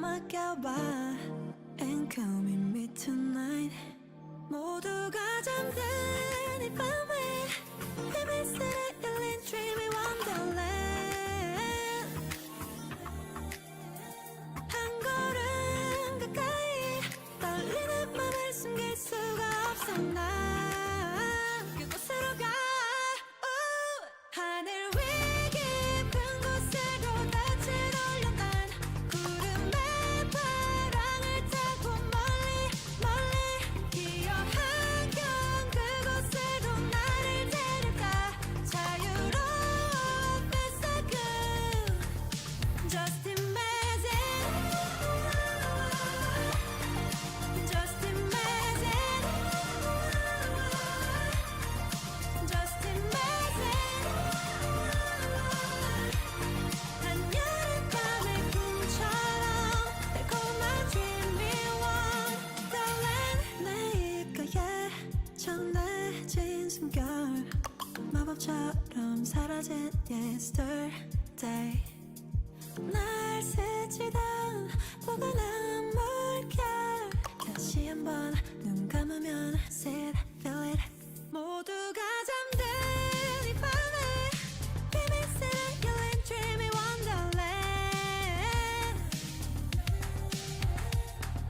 맡겨봐 and come with me tonight. 모두가 잠든 이 밤에 비밀스레 열린 dreamy wonderland. 한 걸음 가까이 떨리는 맘을 숨길 수가 없어. 난 그곳으로 가. 하늘 위 깊은 곳으로 낯을 올려 난 구름의 바람을 타고 멀리 멀리 기어한 경 그곳으로 나를 데려가. 자유로운 뱃속은 Just imagine, just imagine, just imagine. 한여름 밤의 꿈처럼 달콤한 dreamy wonderland. 내 입가에 전해진 숨결 마법처럼 사라진 yesterday. 날 스치던 포근한 물결 다시 한번 눈 감으면 see it, feel it. 모두가 잠든 이 밤에 비밀스레 열린 dreamy wonderland.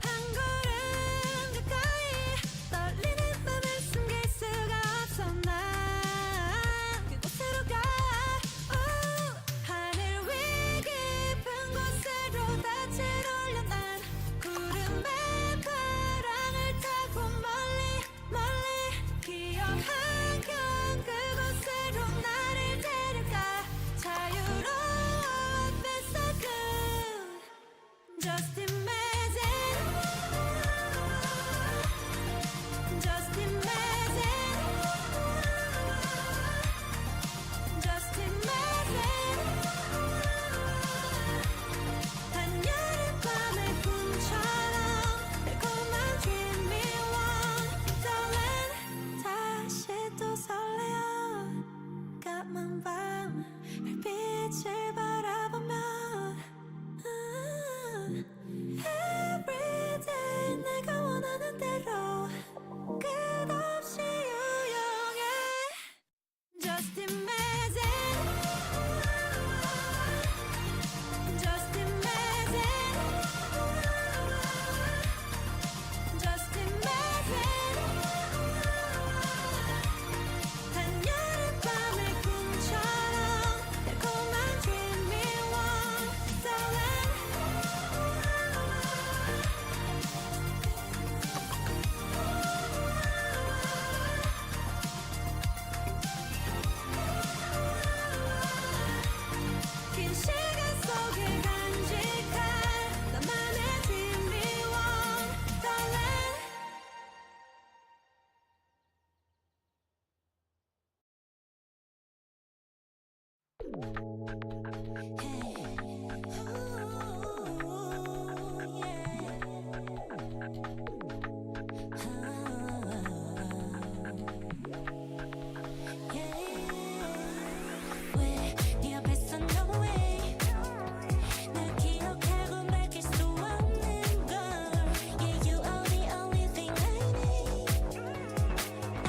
한 걸음 가까이 떨리는 맘을 숨길 수가 없어. 난 그곳으로 가. 하늘 위 깊은 곳으로 낯을 올려 난 구름의 바람을 타고 멀리 멀리 기어한 경 그곳으로 나를 데려가. 자유로운 뱃속은 Just imagine, just imagine, just imagine. 한여름 밤의 꿈처럼 달콤한 dreamy wonderland. 다시 또 설레어 까만 밤 별빛을 바라보며 Everyday 내가 원하는 대로 끝없이 유용해. Just imagine, just imagine, just imagine. 한여름 밤의 꿈처럼 달콤한 dreamy wonderland. 긴 시간 속에 간직한 나만의 dreamy wonderland. 왜 네 앞에서 no way 날 기억하고 맡길 수 없는 걸. Yeah, you are the only thing I need. I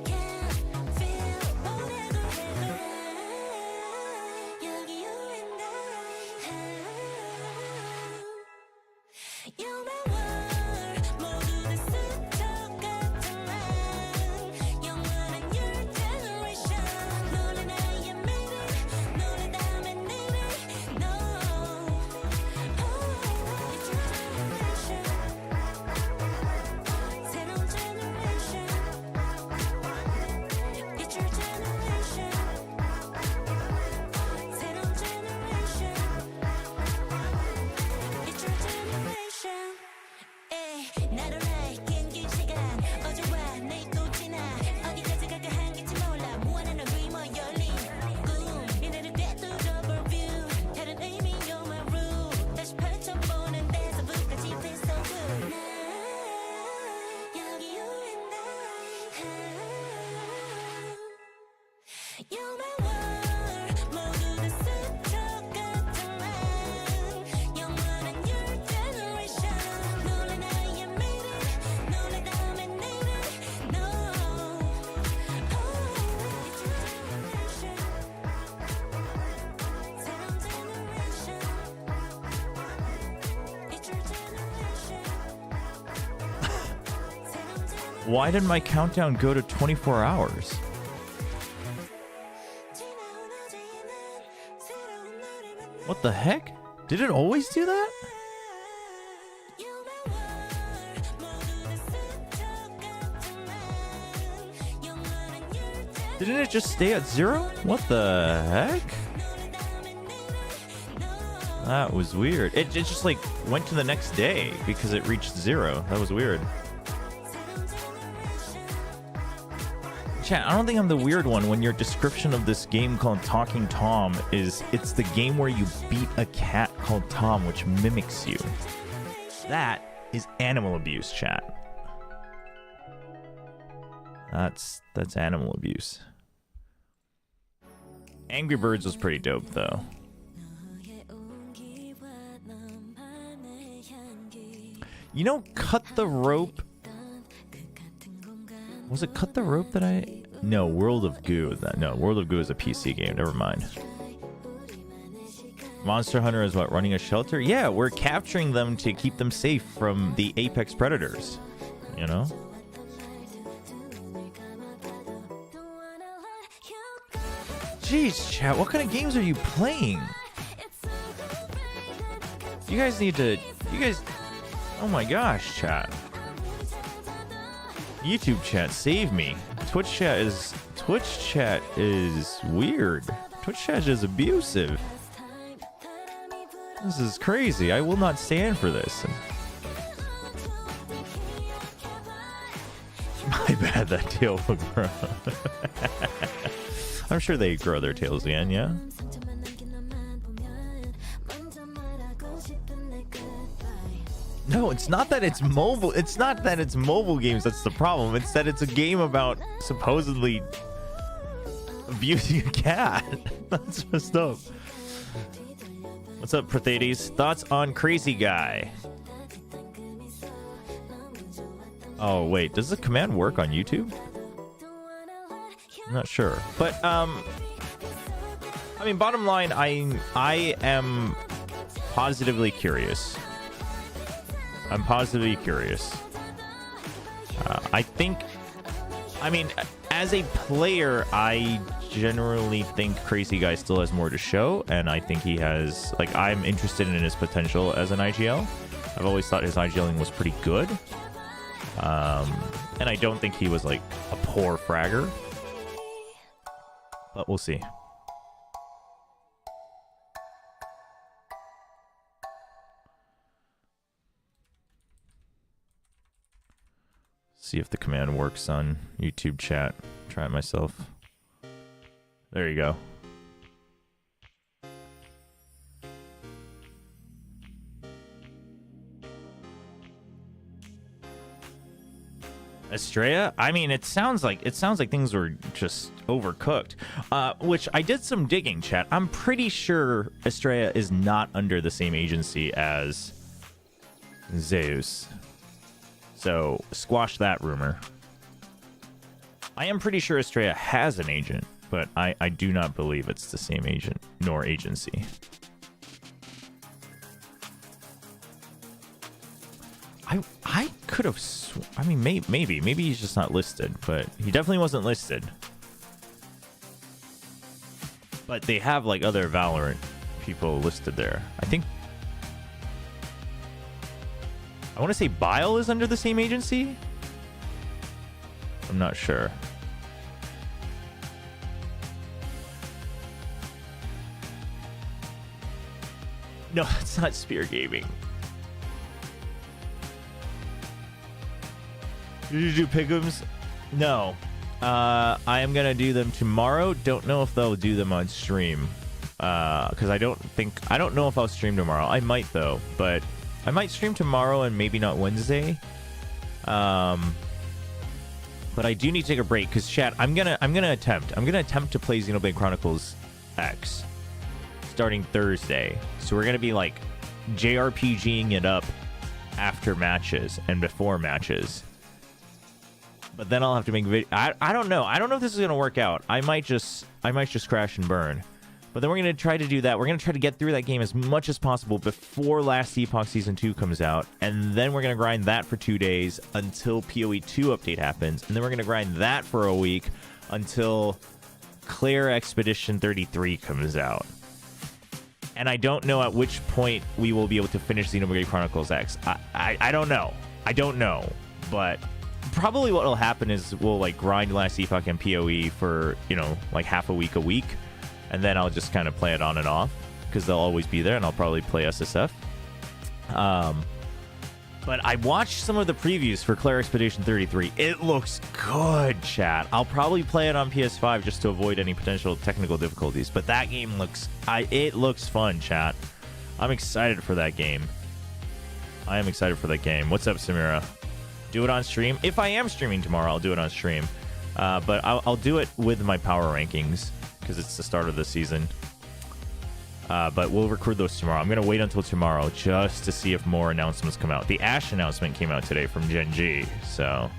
can feel whatever ever. 여기 you and I. You're my world. 모두 다 스쳐갔던 난 영원한 your generation. 너는 나의 maybe. 노래다면 내일 no. It's your generation. 새로운 generation. It's your generation. 새로운 generation. It's your generation. Why did my countdown go to 24 hours? What the heck? Did it always do that? Didn't it just stay at 0? What the heck? That was weird. It just like went to the next day because it reached 0. That was weird. Chat, I don't think I'm the weird one when your description of this game called Talking Tom is it's the game where you beat a cat called Tom which mimics you. That is animal abuse, chat. That's animal abuse. Angry Birds was pretty dope though. You know, Cut the Rope. Was it Cut the Rope that I... No, World of Goo. No, World of Goo is a PC game. Never mind. Monster Hunter is what? Running a shelter? Yeah, we're capturing them to keep them safe from the apex predators. You know? Jeez, chat, what kind of games are you playing? You guys need to... You guys... Oh my gosh, chat. YouTube chat, save me. Twitch chat is weird. Twitch chat is abusive. This is crazy. I will not stand for this. My bad, that tail will grow. I'm sure they grow their tails again, yeah? No, it's not that it's mobile. It's not that it's mobile games that's the problem. It's that it's a game about supposedly abusing a cat. That's messed up. What's up, Prothetes? Thoughts on Crazy Guy? Oh, wait. Does the command work on YouTube? I'm not sure. But, I mean, bottom line, I am positively curious. I'm positively curious. I mean, as a player, I generally think Crazy Guy still has more to show, and I think he has, like, I'm interested in his potential as an IGL. I've always thought his IGLing was pretty good. And I don't think he was, like, a poor fragger. But we'll see. See if the command works on YouTube chat. Try it myself. There you go. Estrella? I mean, it sounds like things were just overcooked. Which I did some digging, chat. I'm pretty sure Estrella is not under the same agency as Zeus. So, squash that rumor. I am pretty sure Estrella has an agent, but I do not believe it's the same agent nor agency. I could have... I mean, maybe he's just not listed, but he definitely wasn't listed. But they have, like, other Valorant people listed there. I think... I want to say Bile is under the same agency? I'm not sure. No, it's not Spear Gaming. Did you do Pigums? No. I am going to do them tomorrow. Don't know if they'll do them on stream. Because I don't know if I'll stream tomorrow. I might, though. But I might stream tomorrow and maybe not Wednesday. But I do need to take a break because chat, I'm gonna attempt to play Xenoblade Chronicles X starting Thursday. So we're gonna be like JRPGing it up after matches and before matches. But then I'll have to make video. I don't know. I don't know if this is gonna work out. I might just crash and burn. But then we're going to try to do that. We're going to try to get through that game as much as possible before Last Epoch Season 2 comes out. And then we're going to grind that for 2 days until PoE 2 update happens. And then we're going to grind that for a week until Claire Expedition 33 comes out. And I don't know at which point we will be able to finish Xenoblade Chronicles X. I don't know. I don't know. But probably what will happen is we'll like grind Last Epoch and PoE for, you know, like half a week. And then I'll just kind of play it on and off because they'll always be there, and I'll probably play SSF. But I watched some of the previews for Claire Expedition 33. It looks good, chat. I'll probably play it on PS5 just to avoid any potential technical difficulties. But that game looks... it looks fun, chat. I'm excited for that game. I am excited for that game. What's up, Samira? Do it on stream? If I am streaming tomorrow, I'll do it on stream. But I'll do it with my power rankings, because it's the start of the season. But we'll record those tomorrow. I'm going to wait until tomorrow just to see if more announcements come out. The Ash announcement came out today from Gen G, so...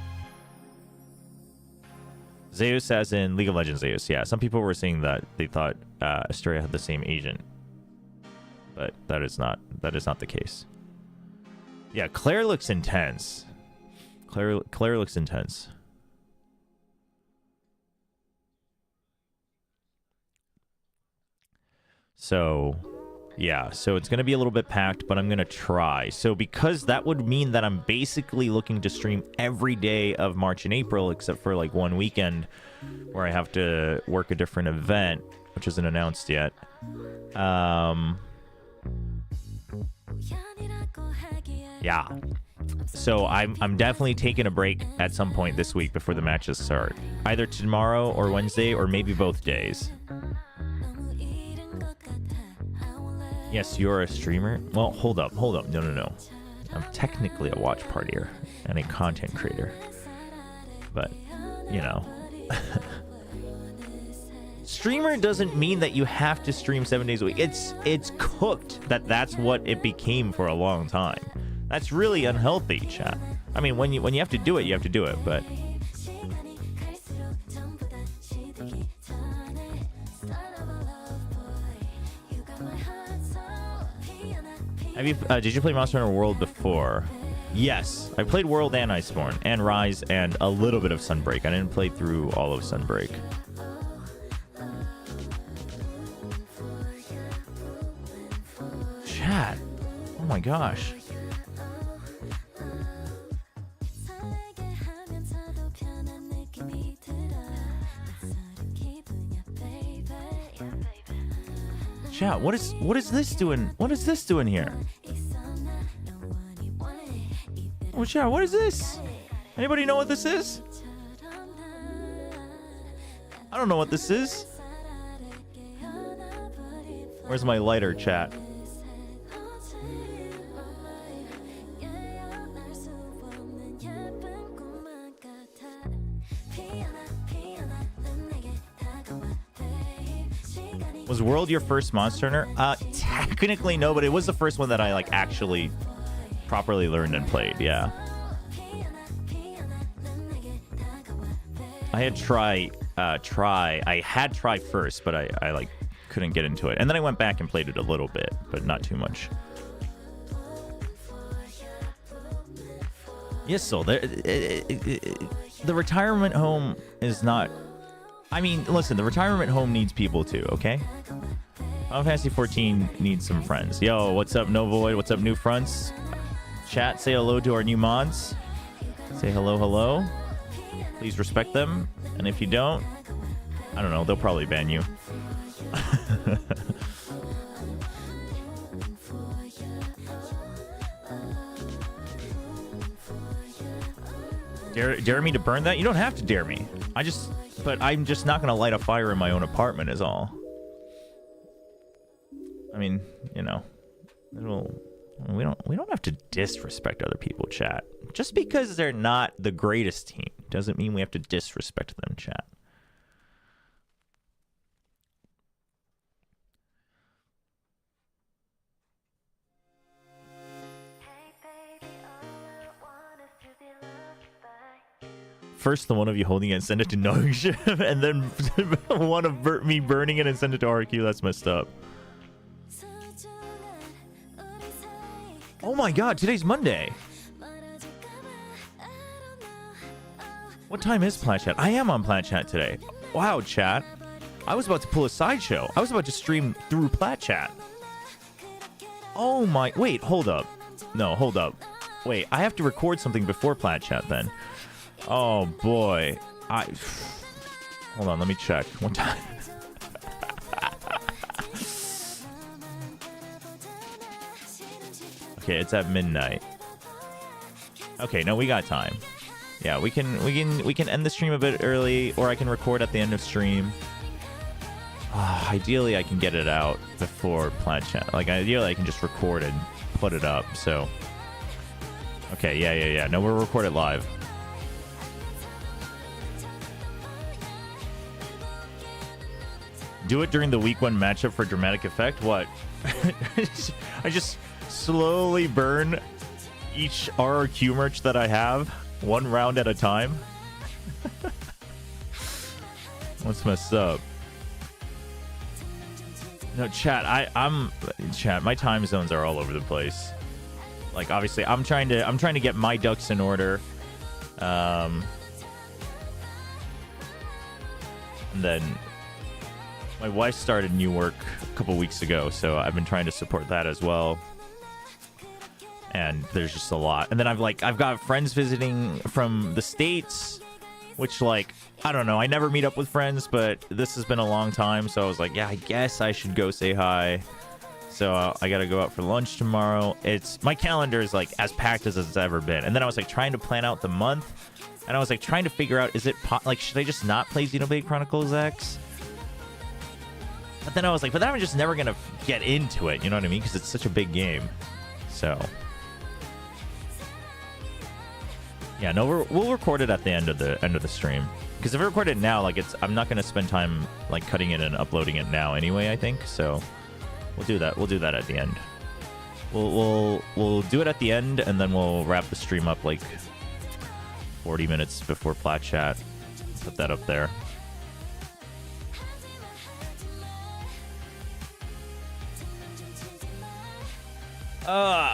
Zeus as in League of Legends Zeus. Yeah, some people were saying that they thought Asteria had the same agent. But that is not the case. Yeah, Claire looks intense. Claire looks intense. So, yeah. So it's going to be a little bit packed, but I'm going to try. So because that would mean that I'm basically looking to stream every day of March and April, except for like one weekend where I have to work a different event, which isn't announced yet. Yeah. So I'm definitely taking a break at some point this week before the matches start. Either tomorrow or Wednesday, or maybe both days. Yes, you're a streamer? Well, hold up. No. I'm technically a watch partier and a content creator. But, you know. Streamer doesn't mean that you have to stream 7 days a week. It's cooked that's what it became for a long time. That's really unhealthy, chat. I mean, when you have to do it, you have to do it, but... Did you play Monster Hunter World before? Yes, I played World and Iceborne, and Rise, and a little bit of Sunbreak. I didn't play through all of Sunbreak. Chat. Oh my gosh. Chat, what is this doing? What is this doing here? Oh, chat, what is this? Anybody know what this is? I don't know what this is. Where's my lighter, chat? Was World your first Monster Hunter? Technically no, but it was the first one that I like actually properly learned and played. Yeah. I had try. I had try first, but I like couldn't get into it, and then I went back and played it a little bit, but not too much. Yes, so the retirement home is not. I mean, listen, the retirement home needs people too, okay? Final Fantasy 14 needs some friends. Yo, what's up, No Void? What's up, new fronts? Chat, say hello to our new mods. Say hello. Please respect them. And if you don't, I don't know, they'll probably ban you. Dare me to burn that? You don't have to dare me. But I'm just not going to light a fire in my own apartment is all. I mean, you know, we don't have to disrespect other people, chat. Just because they're not the greatest team doesn't mean we have to disrespect them, chat. first the one of you holding it and send it to knowing ship, and then one of me burning it and send it to RQ. That's messed up. Oh my god, today's Monday. What time is Plat Chat? I am on Plat Chat today. Wow, chat. I was about to pull a sideshow. I was about to stream through Plat Chat. Oh my... Wait, hold up. No, hold up. Wait, I have to record something before Plat Chat then. Oh boy. Hold on, let me check. What time? Okay, it's at midnight. Okay, no, we got time. Yeah, we can end the stream a bit early, or I can record at the end of stream. Ideally, I can get it out before Plat Chat. Like, ideally, I can just record and put it up. So, okay, yeah. No, we'll record it live. Do it during the week 1 matchup for dramatic effect. What? I just slowly burn each RRQ merch that I have. 1 round at a time. What's messed up? No, chat. I'm chat. My time zones are all over the place. Like, obviously, I'm trying to get my ducks in order. And then my wife started new work a couple weeks ago, so I've been trying to support that as well. And there's just a lot. And then I've got friends visiting from the States, which, like, I don't know. I never meet up with friends, but this has been a long time, so I was like, yeah, I guess I should go say hi. So I gotta go out for lunch tomorrow. My calendar is like as packed as it's ever been. And then I was like trying to plan out the month, and I was like trying to figure out, is it like, should I just not play Xenoblade Chronicles X? But then I was like, but then I'm just never gonna get into it, you know what I mean? Because it's such a big game. So yeah, no, we'll record it at the end of the stream. Because if I record it now, like, I'm not gonna spend time like cutting it and uploading it now anyway, I think. So we'll do that. We'll do that at the end. We'll do it at the end, and then we'll wrap the stream up like 40 minutes before Plat Chat. Put that up there.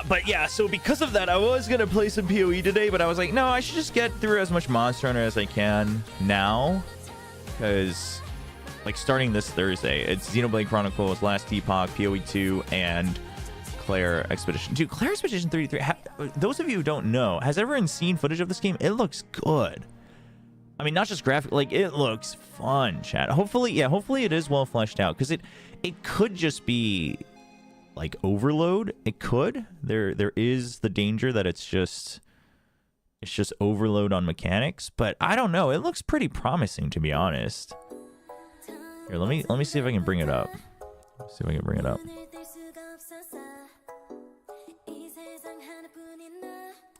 But yeah, so because of that, I was gonna play some PoE today, but I was like, no, I should just get through as much Monster Hunter as I can now, because like starting this Thursday, it's Xenoblade Chronicles, Last Epoch, PoE 2, and Claire Expedition 2. Claire Expedition 33. Those of you who don't know, has everyone seen footage of this game? It looks good. I mean, not just graphic, like, it looks fun, chat. Hopefully, yeah, hopefully it is well fleshed out, because it could just be like overload. It could. There is the danger that it's just overload on mechanics, but I don't know. It looks pretty promising, to be honest. Here, let me see if I can bring it up. See if I can bring it up.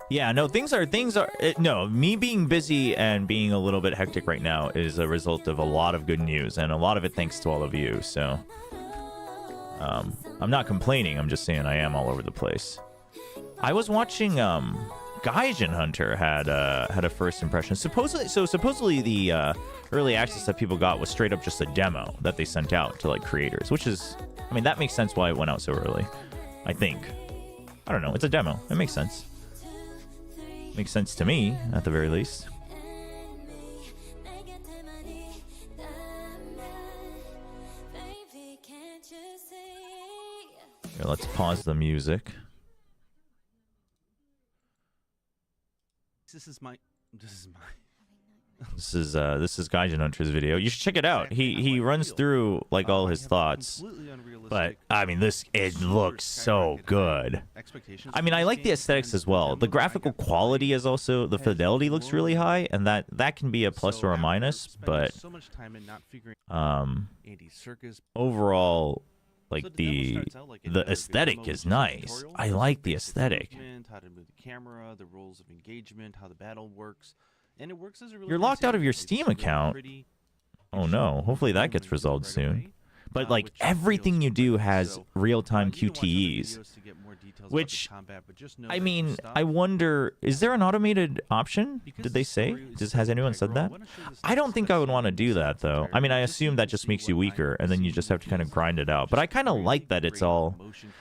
Yeah, no, things are no, me being busy and being a little bit hectic right now is a result of a lot of good news, and a lot of it thanks to all of you. So I'm not complaining. I'm just saying I am all over the place. I was watching Gaijin Hunter had a first impression. Supposedly the early access that people got was straight up just a demo that they sent out to like creators, which is, I mean, that makes sense why it went out so early. I think. I don't know. It's a demo. It makes sense. Makes sense to me, at the very least. Here, let's pause the music. This is Gaijin Hunter's video. You should check it out. He runs through like all his thoughts. But I mean, it looks so good. I mean, I like the aesthetics as well. The graphical quality is also, the fidelity looks really high, and that can be a plus or a minus, but overall, like the aesthetic is nice. I like the aesthetic. How to move the camera, the rules of engagement, how the battle works. And it works as a really. You're locked out of your Steam account. Oh no, hopefully that gets resolved soon. but like everything you do has real-time QTEs, which I mean, I wonder, is there an automated option? Did they say? Has anyone said that? I don't think I would want to do that though. I mean, I assume that just makes you weaker and then you just have to kind of grind it out. But I kind of like that it's all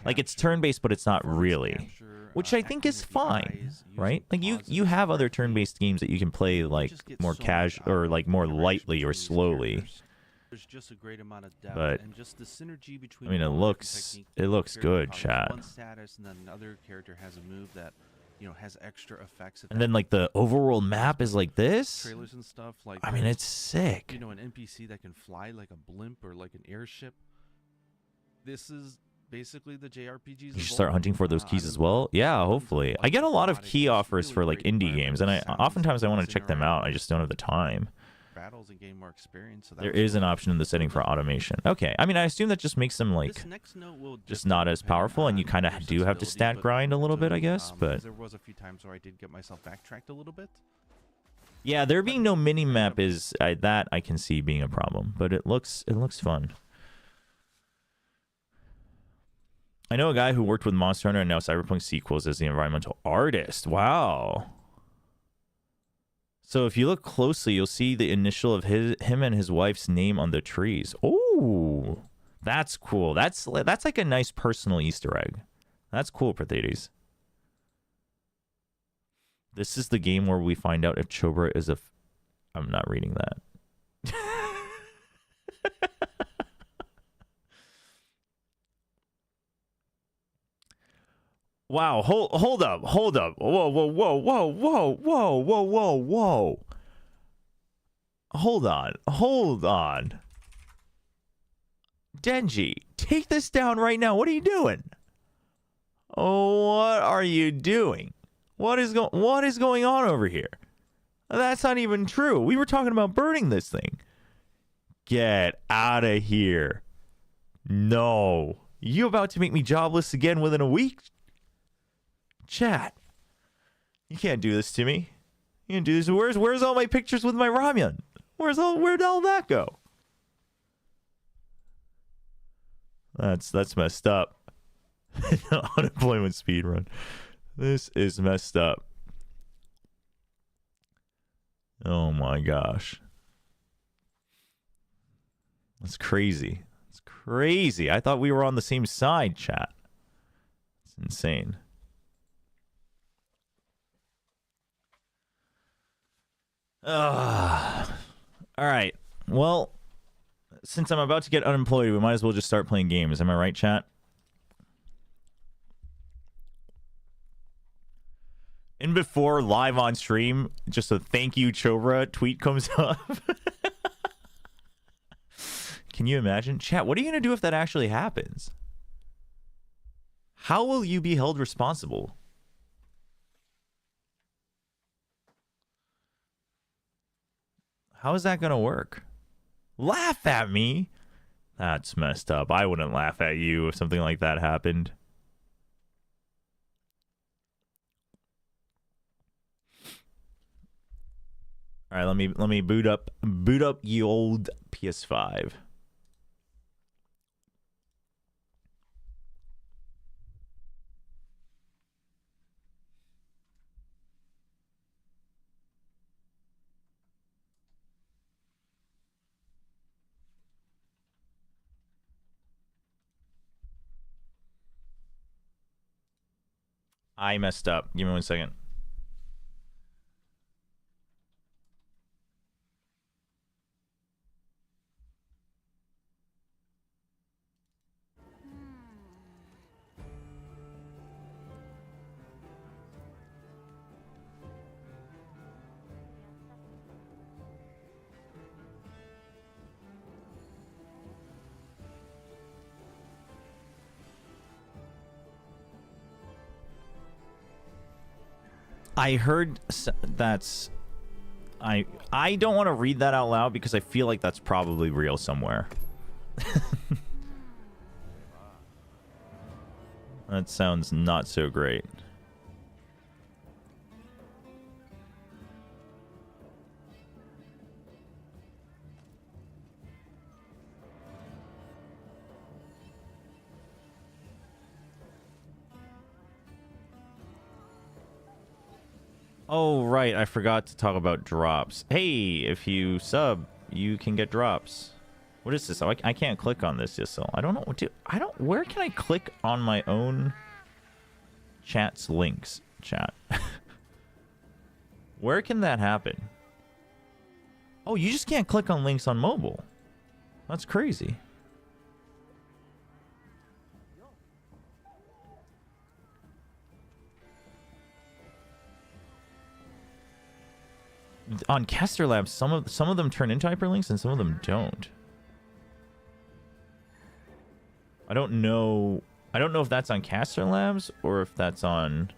like it's turn-based, but it's not really, which I think is fine, right? Like you have other turn-based games that you can play like more casual or like more lightly or slowly. There's just a great amount of depth, But and just the synergy between I mean, it looks good, chat. one status and then another character has a move that, you know, has extra effects. And then like the overworld map is like this. Trailers and stuff. Like I mean, it's sick. You know, an NPC that can fly like a blimp or like an airship. This is basically the JRPGs. You should start hunting for those keys as well. Yeah, hopefully. I get a lot of key offers for like indie games, and oftentimes I want to check them out. I just don't have the time. Battles and gain more experience. So there is an option in the setting for automation. Okay, I mean, I assume that just makes them like just not as powerful, and you kind of do have to stat grind a little bit, I guess. But there was a few times where I did get myself backtracked a little bit. Yeah, there being no mini map is that I can see being a problem, but it looks fun. I know a guy who worked with Monster Hunter and now Cyberpunk sequels as the environmental artist. Wow. So if you look closely, you'll see the initial of him and his wife's name on the trees. Oh, that's cool. That's like a nice personal Easter egg. That's cool, Prothetes. This is the game where we find out if Chobra is a... I'm not reading that. Wow, hold up. Whoa. Hold on. Denji, take this down right now. What are you doing? Oh, what are you doing? What is going on over here? That's not even true. We were talking about burning this thing. Get out of here. No. You about to make me jobless again within a week? Chat, you can't do this to me. You can't do this. Where's all my pictures with my ramyun? Where'd all that go? That's messed up. Unemployment speedrun. This is messed up. Oh my gosh. That's crazy. It's crazy. I thought we were on the same side, chat. It's insane. All right. Well, since I'm about to get unemployed, we might as well just start playing games. Am I right, chat? And before live on stream, just a thank you Chobra tweet comes up. Can you imagine? Chat, what are you going to do if that actually happens? How will you be held responsible? How is that going to work? Laugh at me? That's messed up. I wouldn't laugh at you if something like that happened. All right, let me boot up ye old PS5. I messed up. Give me 1 second. I heard that's... I don't want to read that out loud because I feel like that's probably real somewhere. That sounds not so great. Oh, right. I forgot to talk about drops. Hey, if you sub, you can get drops. What is this? Oh, I can't click on this, just so I don't know what to. I don't. Where can I click on my own chat's links? Chat. Where can that happen? Oh, you just can't click on links on mobile. That's crazy. On Caster Labs, some of them turn into hyperlinks and some of them don't. I don't know if that's on Caster Labs or if that's on.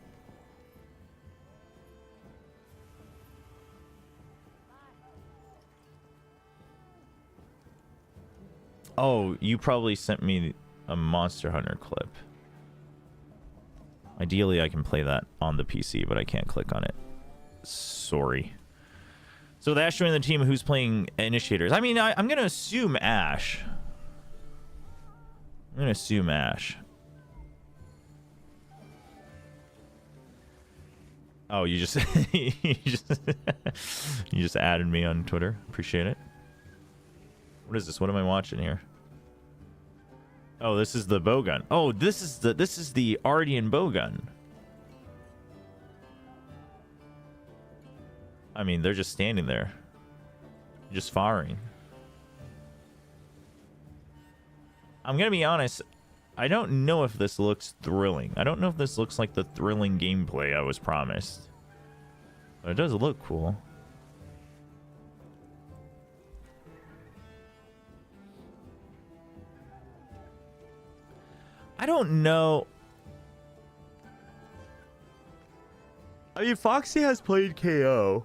Oh, you probably sent me a Monster Hunter clip. Ideally, I can play that on the PC, but I can't click on it. Sorry. So the Ash joined the team who's playing initiators. I mean, I'm going to assume Ash. I'm going to assume Ash. Oh, you just you just added me on Twitter. Appreciate it. What is this? What am I watching here? Oh, this is the bowgun. Oh, this is the Ardian bowgun. I mean, they're just standing there. Just firing. I'm going to be honest. I don't know if this looks thrilling. I don't know if this looks like the thrilling gameplay I was promised. But it does look cool. I don't know. I mean, Foxy has played KO.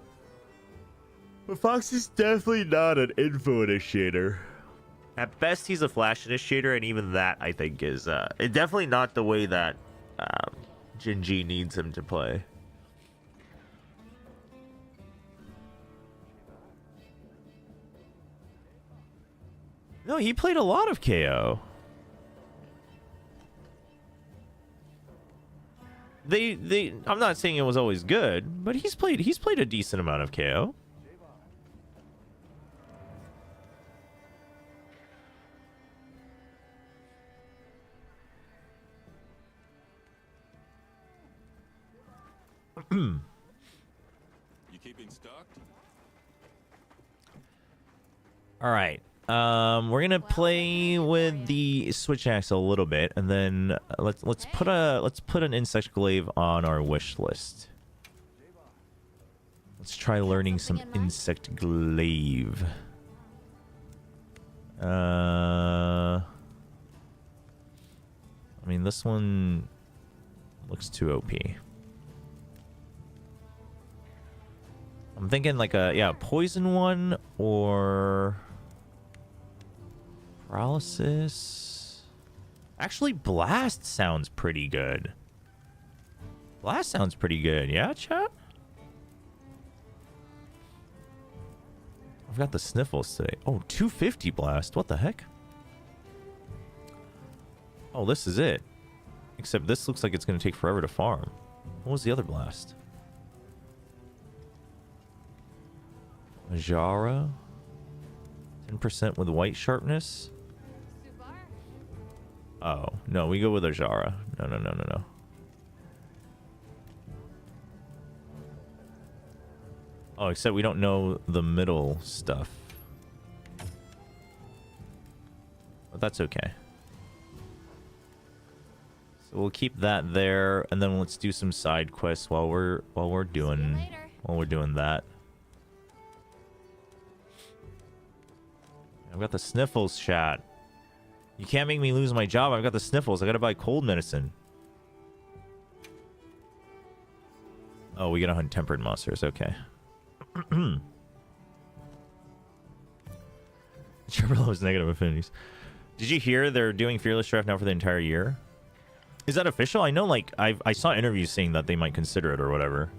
But Foxy's definitely not an info initiator. At best, he's a flash initiator, and even that, I think, is definitely not the way that Jinji needs him to play. No, he played a lot of KO. I'm not saying it was always good, but he's played a decent amount of KO. You keeping stocked? All right. We're gonna play with the switch axe a little bit, and then let's put an Insect Glaive on our wish list. Let's try learning some Insect Glaive. I mean, this one looks too OP. I'm thinking like a poison one or paralysis. Actually, blast sounds pretty good. Blast sounds pretty good, yeah, chat? I've got the sniffles today. Oh, 250 blast. What the heck? Oh, this is it. Except this looks like it's going to take forever to farm. What was the other blast? Jara. 10% with white sharpness. Oh, no, we go with a Jara. No. Oh, except we don't know the middle stuff. But that's okay. So we'll keep that there, and then let's do some side quests while we're doing that. I've got the sniffles, chat. You can't make me lose my job. I've got the sniffles. I gotta buy cold medicine. Oh, we gotta hunt tempered monsters. Okay. Chobra loves negative affinities. Did you hear they're doing Fearless Draft now for the entire year? Is that official? I know, like, I saw interviews saying that they might consider it or whatever.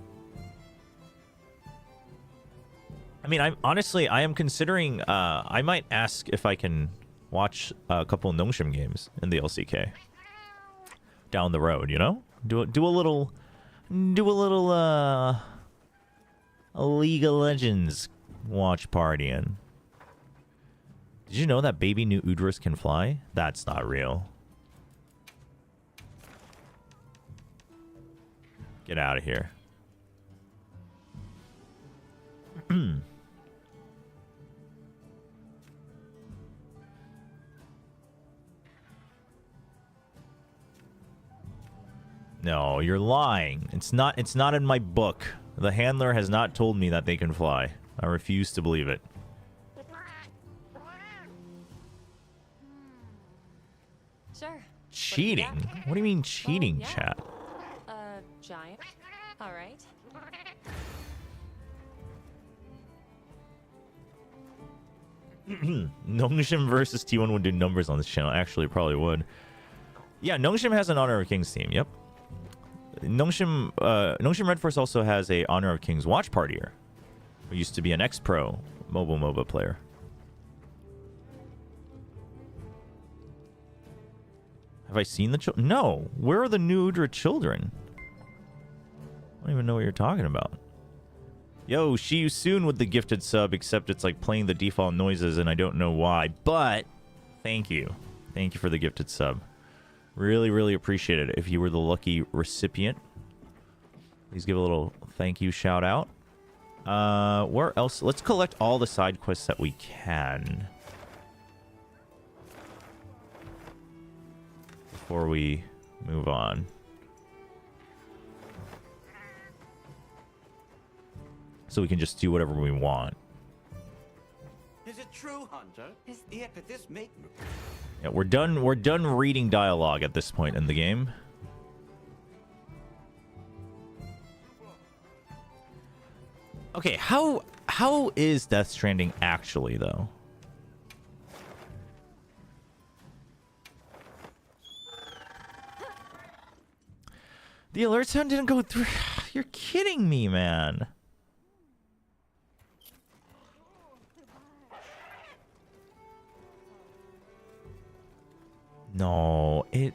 I mean, I am considering, I might ask if I can watch a couple of Nongshim games in the LCK. Down the road, you know? Do a little a League of Legends watch partying. Did you know that baby new Udris can fly? That's not real. Get out of here. No, you're lying. It's not in my book. The handler has not told me that they can fly. I refuse to believe it. Sure. Cheating? What do you mean cheating, yeah. chat? Giant. All right. Nongshim versus T1 would do numbers on this channel. Actually, it probably would. Yeah, Nongshim has an Honor of Kings team. Yep. Nongshim Red Force also has a Honor of Kings watch partier, who used to be an ex-pro mobile MOBA player. Have I seen the children? No. Where are the new Udra children? I don't even know what you're talking about. Yo, see you soon with the gifted sub, except it's like playing the default noises and I don't know why. But thank you. Thank you for the gifted sub. Really, really appreciate it. If you were the lucky recipient, please give a little thank you shout out. Where else? Let's collect all the side quests that we can before we move on. So we can just do whatever we want. Is it true, Hunter? Yeah, could this make me? Yeah, we're done reading dialogue at this point in the game. Okay, how is Death Stranding actually though? The alert sound didn't go through. You're kidding me, man. No, it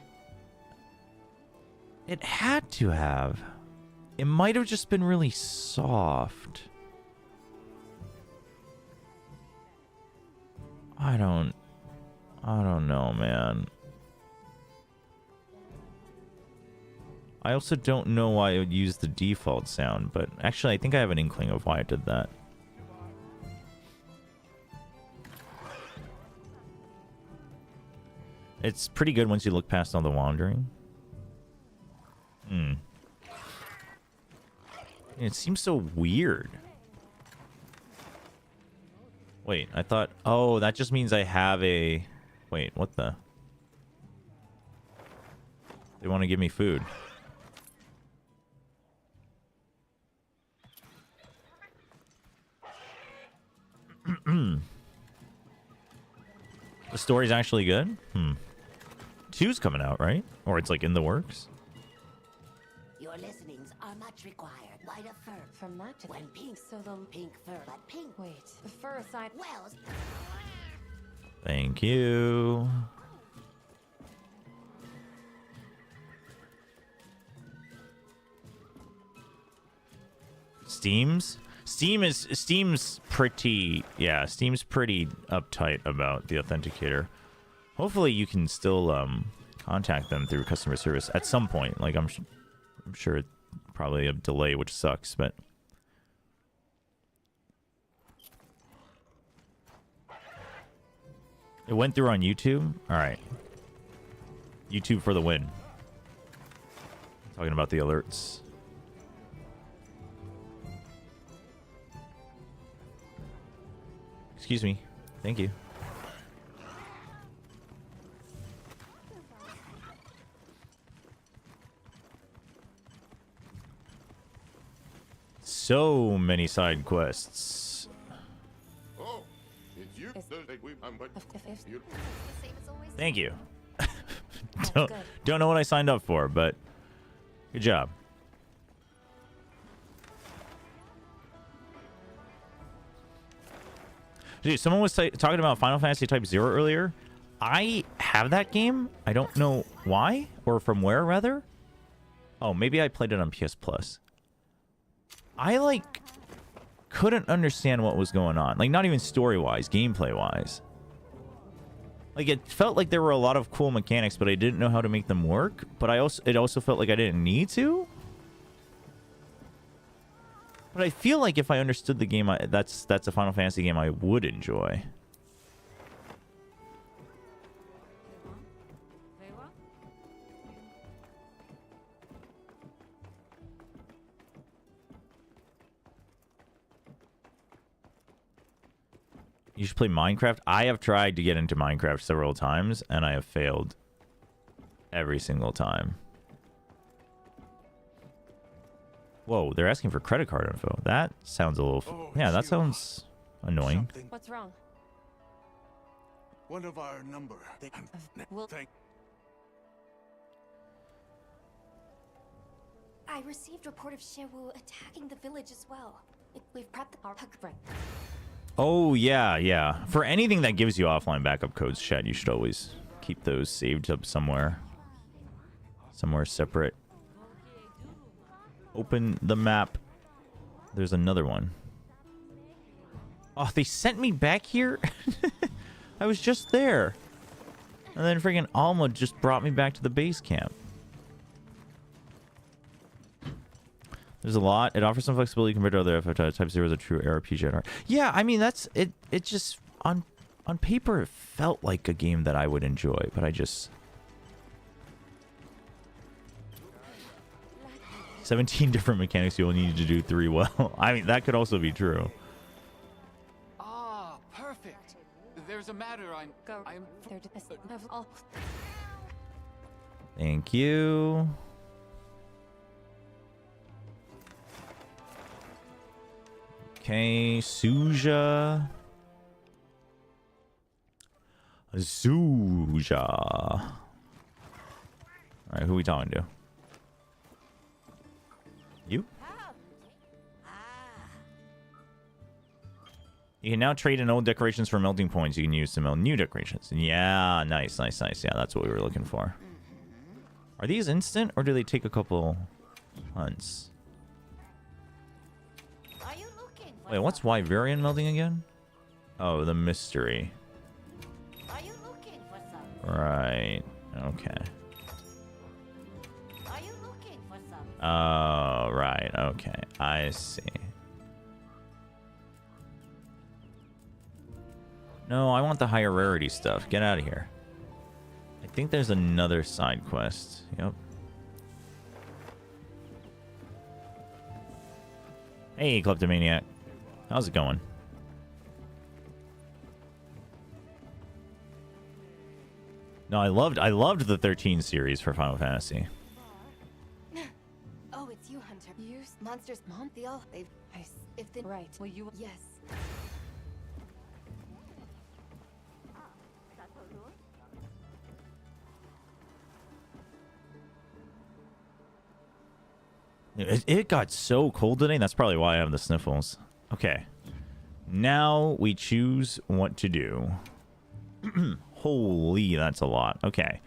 had to have. It might have just been really soft. I don't know, man. I also don't know why it would use the default sound, but actually I think I have an inkling of why it did that. It's pretty good once you look past all the wandering. It seems so weird. Wait, I thought... Oh, that just means I have a... Wait, what the... They want to give me food. The story's actually good? 2's coming out, right? Or it's like in the works? Your listenings are much required. White of fur. From that to When pink, so the pink fur, but pink. wait, the fur aside. Wells. Thank you. Steam's pretty, yeah, Steam's pretty uptight about the authenticator. Hopefully you can still contact them through customer service at some point. Like I'm sure it's probably a delay, which sucks, but it went through on YouTube. All right, YouTube for the win. Talking about the alerts. Excuse me. Thank you. So many side quests. Oh, it's you. You- Thank you. That's don't, good. don't know what I signed up for, but good job. Dude, someone was talking about Final Fantasy Type 0 earlier. I have that game. I don't know why, or from where, rather. Oh, maybe I played it on PS Plus. I couldn't understand what was going on. Like, not even story-wise, gameplay-wise. Like, it felt like there were a lot of cool mechanics, but I didn't know how to make them work. But it also felt like I didn't need to. But I feel like if I understood the game, that's a Final Fantasy game I would enjoy. You should play Minecraft. I have tried to get into Minecraft several times, and I have failed every single time. Whoa, they're asking for credit card info. That sounds a little... yeah, that sounds annoying. What's wrong? One of our number. Will I received report of Shewu attacking the village as well. We've prepped our right. Oh, yeah, yeah. For anything that gives you offline backup codes, chat, you should always keep those saved up somewhere. Somewhere separate. Open the map. There's another one. Oh, they sent me back here? I was just there. And then freaking Alma just brought me back to the base camp. There's a lot. It offers some flexibility compared to other FF Type 0 is a true RPG. Yeah, I mean, that's it. It just, on paper, it felt like a game that I would enjoy, but I just... 17 different mechanics you will need to do 3 well. I mean, that could also be true. Ah, perfect. There's a matter I'm... Thank you. Okay, Suja. Alright, who are we talking to? You? You can now trade in old decorations for melting points you can use to melt new decorations. Yeah, nice, nice, nice. Yeah, that's what we were looking for. Are these instant, or do they take a couple hunts? Wait, what's Wyverian melting again? Oh, the mystery. Are you looking for something? Right. Okay. Are you looking for something? Oh, right. Okay. I see. No, I want the higher rarity stuff. Get out of here. I think there's another side quest. Yep. Hey, Kleptomaniac. How's it going? No, I loved the 13 series for Final Fantasy. Oh, it's you, Hunter. You monsters, Montheal. They've. If the right. Will you? Yes. It got so cold today. That's probably why I have the sniffles. Okay. Now we choose what to do. Holy, that's a lot. Okay.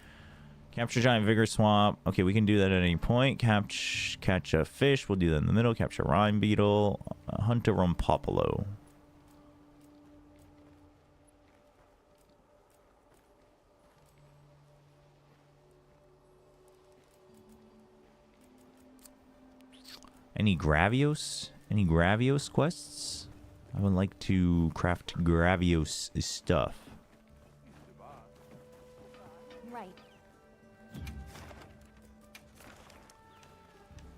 Capture giant vigor swamp. Okay, we can do that at any point. Catch a fish. We'll do that in the middle. Capture rime beetle. Hunt a rumpopolo. Any Gravios? Any Gravios quests? I would like to craft Gravios stuff. Right.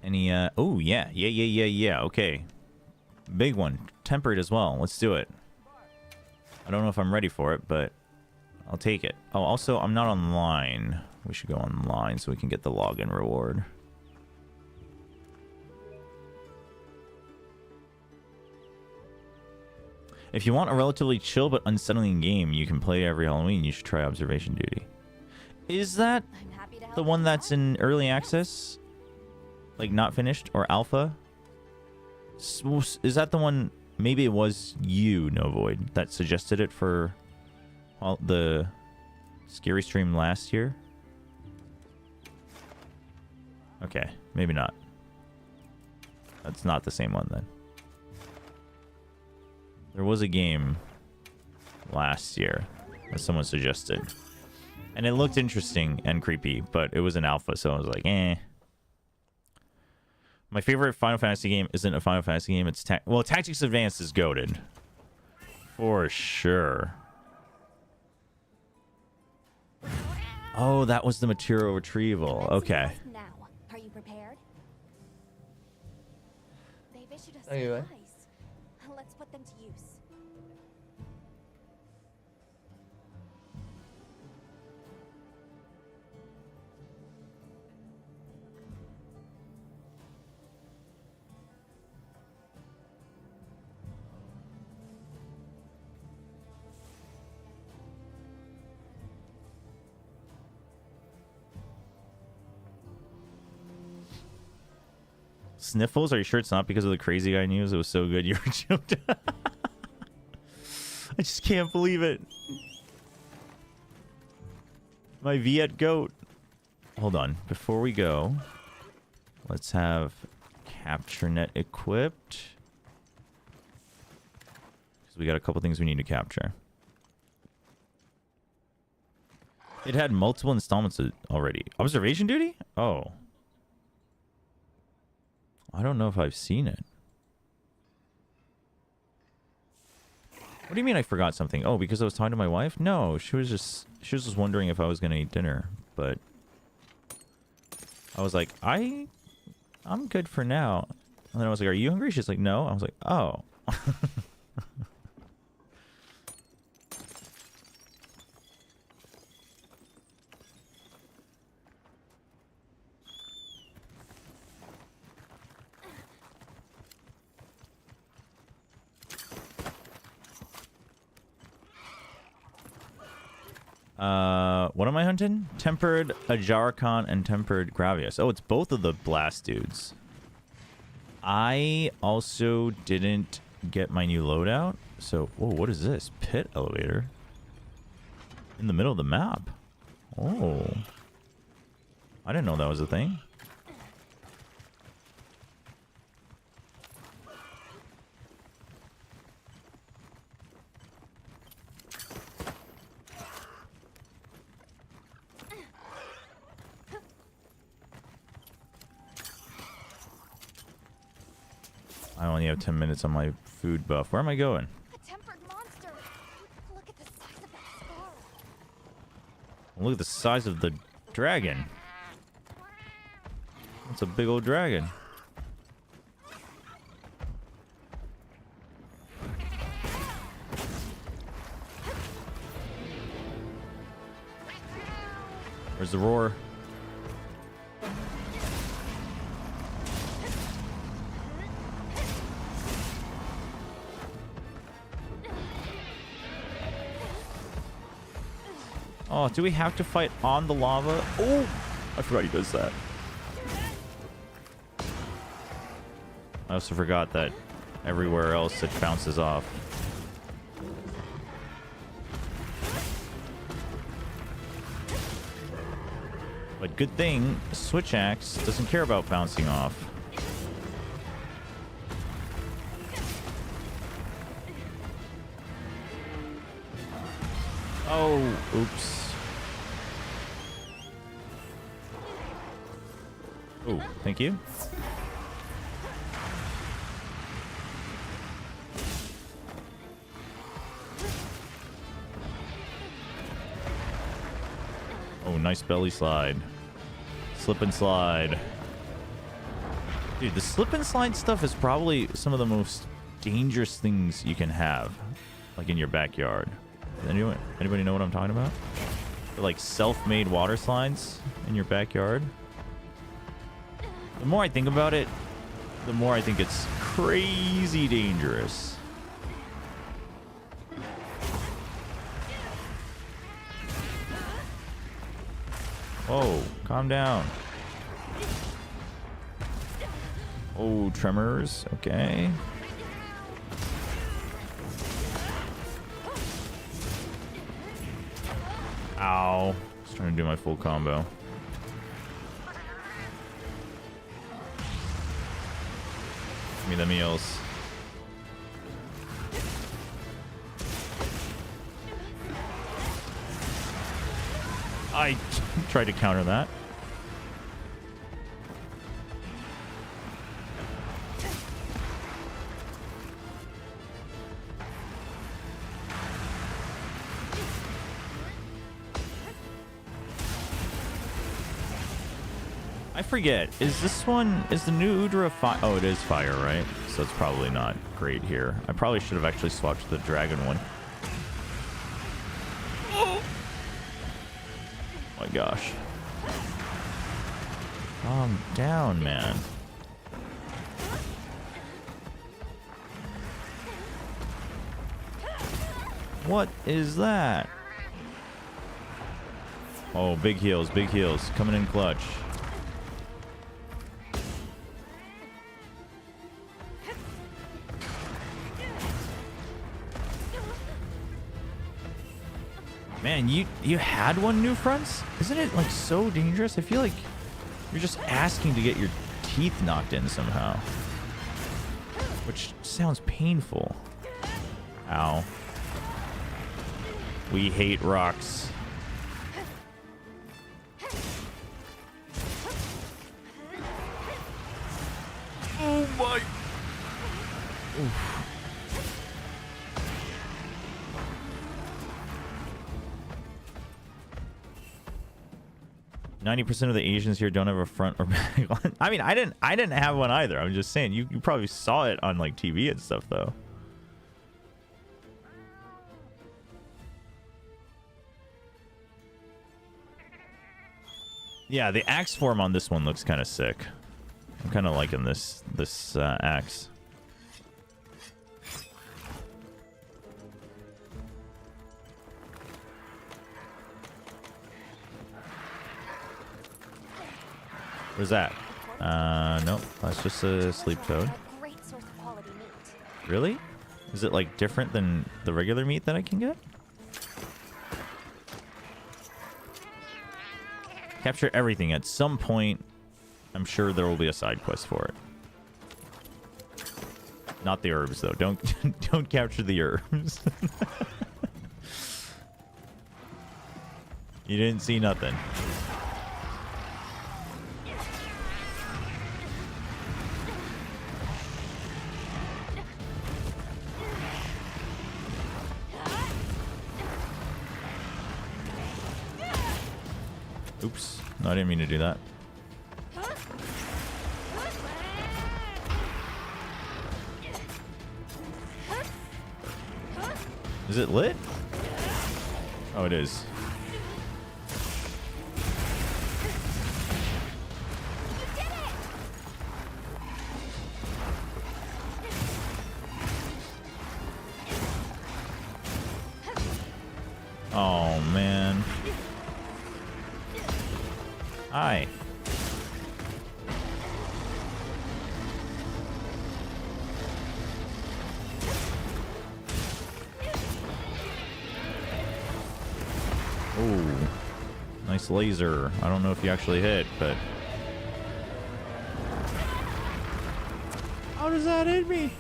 Any, oh, yeah. Yeah. Okay. Big one. Tempered as well. Let's do it. I don't know if I'm ready for it, but I'll take it. Oh, also, I'm not online. We should go online so we can get the login reward. If you want a relatively chill but unsettling game you can play every Halloween, you should try Observation Duty. Is that I'm happy to help the one you that's out. in early access? Like, not finished? Or alpha? Is that the one... Maybe it was you, Novoid, that suggested it for the scary stream last year? Okay, maybe not. That's not the same one, then. There was a game last year that someone suggested. And it looked interesting and creepy, but it was an alpha, so I was like, eh. My favorite Final Fantasy game isn't a Final Fantasy game. It's well, Tactics Advanced is goated. For sure. Oh, that was the material retrieval. Okay. Now, are you prepared? They've issued us Anyway. supplies. Let's put them to use. Sniffles? Are you sure it's not because of the crazy guy news? It was so good you were choked. I just can't believe it. My Viet goat. Hold on. Before we go, let's have capture net equipped. Because we got a couple things we need to capture. It had multiple installments already. Observation duty? Oh. I don't know if I've seen it. What do you mean I forgot something? Oh, because I was talking to my wife? No, she was just wondering if I was gonna eat dinner, but I was like, I'm good for now. And then I was like, are you hungry? She's like, no. I was like, oh. What am I hunting? Tempered Ajarakan and Tempered Gravius. Oh, it's both of the blast dudes. I also didn't get my new loadout. So, whoa, what is this? Pit elevator? In the middle of the map? Oh. I didn't know that was a thing. I only have 10 minutes on my food buff. Where am I going? A tempered monster. Look at the size of that scar. Look at the size of the dragon. That's a big old dragon. Where's the roar? Oh, do we have to fight on the lava? Oh, I forgot he does that. I also forgot that everywhere else it bounces off. But good thing, Switch Axe doesn't care about bouncing off. Oh, oops. Oh, thank you. Oh, nice belly slide. Slip and slide. Dude, the slip and slide stuff is probably some of the most dangerous things you can have, like in your backyard. Anybody know what I'm talking about? They're like self-made water slides in your backyard. The more I think about it, the more I think it's crazy dangerous. Whoa, calm down. Oh, tremors. Okay. Ow. Just trying to do my full combo. Give me the meals. I tried to counter that. I forget. Is this one, is the new Udra fire? Oh, it is fire, right? So it's probably not great here. I probably should have actually swapped to the dragon one. Oh my gosh. Calm down, man. What is that? Oh, big heals, coming in clutch. Man, you had one, new fronts? Isn't it like so dangerous? I feel like you're just asking to get your teeth knocked in somehow. Which sounds painful. Ow. We hate rocks. Oh my. Oof. 90% of the Asians here don't have a front or back one. I mean, I didn't have one either. I'm just saying you probably saw it on like TV and stuff though. Yeah, the axe form on this one looks kind of sick. I'm kind of liking this axe. Where's that? Nope. That's just a sleep toad. Great source of quality meat. Really? Is it like different than the regular meat that I can get? Capture everything. At some point, I'm sure there will be a side quest for it. Not the herbs though. Don't capture the herbs. You didn't see nothing. Oops. No, I didn't mean to do that. Is it lit? Oh, it is. Oh, man. Hi. Ooh. Nice laser. I don't know if you actually hit, but... How does that hit me?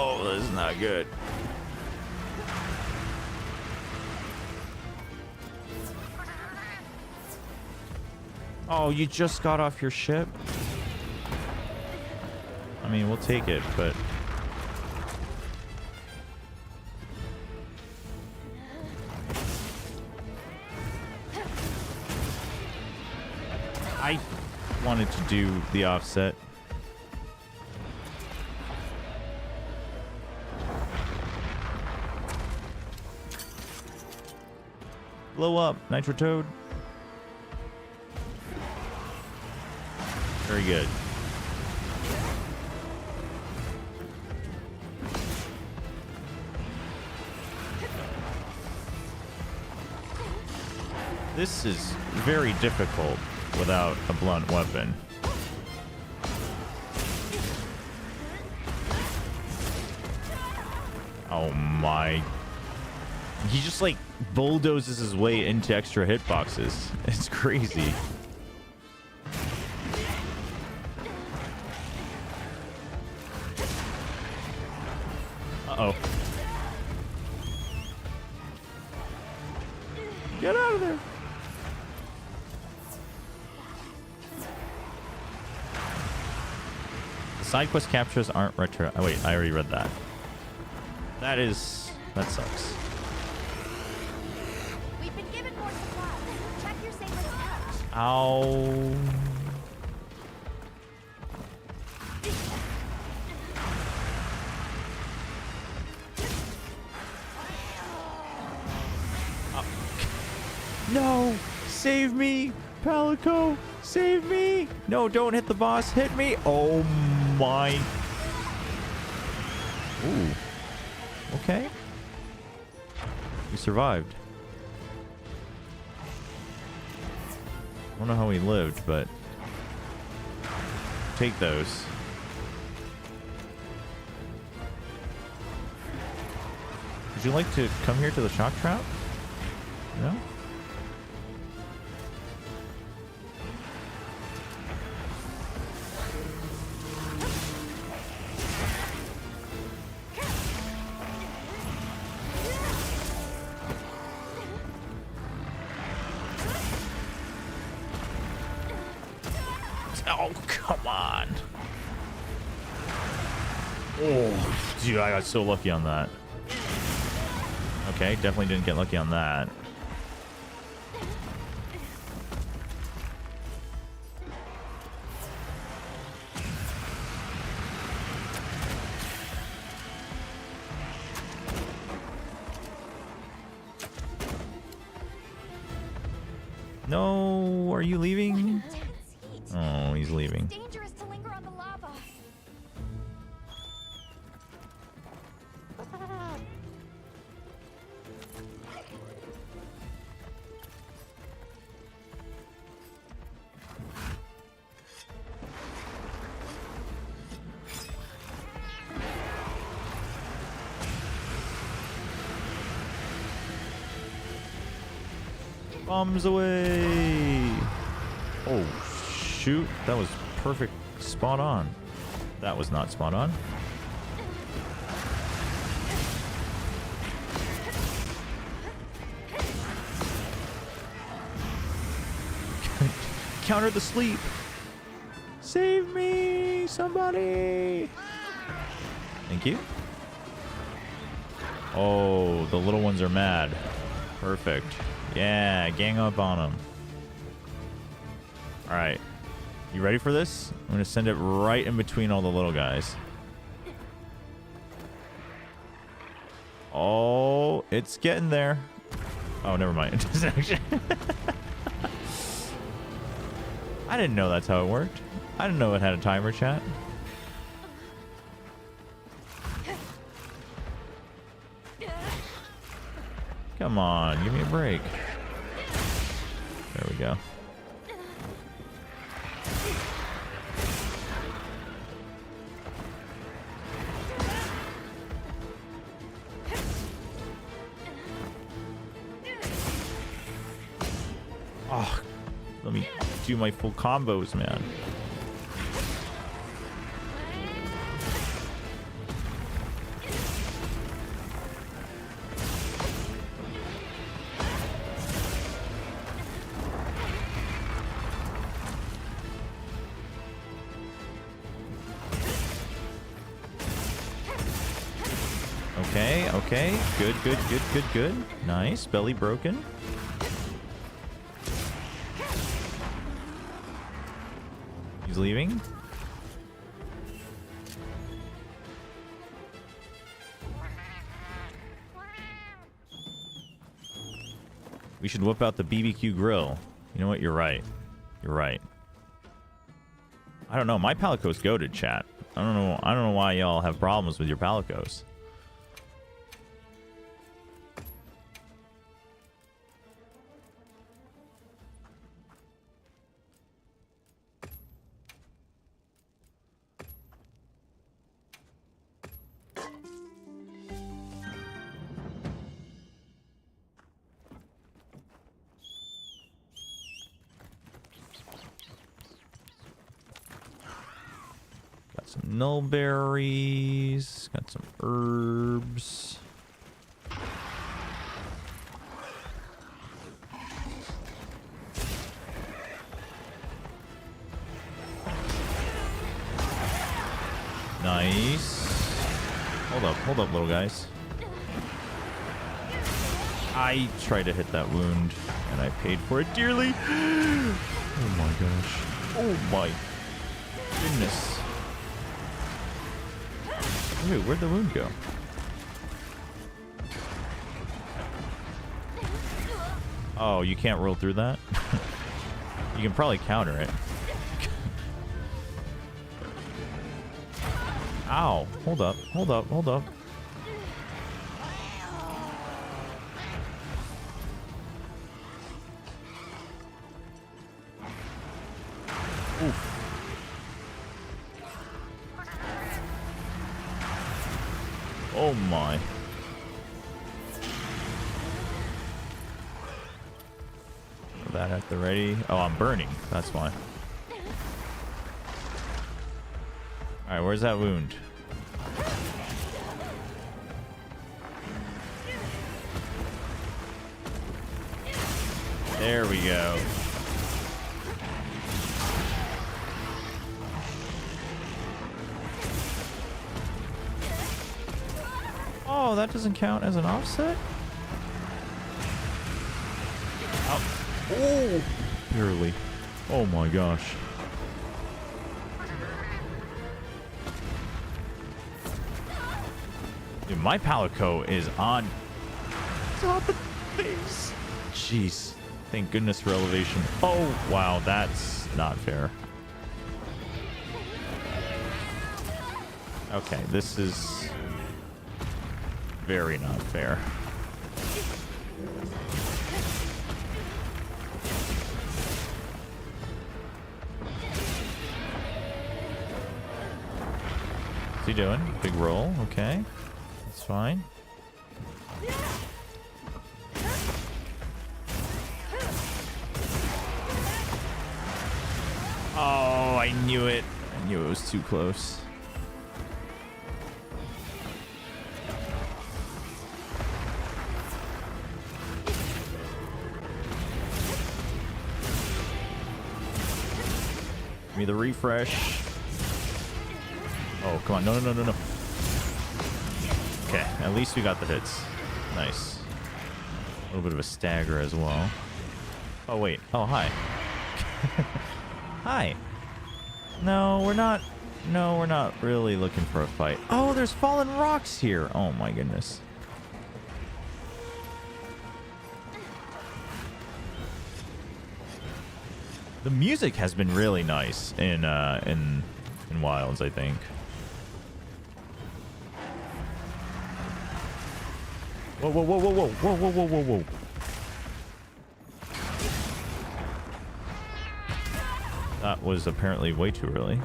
Oh, this is not good. Oh, you just got off your ship? I mean, we'll take it, but... I wanted to do the offset. Blow up, Nitro Toad. Very good. This is very difficult without a blunt weapon. Oh my. He just like bulldozes his way into extra hitboxes. It's crazy. Uh-oh. Get out of there. The side quest captures aren't retro. Oh, wait, I already read that. That sucks. We've been given more supplies. Check your saber's pouch. Ow. No! Save me! Palico! Save me! No, don't hit the boss. Hit me! Oh my. Ooh. Okay. You survived. I don't know how he lived, but take those. Would you like to come here to the shock trap? No? Oh, come on. Oh, dude, I got so lucky on that. Okay, definitely didn't get lucky on that. No, are you leaving? Intense heat. Oh, he's leaving. It's dangerous to linger on the lava. Bombs away! Oh, shoot. That was perfect. Spot on. That was not spot on. Counter the sleep. Save me, somebody. Thank you. Oh, the little ones are mad. Perfect. Yeah, gang up on them. All right. You ready for this? I'm going to send it right in between all the little guys. Oh, it's getting there. Oh, never mind. I didn't know that's how it worked. I didn't know it had a timer, chat. Come on, give me a break. There we go. Oh, let me do my full combos, man. Okay, okay. Good, good, good, good, good. Nice. Belly broken. He's leaving. We should whip out the BBQ grill. You know what? You're right. You're right. I don't know. My Palico's goated, chat. I don't know why y'all have problems with your Palicos. Some nullberries. Got some herbs. Nice. Hold up, little guys. I tried to hit that wound, and I paid for it dearly. Oh my gosh. Oh my goodness. Wait, where'd the wound go? Oh, you can't roll through that? You can probably counter it. Ow. Hold up. Oof. Oh my. Put that at the ready. Oh, I'm burning. That's why. Alright, where's that wound? There we go. Oh, that doesn't count as an offset? Oh, barely. Oh my gosh. Dude, my Palico is on top of the face. Jeez. Thank goodness for elevation. Oh, wow. That's not fair. Okay, this is very not fair. What's he doing? Big roll. Okay. That's fine. Oh, I knew it. I knew it was too close. Give me the refresh. Oh, come on. No. Okay, at least we got the hits. Nice. A little bit of a stagger as well. Oh, wait. Oh, hi. Hi. No, we're not really looking for a fight. Oh, there's fallen rocks here. Oh my goodness. The music has been really nice in Wilds, I think. Whoa. That was apparently way too early.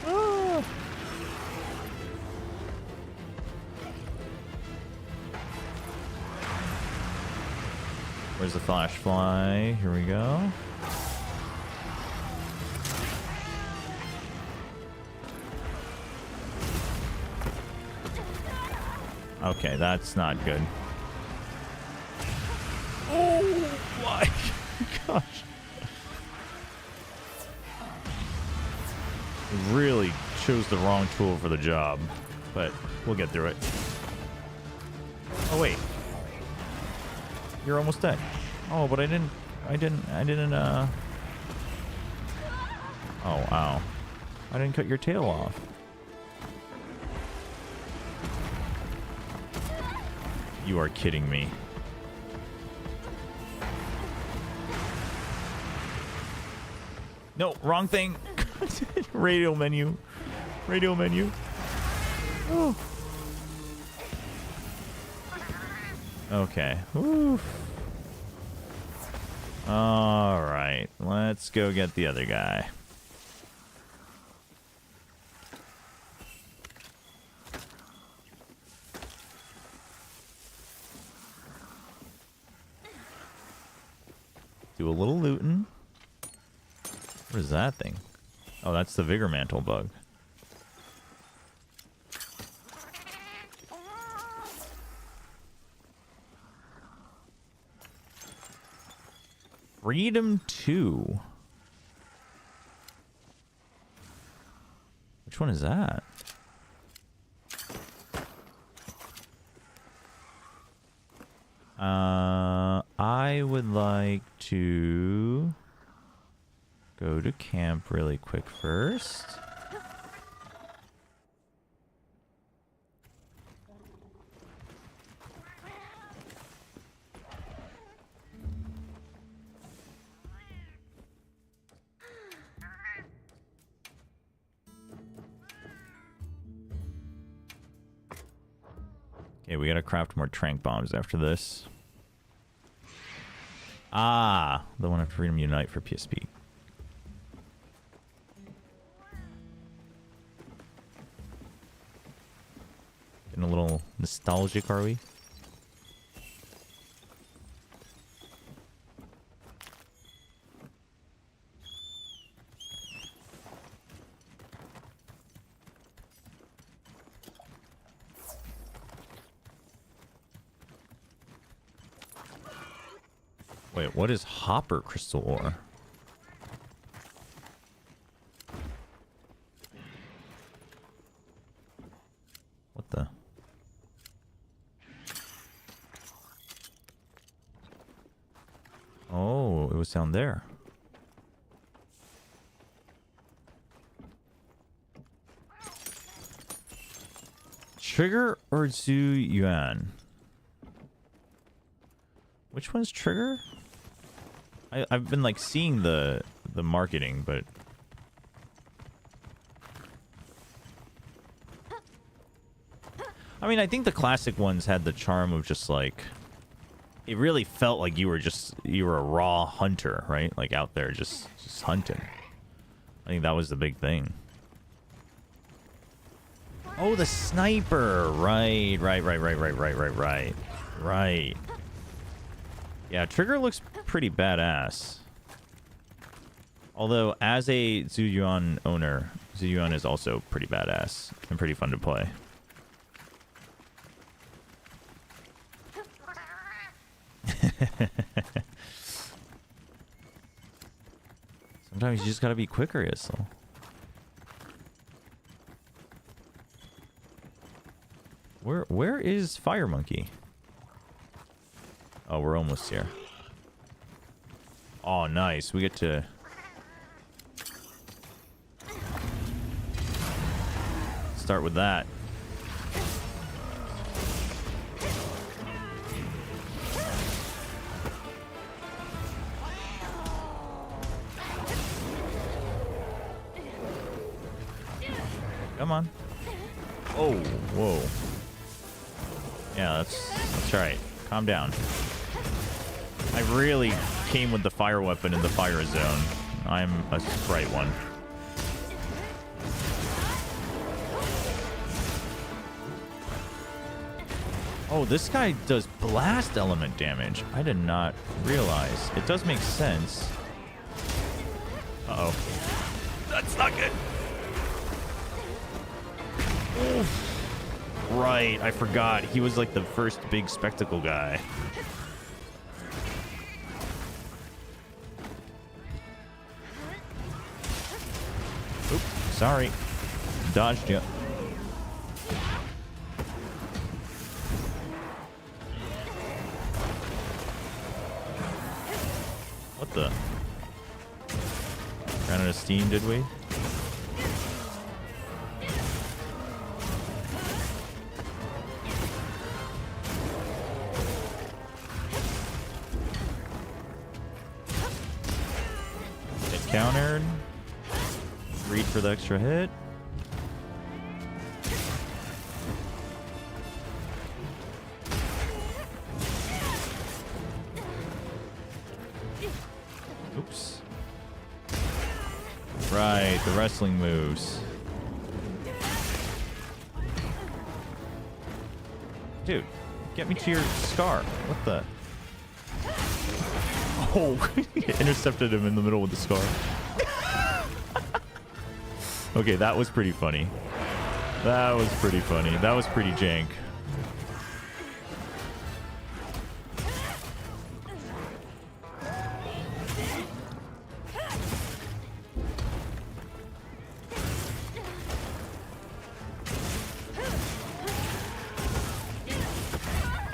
Ah. Where's the flash fly? Here we go. Okay, that's not good. Oh my gosh. Really chose the wrong tool for the job, but we'll get through it. Oh wait. You're almost dead. Oh, but I didn't oh, ow. I didn't cut your tail off. You are kidding me. No, wrong thing. Radio menu. Oh. Okay. Oof. All right. Let's go get the other guy. Do a little looting. What is that thing? Oh, that's the Vigor Mantle bug. Freedom 2. Which one is that? I would like to go to camp really quick first. Okay, we gotta craft more trank bombs after this. Ah, the one after Freedom Unite for PSP. Getting a little nostalgic, are we? Wait, what is Hopper Crystal Ore? What the? Oh, it was down there. Trigger or Zhu Yuan? Which one's Trigger? I've been like seeing the marketing, but I mean, I think the classic ones had the charm of just like it really felt like you were a raw hunter, right? Like out there just hunting. I think that was the big thing. Oh, the sniper. Right. Yeah, Trigger looks pretty badass. Although, as a Zhu Yuan owner, Zhu Yuan is also pretty badass and pretty fun to play. Sometimes you just gotta be quicker, Yissel. Where is Fire Monkey? Oh, we're almost here. Oh, nice. We get to... start with that. Come on. Oh, whoa. Yeah, that's right. Calm down. I really came with the fire weapon in the fire zone. I'm a bright one. Oh, this guy does blast element damage. I did not realize. It does make sense. Uh-oh. That's not good. Oof. Right, I forgot. He was like the first big spectacle guy. Oop, sorry. Dodged you. What the? Ran out of steam, did we? Countered. Read for the extra hit. Oops. Right, the wrestling moves. Dude, get me to your scar. What the? Oh, intercepted him in the middle with the scar. Okay, that was pretty funny. That was pretty funny. That was pretty jank.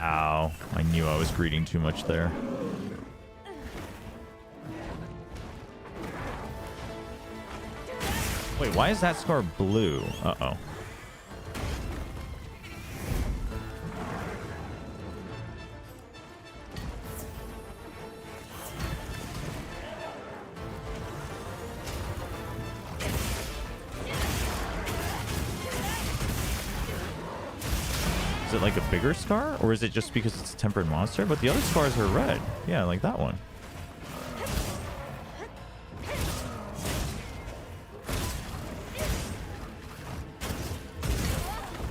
Ow. I knew I was greeting too much there. Wait, why is that scar blue? Uh-oh. Is it like a bigger scar? Or is it just because it's a tempered monster? But the other scars are red. Yeah, like that one.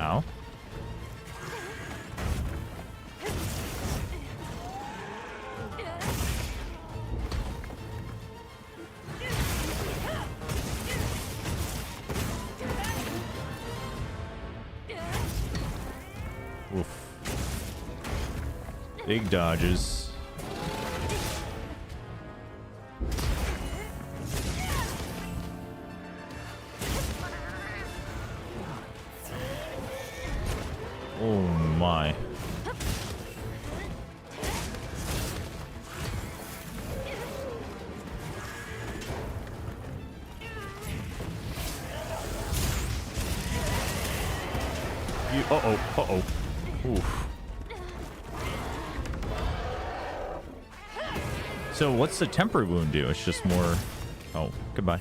Ow. Oof. Big dodges. Oh my. Uh-oh. Oof. So what's the temper wound do? It's just more... Oh, goodbye.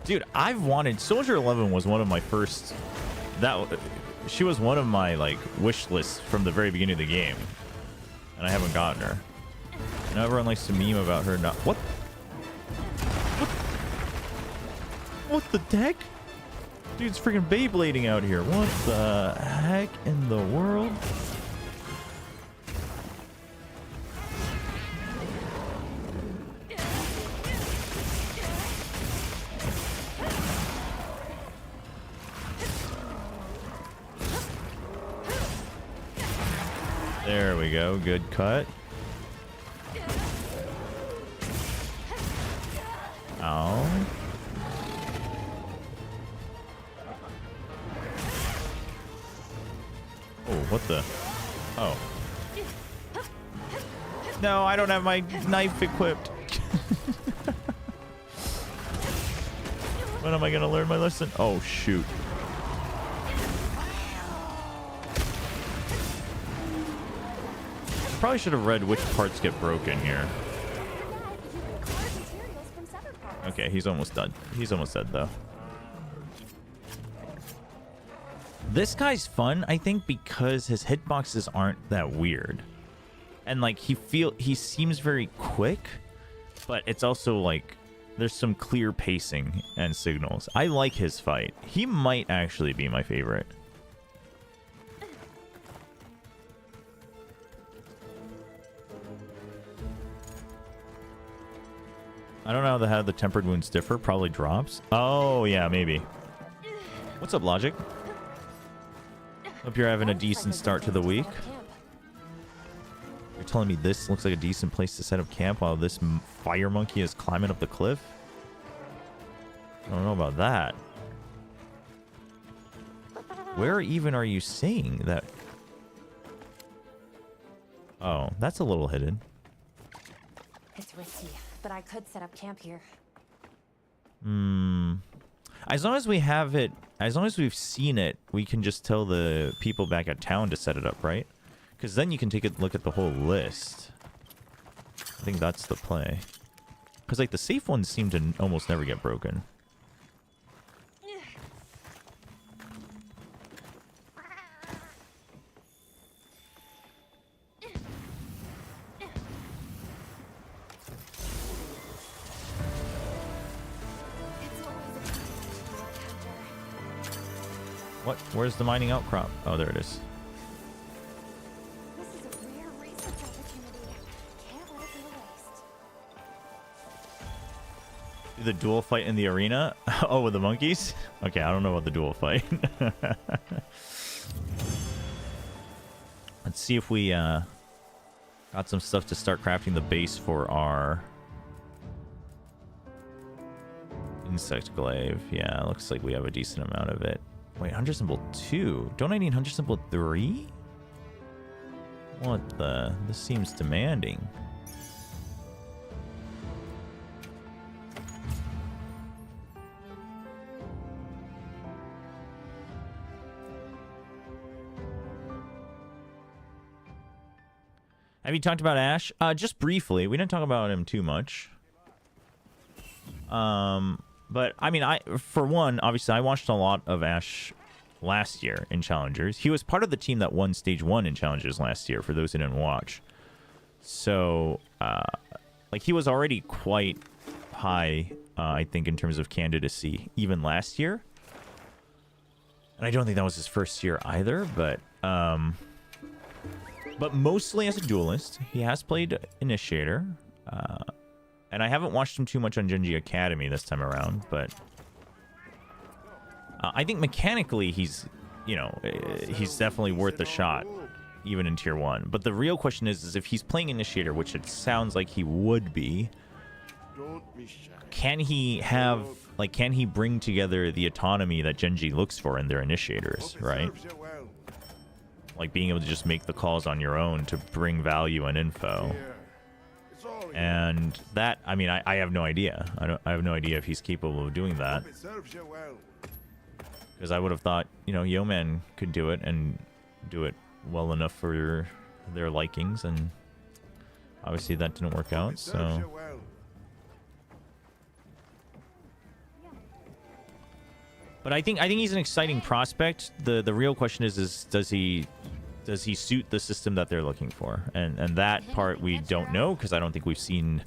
Dude, I've wanted... Soldier 11 was one of my first... She was one of my, like, wish lists from the very beginning of the game. And I haven't gotten her. And everyone likes to meme about her not... What? What the heck? Dude's freaking Beyblading out here. What the heck in the world? There we go. Good cut. Ow. Oh, what the? Oh. No, I don't have my knife equipped. When am I gonna learn my lesson? Oh, shoot. Probably should have read which parts get broken here. Okay, he's almost done. He's almost dead, though. This guy's fun, I think, because his hitboxes aren't that weird. And, like, he seems very quick, but it's also, like, there's some clear pacing and signals. I like his fight. He might actually be my favorite. I don't know how the tempered wounds differ. Probably drops. Oh, yeah, maybe. What's up, Logic? Hope you're having a decent start to the week. You're telling me this looks like a decent place to set up camp while this fire monkey is climbing up the cliff? I don't know about that. Where even are you seeing that? Oh, that's a little hidden. It's risky, but I could set up camp here. As long as we have it, as long as we've seen it, we can just tell the people back at town to set it up, right? Because then you can take a look at the whole list. I think that's the play. Because, like, the safe ones seem to almost never get broken. What? Where's the mining outcrop? Oh, there it is. This is a rare research opportunity. Can't let it go to waste. The duel fight in the arena? Oh, with the monkeys? Okay, I don't know about the duel fight. Let's see if we got some stuff to start crafting the base for our Insect Glaive. Yeah, looks like we have a decent amount of it. Wait, Hunter Symbol 2? Don't I need Hunter Symbol 3? What the? This seems demanding. Have you talked about Ash? Just briefly. We didn't talk about him too much. But I mean, for one, obviously I watched a lot of Ash last year in Challengers. He was part of the team that won Stage 1 in Challengers last year, for those who didn't watch. So, like, he was already quite high, I think, in terms of candidacy, even last year. And I don't think that was his first year either, but mostly as a duelist. He has played Initiator, and I haven't watched him too much on Genji Academy this time around, but I think mechanically he's, you know, he's definitely worth a shot, even in Tier 1. But the real question is if he's playing Initiator, which it sounds like he would be, can he have, like, can he bring together the autonomy that Genji looks for in their Initiators, right? Like being able to just make the calls on your own to bring value and info. And that, I mean, I have no idea. I have no idea if he's capable of doing that. Because I would have thought, you know, Yeoman could do it and do it well enough for their likings, and obviously that didn't work out, so... But I think he's an exciting prospect. The real question is does he suit the system that they're looking for? And that part we don't know, because I don't think we've seen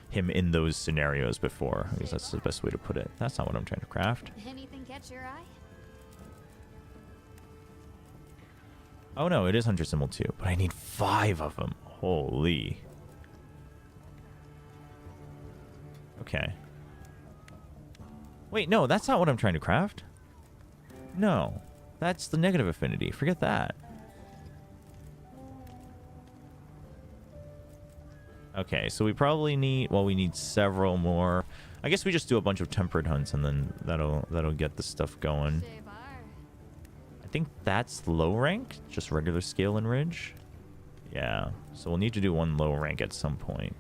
him in those scenarios before. I guess that's the best way to put it. That's not what I'm trying to craft. Anything catch your eye? Oh no, it is Hunter Symbol 2, but I need 5 of them. Holy. Okay. Wait, no, that's not what I'm trying to craft. No, that's the negative affinity. Forget that. Okay, so we probably need, well, we need several more. I guess we just do a bunch of tempered hunts, and then that'll get the stuff going. I think that's low rank, just regular scale and ridge. Yeah, so we'll need to do one low rank at some point.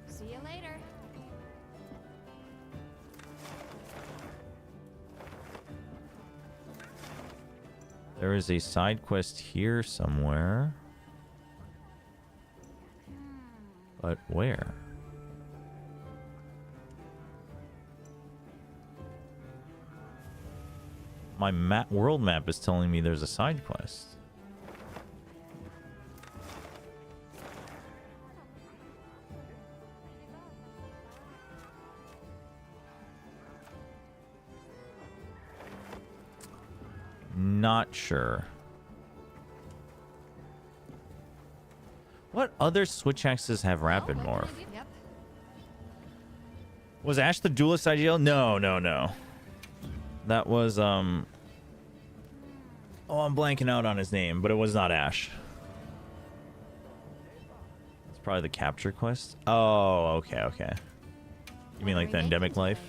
See you later. There is a side quest here somewhere. But where? My world map is telling me there's a side quest. Not sure. What other switch axes have rapid morph? Yep. Was Ash the duelist IGL? No. That was oh, I'm blanking out on his name, but it was not Ash. It's probably the capture quest. Oh, okay. You mean like the endemic life?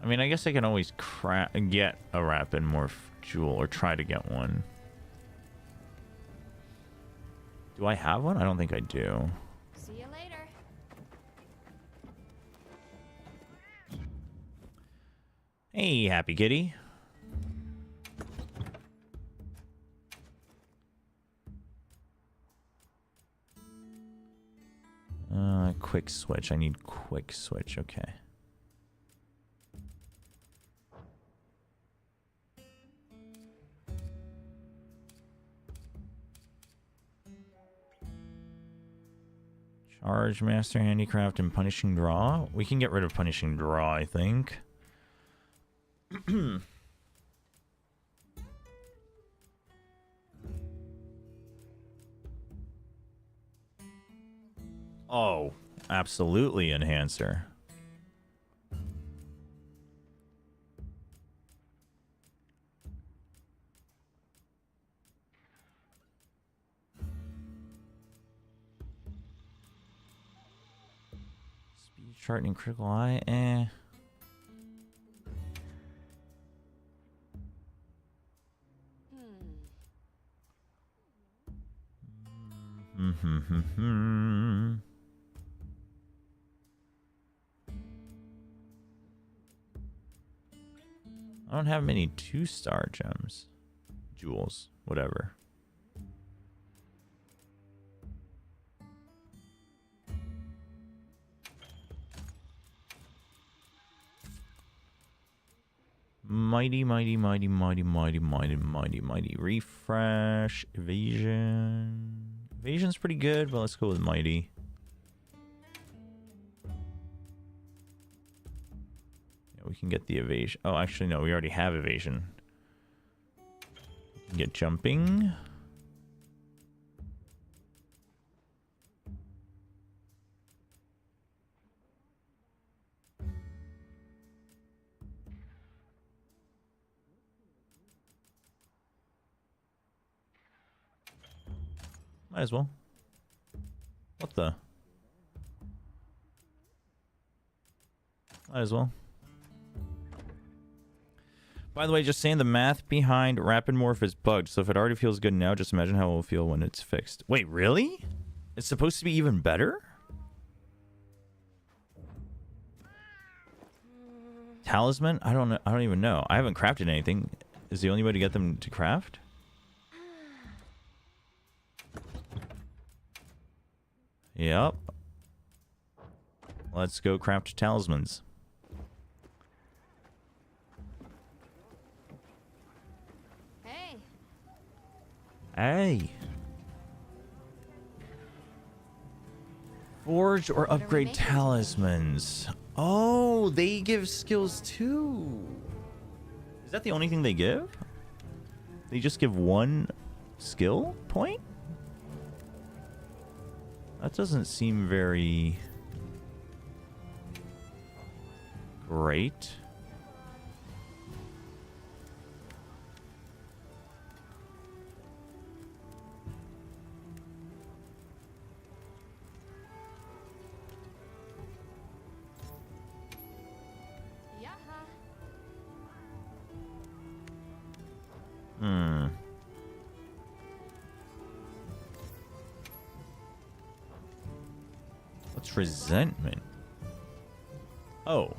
I mean, I guess I can always get a rapid morph jewel, or try to get one. Do I have one? I don't think I do. See you later. Hey, Happy Kitty. Quick switch. I need quick switch. Okay. Charge, Master Handicraft, and Punishing Draw. We can get rid of Punishing Draw, I think. Oh, absolutely Enhancer. Speed Sharpening Critical Eye, eh. I don't have many 2-star gems. Jewels, whatever. Mighty, mighty, mighty, mighty, mighty, mighty, mighty, mighty. Refresh. Evasion. Evasion's pretty good, but let's go with mighty. Yeah, we can get the evasion. Oh, actually, no, we already have evasion. We can get jumping. Might as well. What the? Might as well. By the way, just saying the math behind Rapid Morph is bugged, so if it already feels good now, just imagine how it will feel when it's fixed. Wait, really? It's supposed to be even better? Talisman? I don't know. I don't even know. I haven't crafted anything. Is the only way to get them to craft? Yep. Let's go craft talismans. Hey. Hey. Forge or upgrade talismans. Oh, they give skills too. Is that the only thing they give? They just give one skill point? That doesn't seem very great. Hmm. What's resentment? Oh.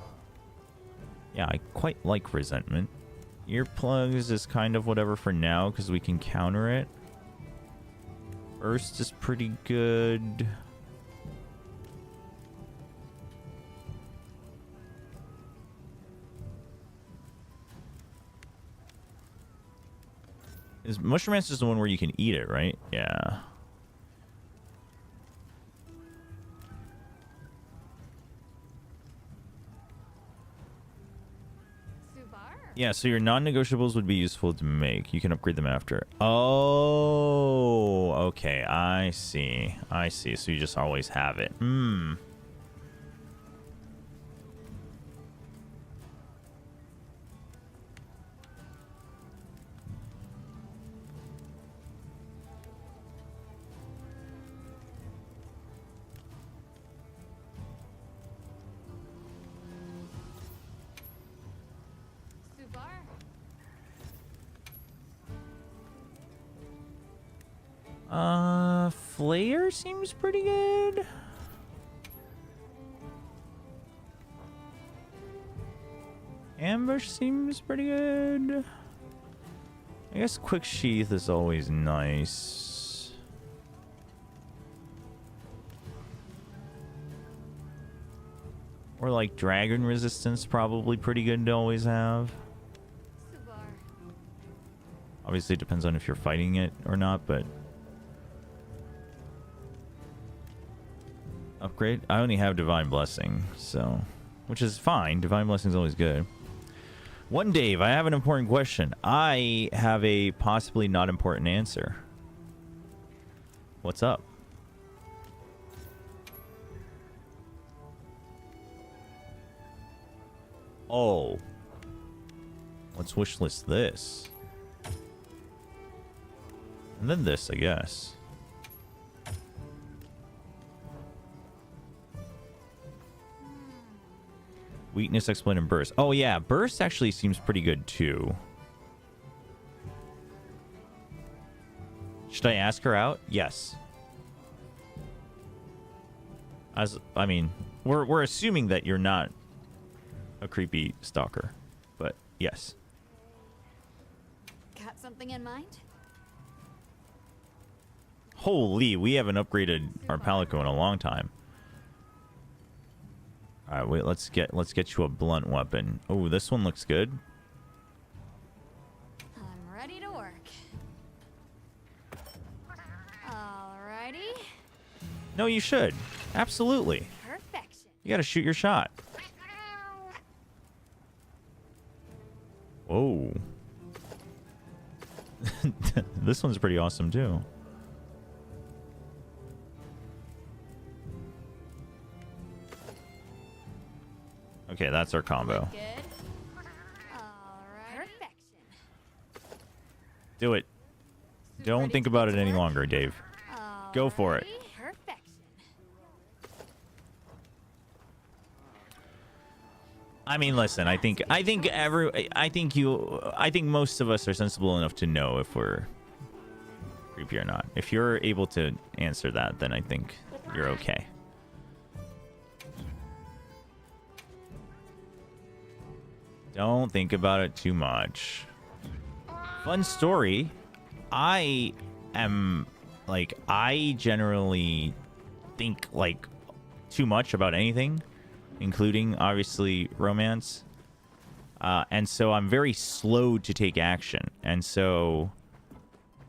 Yeah, I quite like resentment. Earplugs is kind of whatever for now because we can counter it. Burst is pretty good. Is Mushroom Ranch is the one where you can eat it, right? Yeah. Yeah, so your non-negotiables would be useful to make. You can upgrade them after. Oh, okay. I see. I see. So you just always have it. Hmm. Flare seems pretty good. Ambush seems pretty good. I guess Quick Sheath is always nice. Or like Dragon Resistance, probably pretty good to always have. Obviously it depends on if you're fighting it or not, but Upgrade? I only have Divine Blessing, so... Which is fine. Divine Blessing is always good. One Dave, I have an important question. I have a possibly not important answer. What's up? Oh. Let's wishlist this. And then this, I guess. Weakness, Exploit, and Burst. Oh, yeah. Burst actually seems pretty good, too. Should I ask her out? Yes. I mean, we're assuming that you're not a creepy stalker. But, yes. Got something in mind? Holy, we haven't upgraded our Palico in a long time. All right, wait. Let's get you a blunt weapon. Oh, this one looks good. I'm ready to work. Alrighty. No, you should. Absolutely. Perfection. You got to shoot your shot. Whoa. This one's pretty awesome too. Okay, that's our combo. Good. Alright. Perfection. Do it. Don't think about it any longer, Dave. Go for it. Perfection. I mean, listen, I think most of us are sensible enough to know if we're creepy or not. If you're able to answer that, then I think you're okay. Don't think about it too much. Fun story. I generally think like too much about anything, including obviously romance. And so I'm very slow to take action. And so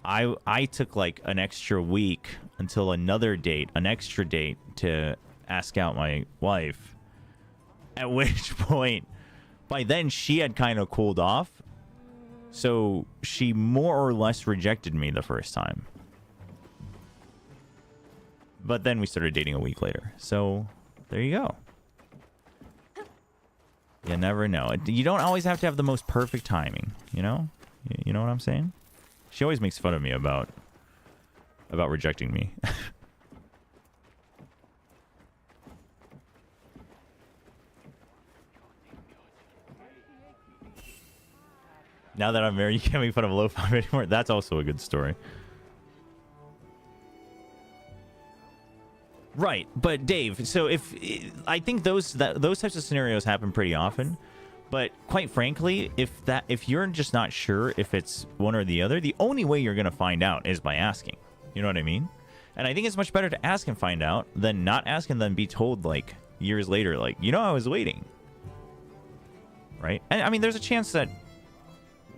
I took like an extra week until an extra date to ask out my wife. At which point, by then she had kind of cooled off. So she more or less rejected me the first time. But then we started dating a week later. So there you go. You never know. You don't always have to have the most perfect timing, you know? You know what I'm saying? She always makes fun of me about rejecting me. Now that I'm married, you can't make fun of low five anymore. That's also a good story. Right, but Dave, so I think those types of scenarios happen pretty often, but quite frankly, if you're just not sure if it's one or the other, the only way you're gonna find out is by asking. You know what I mean? And I think it's much better to ask and find out than not ask and then be told like years later, like, you know, I was waiting. Right? And I mean, there's a chance that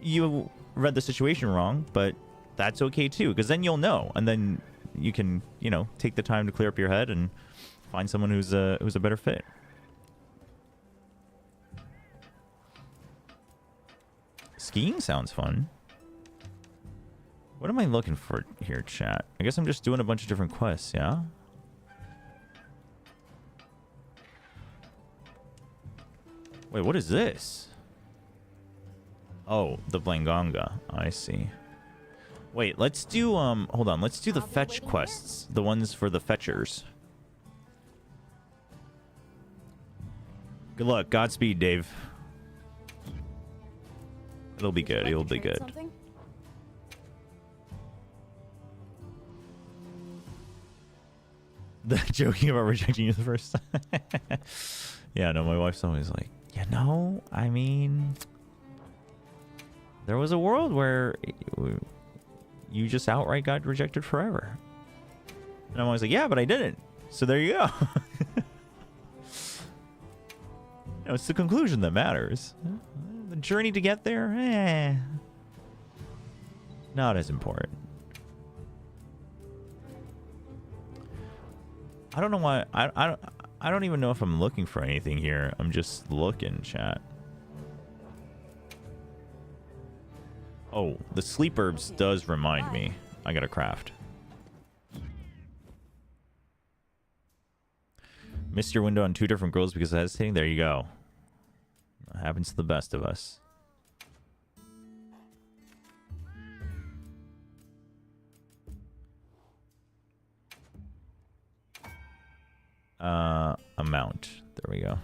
you read the situation wrong, but that's okay too, because then you'll know, and then you can, you know, take the time to clear up your head and find someone who's a better fit. Skiing sounds fun. What am I looking for here, chat? I guess I'm just doing a bunch of different quests, yeah? Wait, what is this? Oh, the Blanganga. I see. Wait, let's do, hold on. Let's do the fetch quests. The ones for the fetchers. Good luck. Godspeed, Dave. It'll be good. It'll be good. The joking about rejecting you the first time. Yeah, no, my wife's always like, you know, I mean, there was a world where you just outright got rejected forever. And I'm always like, yeah, but I didn't. So there you go. You know, it's the conclusion that matters. The journey to get there, not as important. I don't know why. I don't even know if I'm looking for anything here. I'm just looking, chat. Oh, the sleep herbs does remind me. I gotta craft. Missed your window on 2 different girls because of hesitating. There you go. That happens to the best of us. Amount. There we go.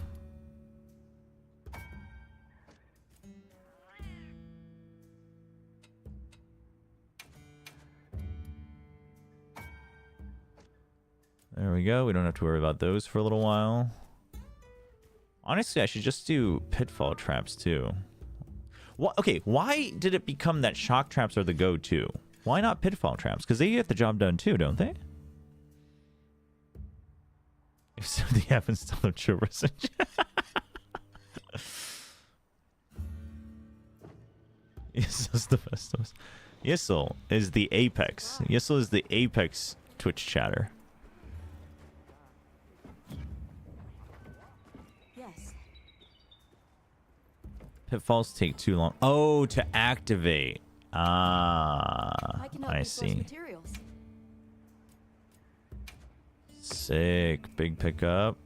There we go. We don't have to worry about those for a little while. Honestly, I should just do pitfall traps too. What? Okay, why did it become that shock traps are the go-to? Why not pitfall traps? Because they get the job done too, don't they? If something happens to the Chobra. Yissel's the best of us. Yissel is the apex. Yissel is the apex Twitch chatter. Yes. Pitfalls take too long. Oh, to activate. Ah, I see. Materials. Sick. Big pickup.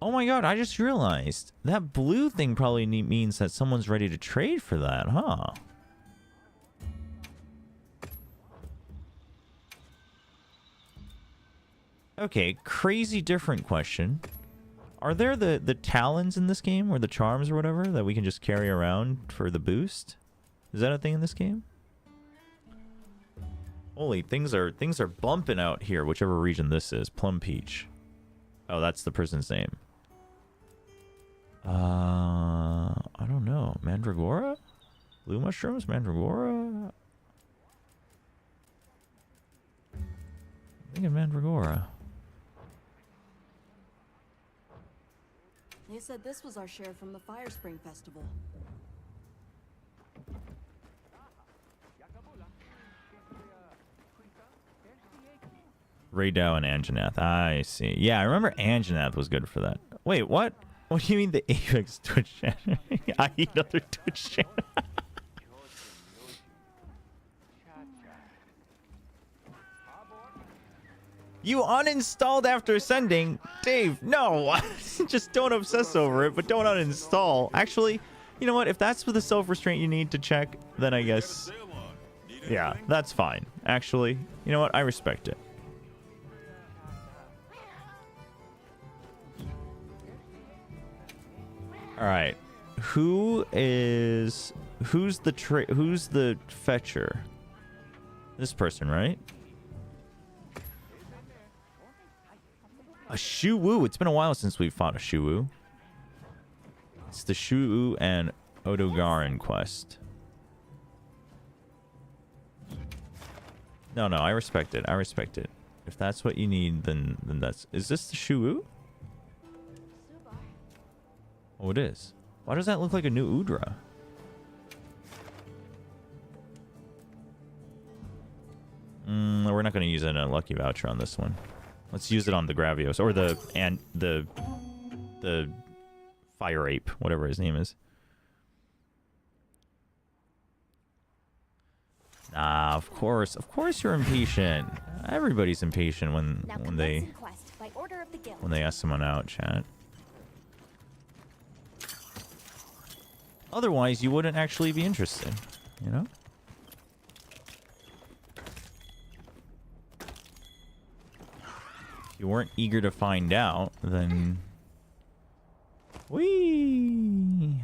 Oh my god, I just realized that blue thing probably means that someone's ready to trade for that, huh? Okay, crazy different question. Are there the talons in this game, or the charms or whatever, that we can just carry around for the boost? Is that a thing in this game? Holy, things are bumping out here, whichever region this is. Plum Peach. Oh, that's the person's name. I don't know. Mandragora? Blue mushrooms? Mandragora? I think of Mandragora. They said this was our share from the Fire Spring Festival. Raydao and Anjanath. I see. Yeah, I remember Anjanath was good for that. Wait, what? What do you mean the Apex Twitch channel? I eat other Twitch channel. You uninstalled after sending? Dave, no. Just don't obsess over it, but don't uninstall. Actually, you know what? If that's for the self-restraint you need to check, then I guess... Yeah, that's fine. Actually, you know what? I respect it. All right, who's the fetcher? This person, right? A Shuwu. It's been a while since we fought a Shuwu. It's the Shuwu and Odogaron quest. No, I respect it. I respect it. If that's what you need, then that's... Is this the Shuwu? Oh, it is. Why does that look like a new Udra? We're not going to use a lucky voucher on this one. Let's use it on the Gravios or the Fire Ape, whatever his name is. Nah, of course you're impatient. Everybody's impatient when they ask someone out, chat. Otherwise, you wouldn't actually be interested, you know? If you weren't eager to find out, then... Whee!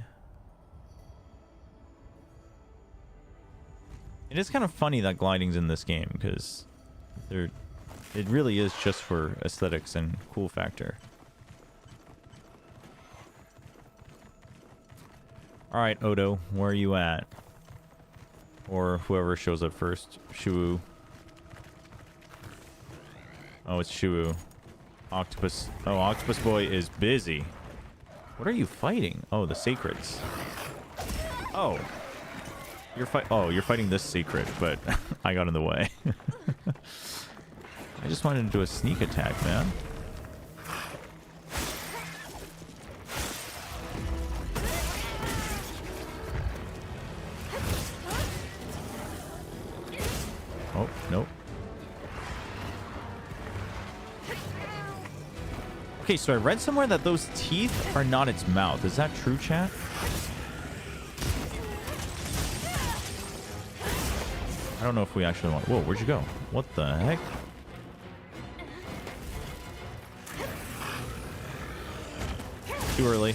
It is kind of funny that gliding's in this game, because it really is just for aesthetics and cool factor. Alright, Odo, where are you at? Or whoever shows up first. Shuwu. Oh, it's Shuwu. Octopus. Oh, Octopus Boy is busy. What are you fighting? Oh, the Sacreds. Oh. You're fighting this secret, but I got in the way. I just wanted to do a sneak attack, man. Okay, so I read somewhere that those teeth are not its mouth. Is that true, chat? I don't know if we actually want... Whoa, where'd you go? What the heck? Too early.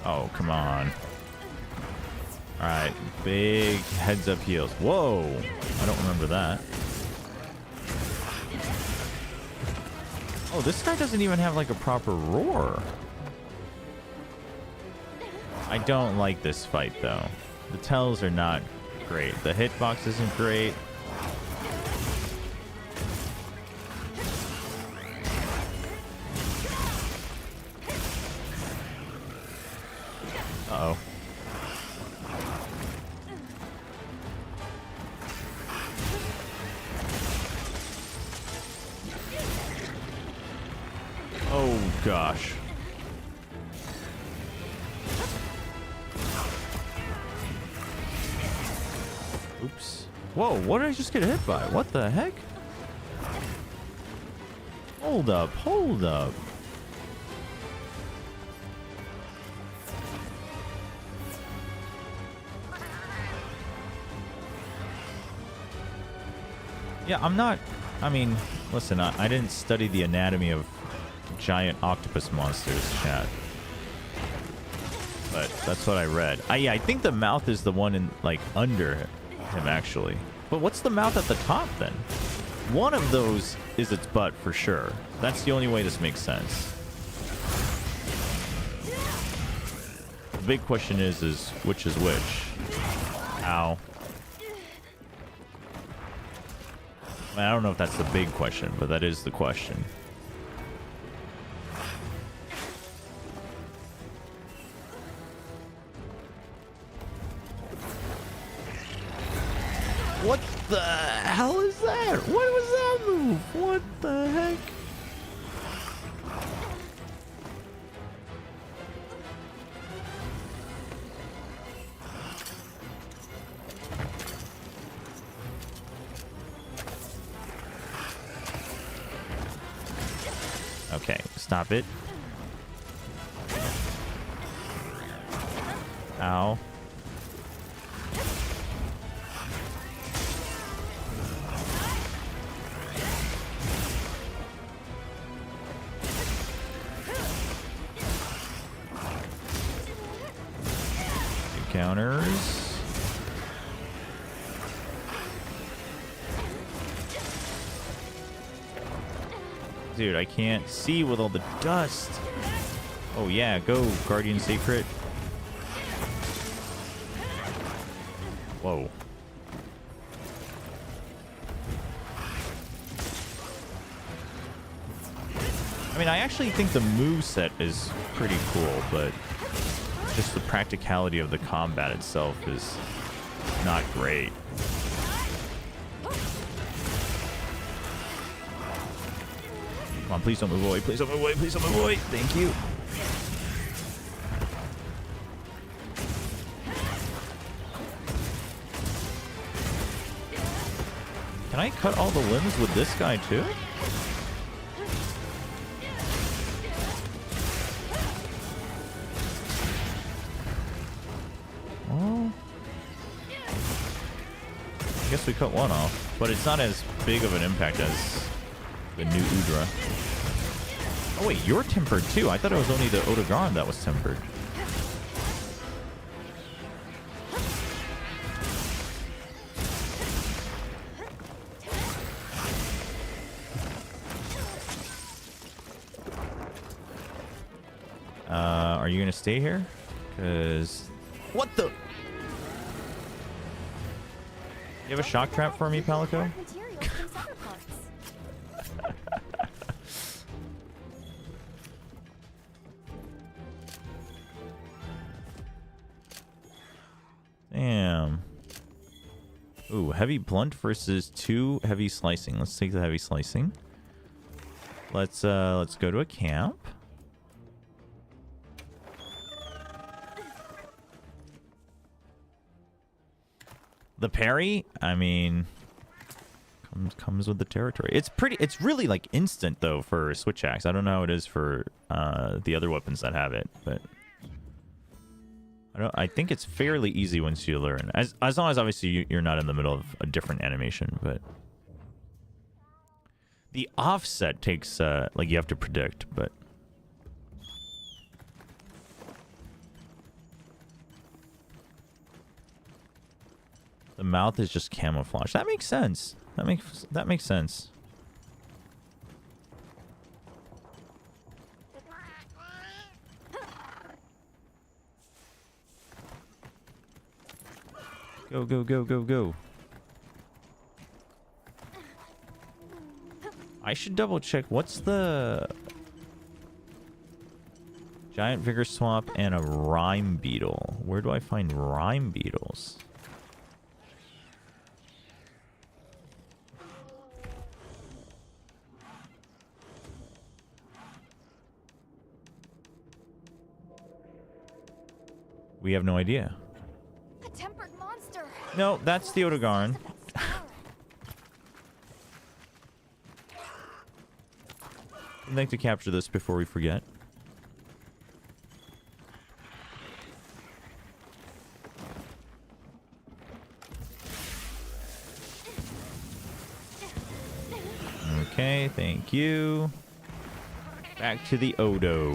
Oh, come on. Alright, big heads up heals. Whoa! I don't remember that. Oh, this guy doesn't even have like a proper roar. I don't like this fight though. The tells are not great. The hitbox isn't great. Uh-oh. Oh gosh. Oops. Whoa, what did I just get hit by? What the heck? Hold up, hold up. Yeah, I'm not... I mean, listen, I didn't study the anatomy of giant octopus monsters, chat. But that's what I read. Yeah, I think the mouth is the one in, like, under him, actually. But what's the mouth at the top, then? One of those is its butt, for sure. That's the only way this makes sense. The big question is which is which? Ow. I don't know if that's the big question, but that is the question. What the hell is that? What was that move? What the heck? Okay, stop it. Ow. Good counters. Dude, I can't see with all the dust. Oh yeah, go Guardian Secret. Whoa. I mean, I actually think the moveset is pretty cool, but just the practicality of the combat itself is not great. Come on, please don't move away. Please don't move away. Please don't move away. Thank you. Can I cut all the limbs with this guy too? Well, I guess we cut one off, but it's not as big of an impact as the new Udra. Oh wait, you're tempered too. I thought it was only the Odogaron that was tempered. Are you gonna stay here? Cause what the? You have a shock trap for me, Palico? Damn. Ooh, heavy blunt versus 2 heavy slicing. Let's take the heavy slicing. Let's go to a camp. The parry, I mean, comes with the territory. It's really like instant though for switch axe. I don't know how it is for the other weapons that have it, but I think it's fairly easy once you learn. As long as obviously you're not in the middle of a different animation, but the offset takes like you have to predict, but the mouth is just camouflage. That makes sense. That makes sense. Go, go, go, go, go. I should double check. What's the giant vigor swamp and a rime beetle? Where do I find rime beetles? We have no idea. A tempered monster. No, that's the Odogarn. I'd like to capture this before we forget. Okay, thank you. Back to the Odo.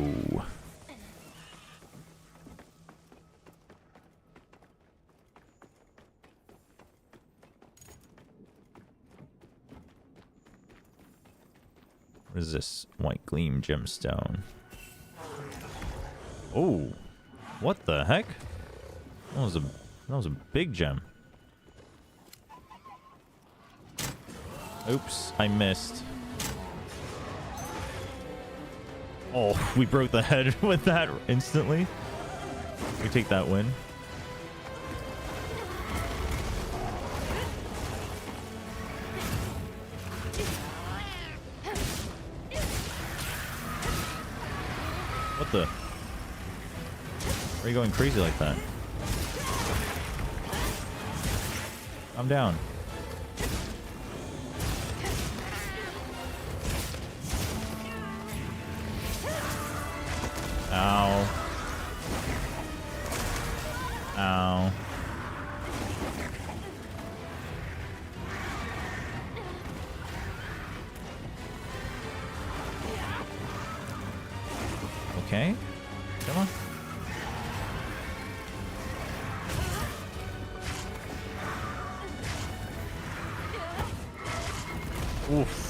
What is this? White gleam gemstone. Oh, what the heck? That was a big gem. Oops, I missed. Oh, we broke the head with that instantly. We take that win. What the? Why are you going crazy like that? I'm down. Ow. Ow. Okay. Come on. Oof.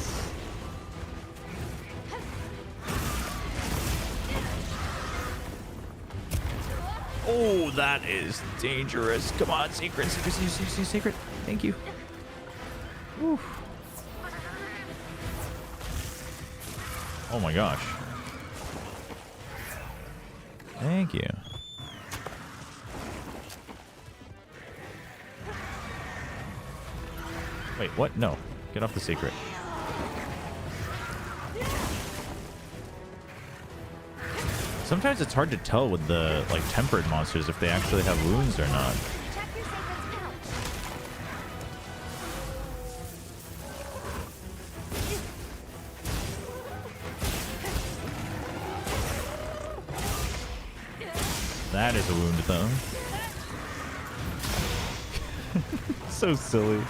Oh, that is dangerous. Come on, secret, secret, secret, secret. Thank you. Oof. Oh my gosh. Thank you. Wait, what? No. Get off the secret. Sometimes it's hard to tell with the like tempered monsters if they actually have wounds or not. Check your sacred's pouch. That is a wound though. So silly.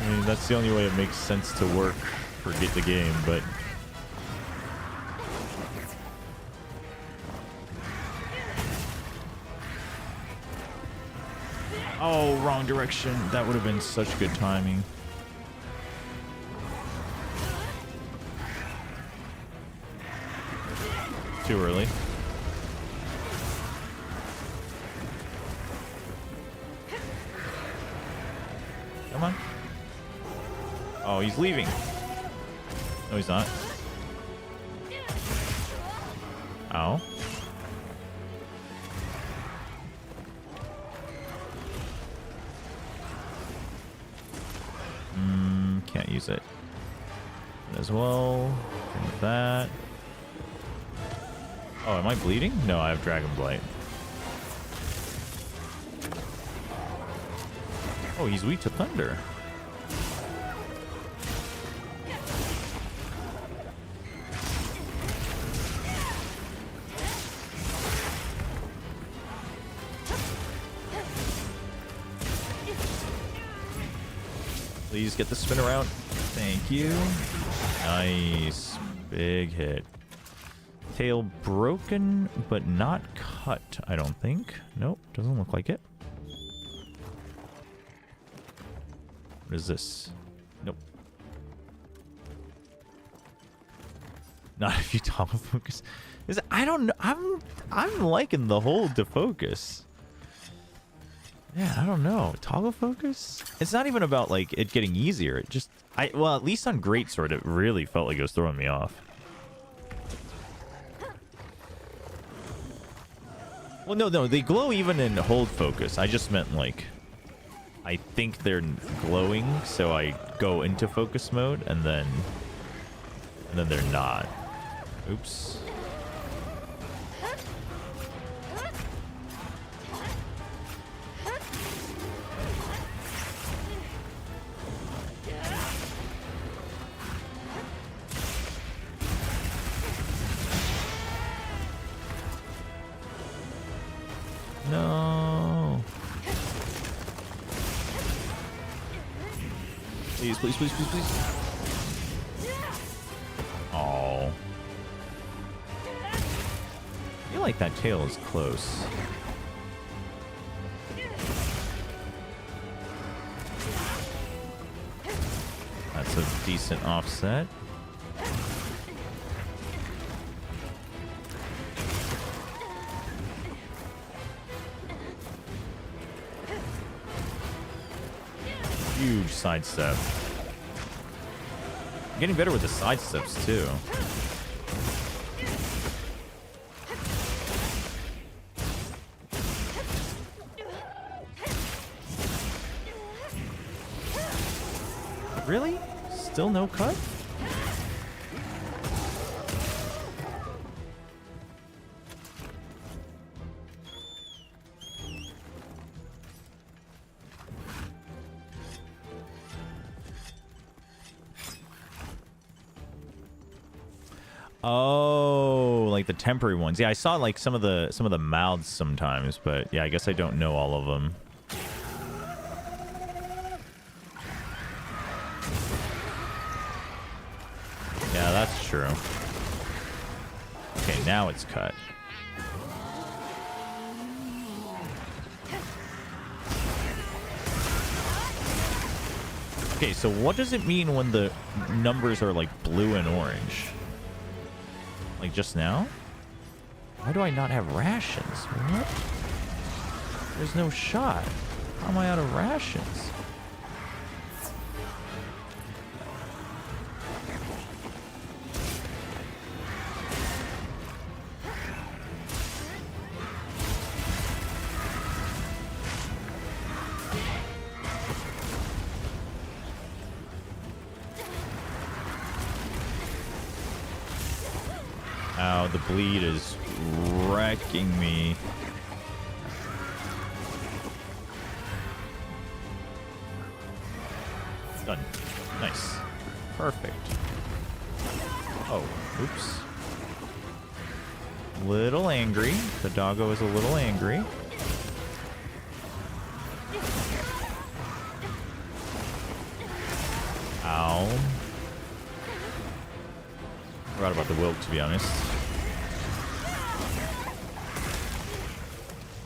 I mean, that's the only way it makes sense to work for the game, but oh, wrong direction. That would have been such good timing. Too early. Come on. Oh, he's leaving. No, he's not. Ow. Can't use it. As well. With that. Oh, am I bleeding? No, I have Dragon Blight. Oh, he's weak to thunder. Please get the spin around. Thank you. Nice. Big hit. Tail broken, but not cut, I don't think. Nope, doesn't look like it. What is this? Nope. Not if you toggle focus. Is it, I don't know. I'm liking the whole defocus. Yeah, I don't know. Toggle focus? It's not even about like it getting easier. It just well, at least on Greatsword it really felt like it was throwing me off. Well, no, they glow even in hold focus. I just meant like I think they're glowing, so I go into focus mode and then they're not. Oops. No. Please, please, please, please, please. Oh. I feel like that tail is close. That's a decent offset. Huge sidestep. I'm getting better with the sidesteps too. Really? Still no cut? Oh, like the temporary ones. Yeah, I saw like some of the mouths sometimes, but yeah, I guess I don't know all of them. Yeah, that's true. Okay, now it's cut. Okay, so what does it mean when the numbers are like blue and orange? Like just now? Why do I not have rations? What? There's no shot. How am I out of rations? Ow, the bleed is wrecking me. Done. Nice. Perfect. Oh, oops. Little angry. The doggo is a little angry. Ow. Forgot about the wilt, to be honest.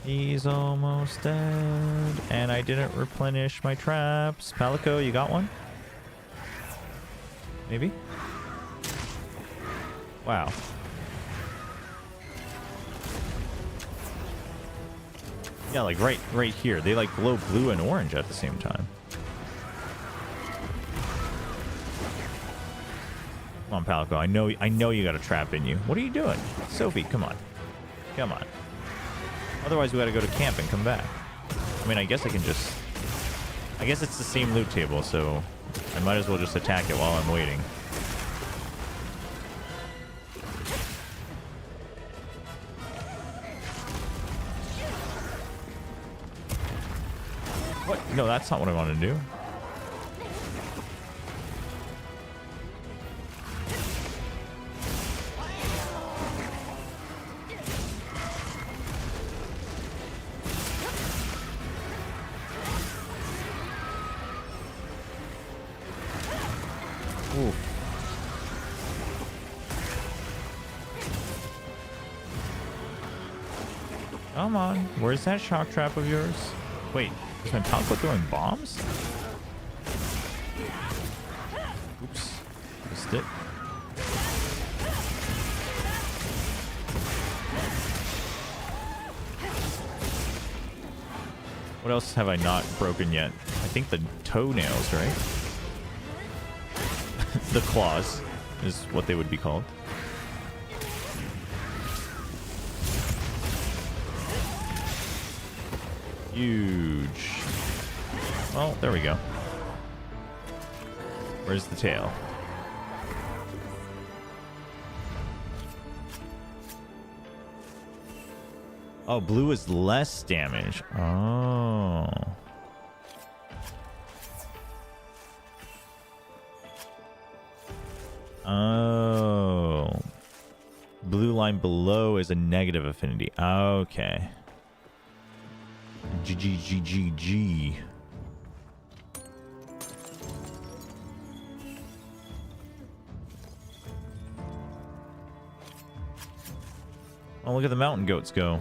He's almost dead. And I didn't replenish my traps. Palico, you got one? Maybe? Wow. Yeah, like right here. They like glow blue and orange at the same time. Come on, Palico. I know you got a trap in you. What are you doing? Sophie, come on. Come on. Otherwise, we gotta go to camp and come back. I mean, I guess I can just... I guess it's the same loot table, so I might as well just attack it while I'm waiting. What? No, that's not what I want to do. Ooh. Come on. Where's that shock trap of yours? Wait, is my Taco throwing bombs? Oops. Missed it. What else have I not broken yet? I think the toenails, right? The claws is what they would be called. Huge. Well, there we go. Where's the tail? Oh, blue is less damage. Oh. Oh. Blue line below is a negative affinity. Okay. G. Oh, look at the mountain goats go.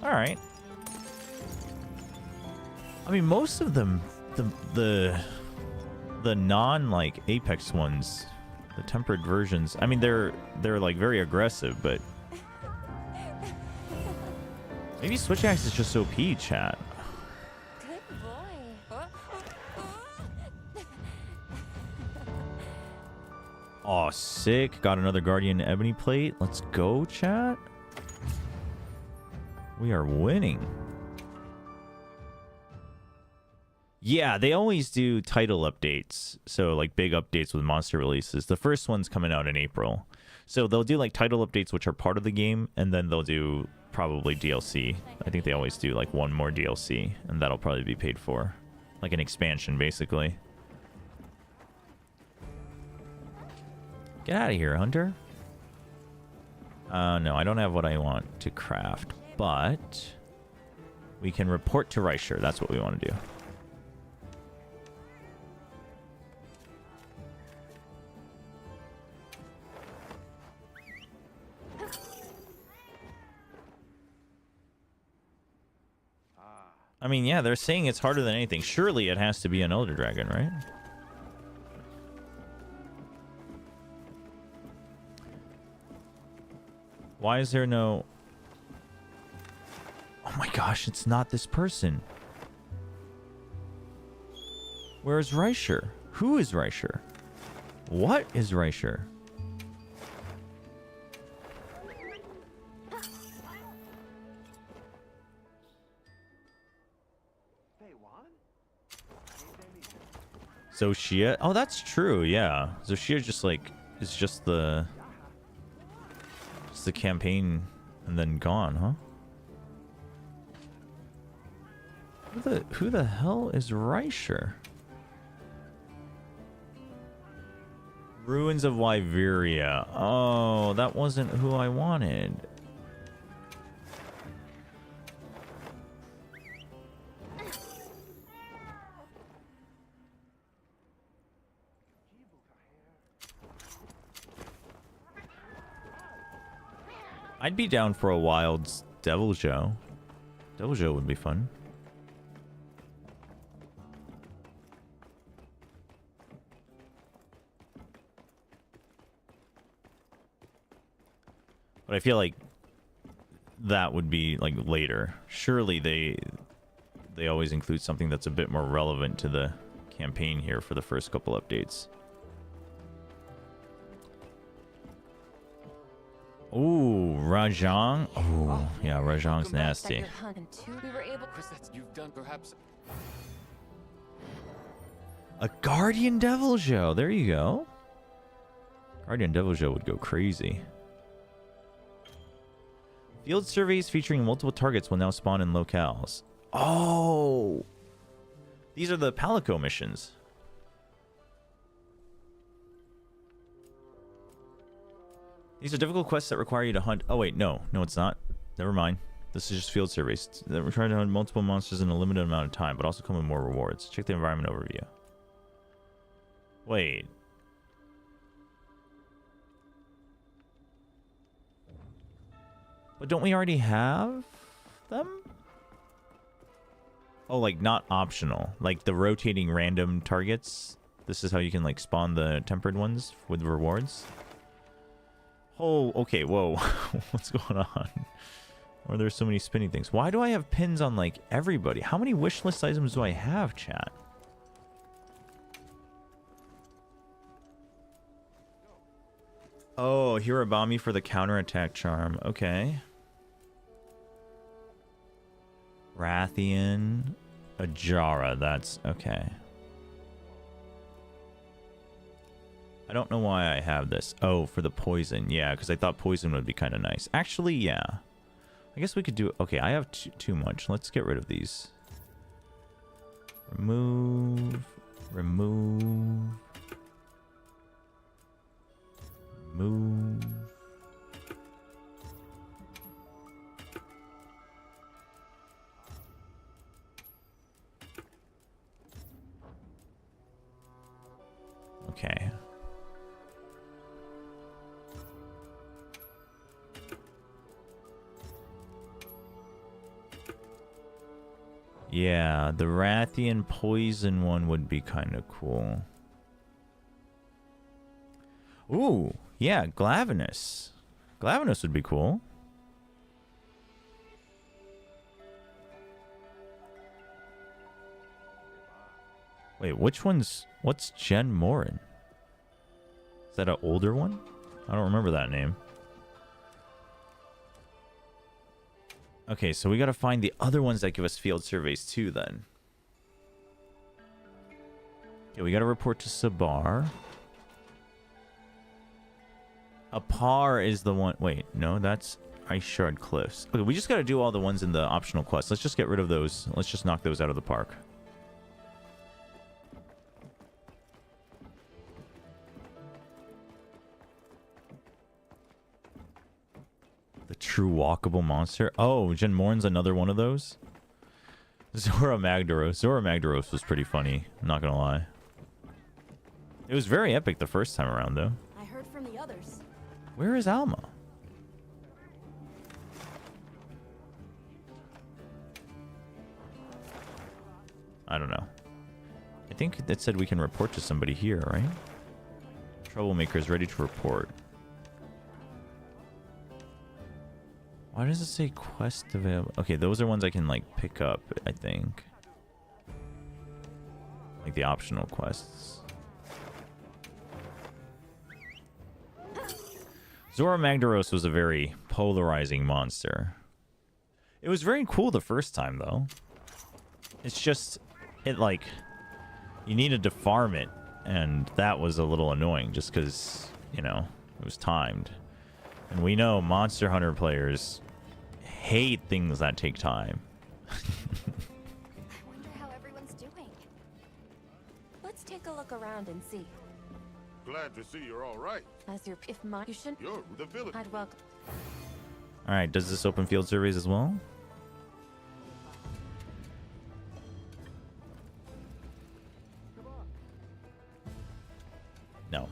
All right. I mean, most of them, the non like Apex ones, the tempered versions. I mean, they're like very aggressive, but maybe Switch Axe is just OP, chat. Good boy. Oh, sick! Got another Guardian Ebony plate. Let's go, chat. We are winning. Yeah, they always do title updates. So, like, big updates with monster releases. The first one's coming out in April. So, they'll do, like, title updates, which are part of the game. And then they'll do probably DLC. I think they always do, like, one more DLC. And that'll probably be paid for. Like an expansion, basically. Get out of here, Hunter. No, I don't have what I want to craft. But we can report to Reicher. That's what we want to do. I mean, yeah, they're saying it's harder than anything. Surely it has to be an Elder Dragon, right? Why is there no... Oh my gosh, it's not this person. Where's Reicher? Who is Reicher? What is Reicher? Zoshia? Oh, that's true, yeah. Zoshia just like is just the campaign and then gone, huh? Who the hell is Reicher? Ruins of Wyveria. Oh, that wasn't who I wanted. I'd be down for a wild Devil Joe. Devil Joe would be fun. But I feel like that would be like later. Surely they always include something that's a bit more relevant to the campaign here for the first couple updates. Ooh, Rajang. Oh, yeah, Rajang's nasty. You've done perhaps A Guardian Devil Joe. There you go. Guardian Devil Joe would go crazy. Field surveys featuring multiple targets will now spawn in locales. Oh! These are the Palico missions. These are difficult quests that require you to hunt... Oh, wait, no. No, it's not. Never mind. This is just field surveys that require you to hunt multiple monsters in a limited amount of time, but also come with more rewards. Check the environment overview. Wait. But don't we already have them? Oh, like, not optional. Like, the rotating random targets. This is how you can, like, spawn the tempered ones with rewards. Oh, okay, whoa. What's going on? Or there's so many spinning things. Why do I have pins on, like, everybody? How many wish list items do I have, chat? Oh, Hirabami for the counterattack charm. Okay. Rathian. Ajara. That's... okay. I don't know why I have this. Oh, for the poison. Yeah, because I thought poison would be kind of nice. Actually, yeah. I guess we could do... okay, I have too much. Let's get rid of these. Remove. Remove. Move. Okay. Yeah, the Rathian poison one would be kind of cool. Ooh, yeah, Glavenus. Glavenus would be cool. Wait, which one's... what's Jen Morin? Is that an older one? I don't remember that name. Okay, so we gotta find the other ones that give us field surveys too, then. Okay, we gotta report to Sabar. Apar is the one... wait, no, that's Ice Shard Cliffs. Okay, we just gotta do all the ones in the optional quests. Let's just get rid of those. Let's just knock those out of the park. The true walkable monster. Oh, Jen Morin's another one of those. Zora Magdaros. Zora Magdaros was pretty funny. I'm not gonna lie. It was very epic the first time around, though. I heard from the others. Where is Alma? I don't know. I think it said we can report to somebody here, right? Troublemakers ready to report. Why does it say quest available? Okay, those are ones I can, like, pick up, I think. Like the optional quests. Zora Magdaros was a very polarizing monster. It was very cool the first time, though. It's just, it, like, you needed to farm it, and that was a little annoying just because, you know, it was timed. And we know Monster Hunter players hate things that take time. I wonder how everyone's doing. Let's take a look around and see. Glad to see you're all right. As your if my you should You're the village. I'd welcome. All right, does this open field surveys as well? No.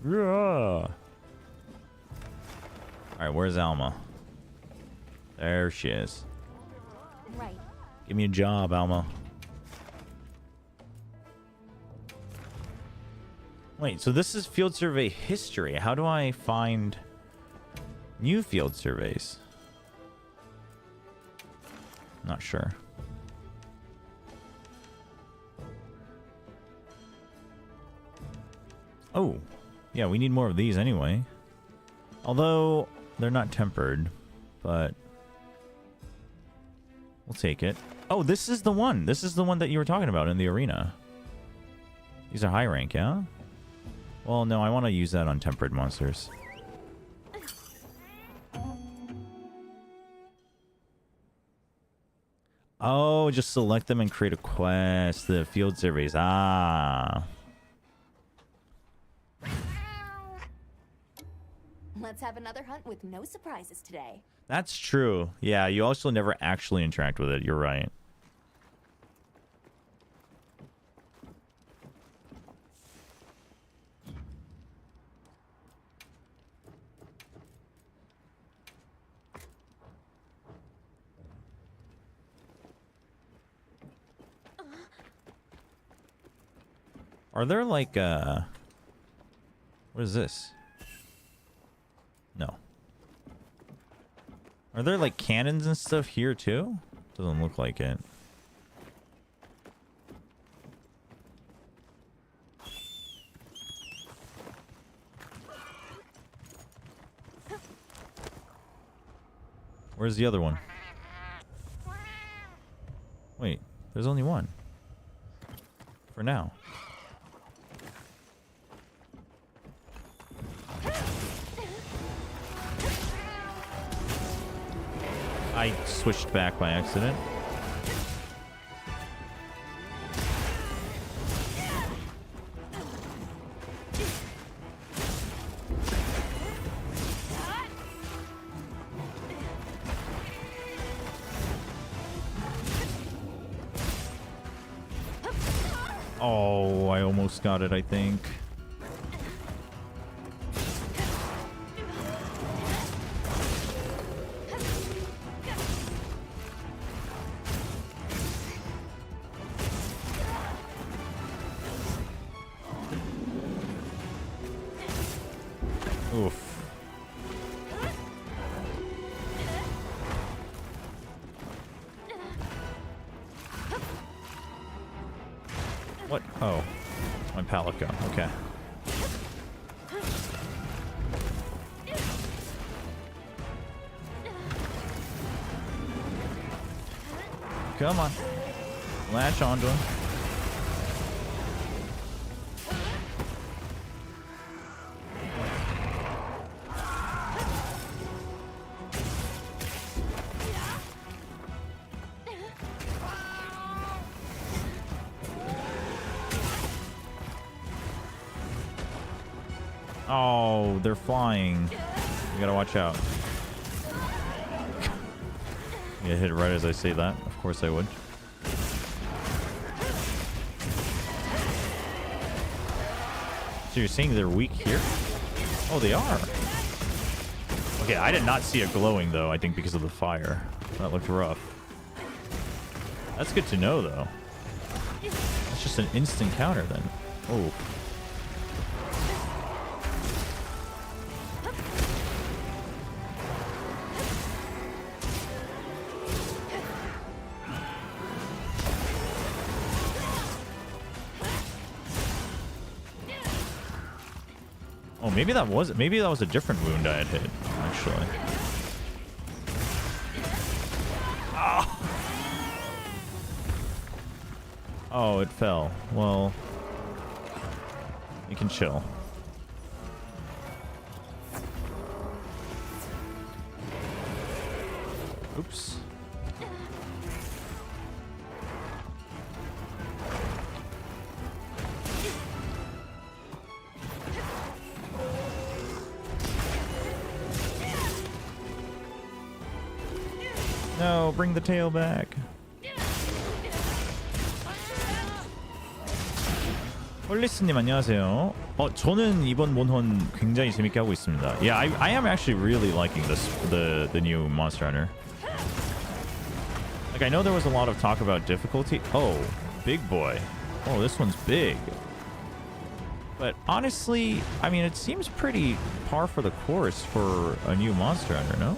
Yeah. Alright, where's Alma? There she is. Right. Give me a job, Alma. Wait, so this is field survey history. How do I find new field surveys? Not sure. Oh, yeah, we need more of these anyway. Although, they're not tempered, but we'll take it. Oh, this is the one. This is the one that you were talking about in the arena. These are high rank, yeah? Well, no, I want to use that on tempered monsters. Oh, just select them and create a quest. The field surveys. Ah. Let's have another hunt with no surprises today. That's true. Yeah, you also never actually interact with it. You're right. Are there like what is this? No. Are there like cannons and stuff here too? Doesn't look like it. Where's the other one? Wait, there's only one. For now. I switched back by accident. Oh, I almost got it, I think. Oof. What? Oh. My pallet gun. Okay. Come on. Latch onto him. Oh, they're flying. You gotta watch out. Yeah, hit it right as I say that. Of course I would. So you're saying they're weak here? Oh, they are. Okay, I did not see it glowing, though, I think because of the fire. That looked rough. That's good to know, though. That's just an instant counter, then. Oh. Oh, maybe that was a different wound I had hit, actually. Oh, oh, it fell. Well, you can chill. Oops. No, bring the tail back. 폴리스님 안녕하세요. 저는 이번 몬헌 굉장히 재밌게 하고 있습니다. Yeah, I am actually really liking the new Monster Hunter. Like, I know there was a lot of talk about difficulty. Oh, big boy. Oh, this one's big. But honestly, I mean, it seems pretty par for the course for a new Monster Hunter, no?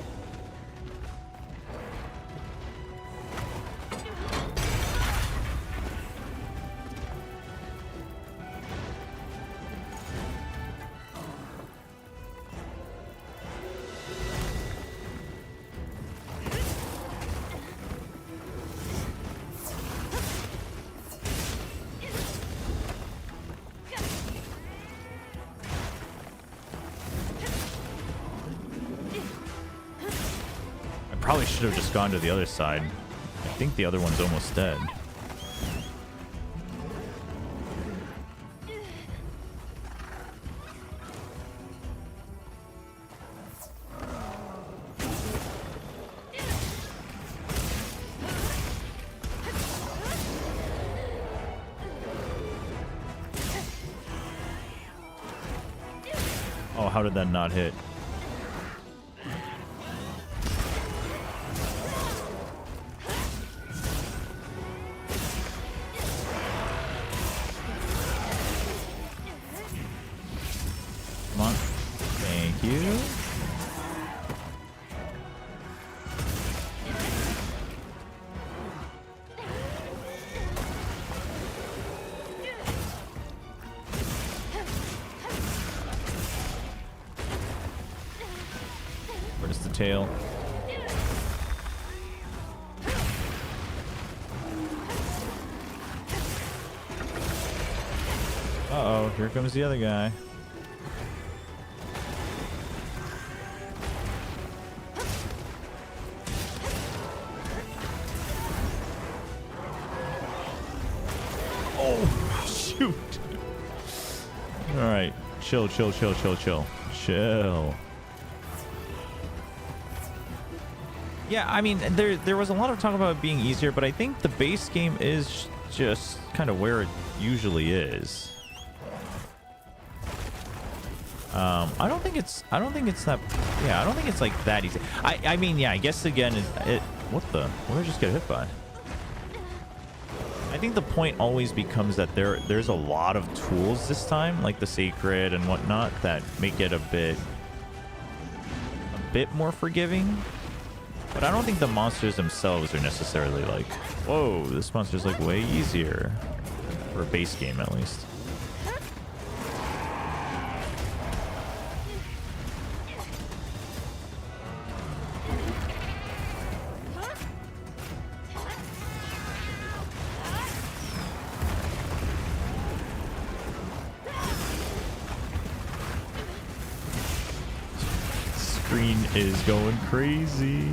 Probably should have just gone to the other side. think the other one's almost dead. Oh, how did that not hit? Come on. Thank you. Where's the tail? Uh-oh, here comes the other guy. Oh, shoot. All right. Chill, chill, chill, chill, chill. Chill. Yeah, I mean, there was a lot of talk about it being easier, but I think the base game is just kind of where it usually is. I don't think it's that. Yeah, I don't think it's like that easy. I mean, yeah, I guess again, what the? What did I just get hit by? I think the point always becomes that there's a lot of tools this time, like the sacred and whatnot, that make it a bit more forgiving. But I don't think the monsters themselves are necessarily like, whoa, this monster's like way easier. For a base game, at least. Screen is going crazy.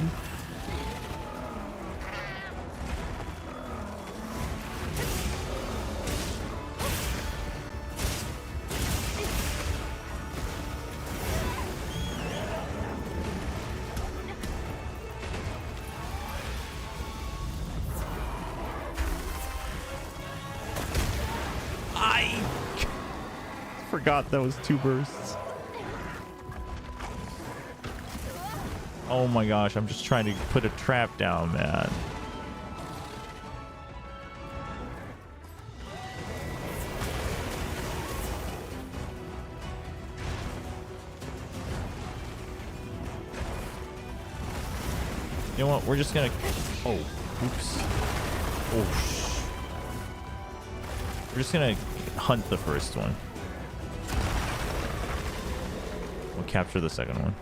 I forgot that was 2 bursts. Oh my gosh, I'm just trying to put a trap down, man. You know what? We're just gonna... Oh, oops. Oh, we're just gonna hunt the first one. We'll capture the second one.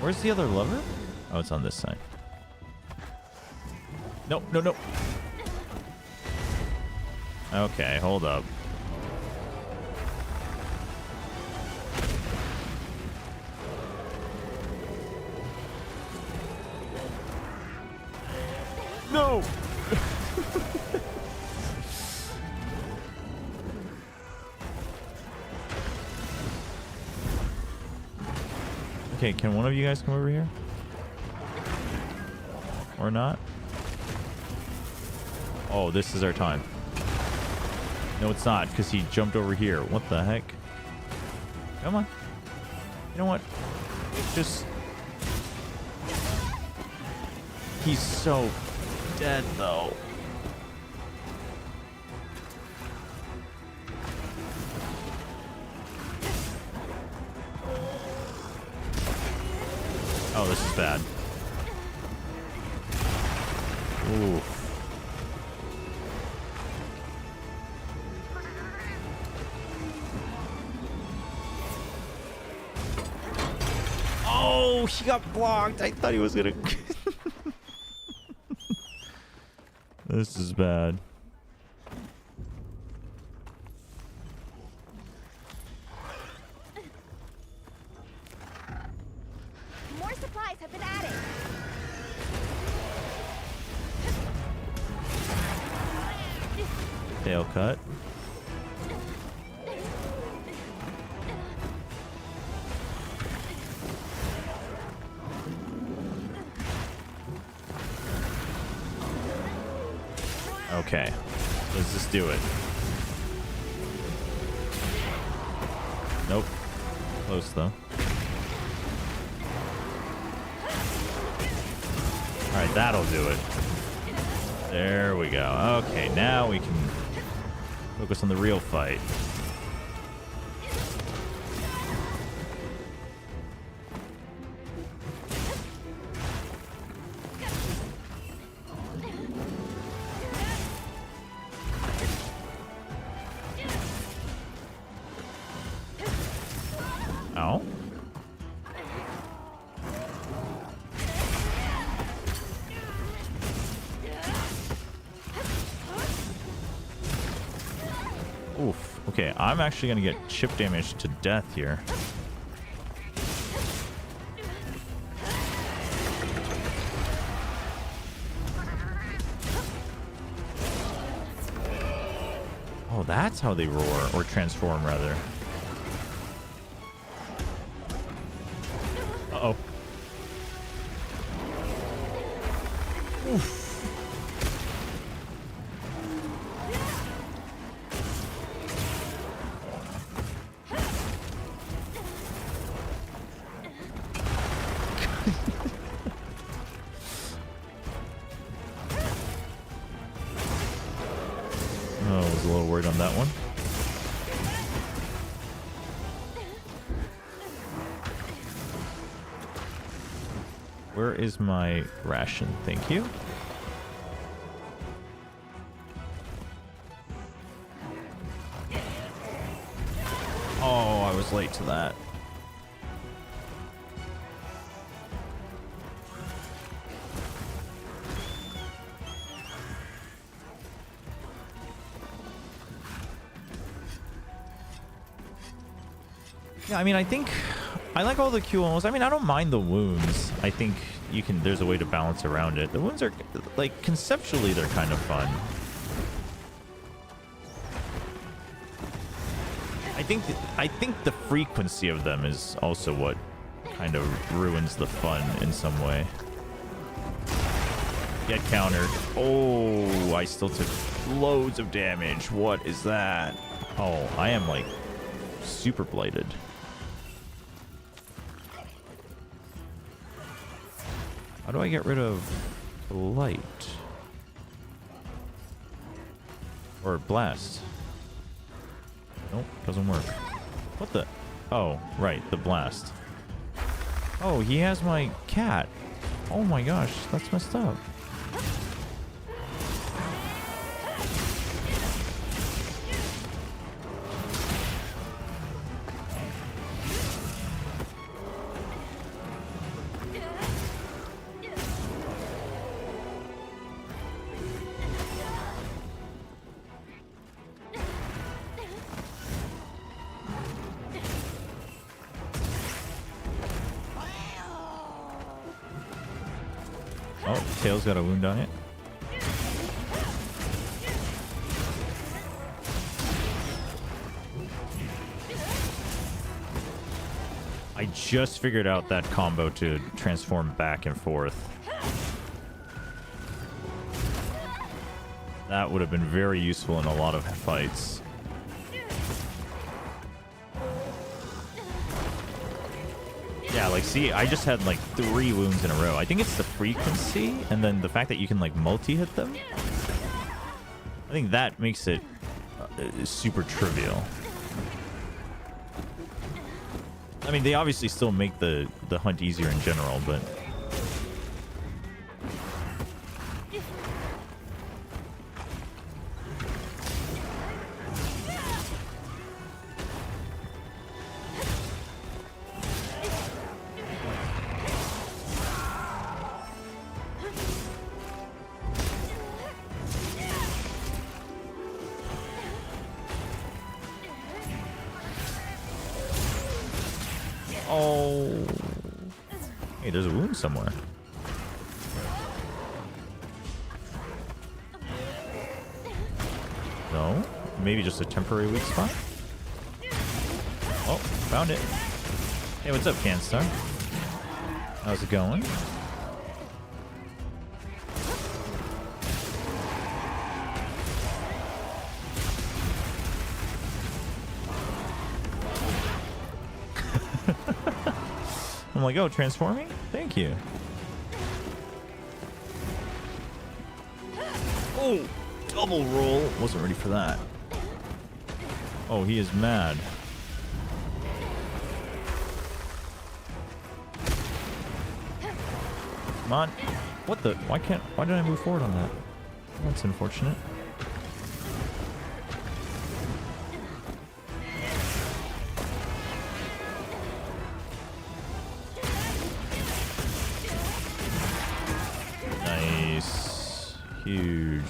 Where's the other lever? Oh, it's on this side. No, no, no. Okay, hold up. No! Okay, can one of you guys come over here? Or not? Oh, this is our time. No, it's not, because he jumped over here. What the heck? Come on. You know what? It's just... He's so dead, though. Oh, this is bad. Ooh. Oh, he got blocked. I thought he was gonna. This is bad. More supplies have been added. Tail cut. Okay, let's just do it. Nope. Close though. Alright, that'll do it. There we go. Okay, now we can focus on the real fight. Ow. Oof. Okay, I'm actually gonna get chip damage to death here. Oh, that's how they roar, or transform rather. Uh-oh. Oof. Oh, I was a little worried on that one. Where is my ration? Thank you. Oh, I was late to that. Yeah, I mean, I think I like all the QOs. I mean, I don't mind the wounds. I think you can. There's a way to balance around it. The wounds are like conceptually they're kind of fun. I think the frequency of them is also what kind of ruins the fun in some way. Get countered. Oh, I still took loads of damage. What is that? Oh, I am like super blighted. How do I get rid of blight? Or blast? Nope, doesn't work. What the? Oh, right, the blast. Oh, he has my cat. Oh my gosh, that's messed up. Oh, Tail's got a wound on it. I just figured out that combo to transform back and forth. That would have been very useful in a lot of fights. Yeah, like, see, I just had, like, 3 wounds in a row. I think it's the frequency, and then the fact that you can, like, multi-hit them. I think that makes it super trivial. I mean, they obviously still make the hunt easier in general, but... Hey, there's a wound somewhere. No? Maybe just a temporary weak spot? Oh, found it. Hey, what's up, Canstar? How's it going? I'm like, oh, transforming? Thank you. Oh, double roll. Wasn't ready for that. Oh, he is mad. Come on. What the? Why did I move forward on that? That's unfortunate. Nice. Huge.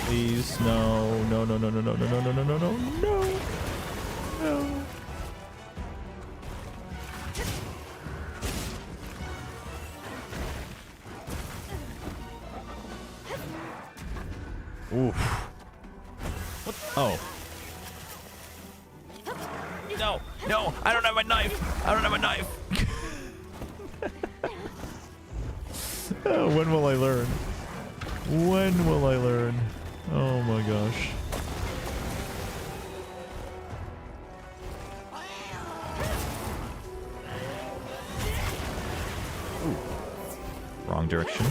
Please, no. No, no, no, no, no, no, no, no, no, no, no, no. No. Oof. What? Oh. No, no, I don't have a knife. I don't have a knife. When will I learn? When will I learn? Oh my gosh. Ooh. Wrong direction.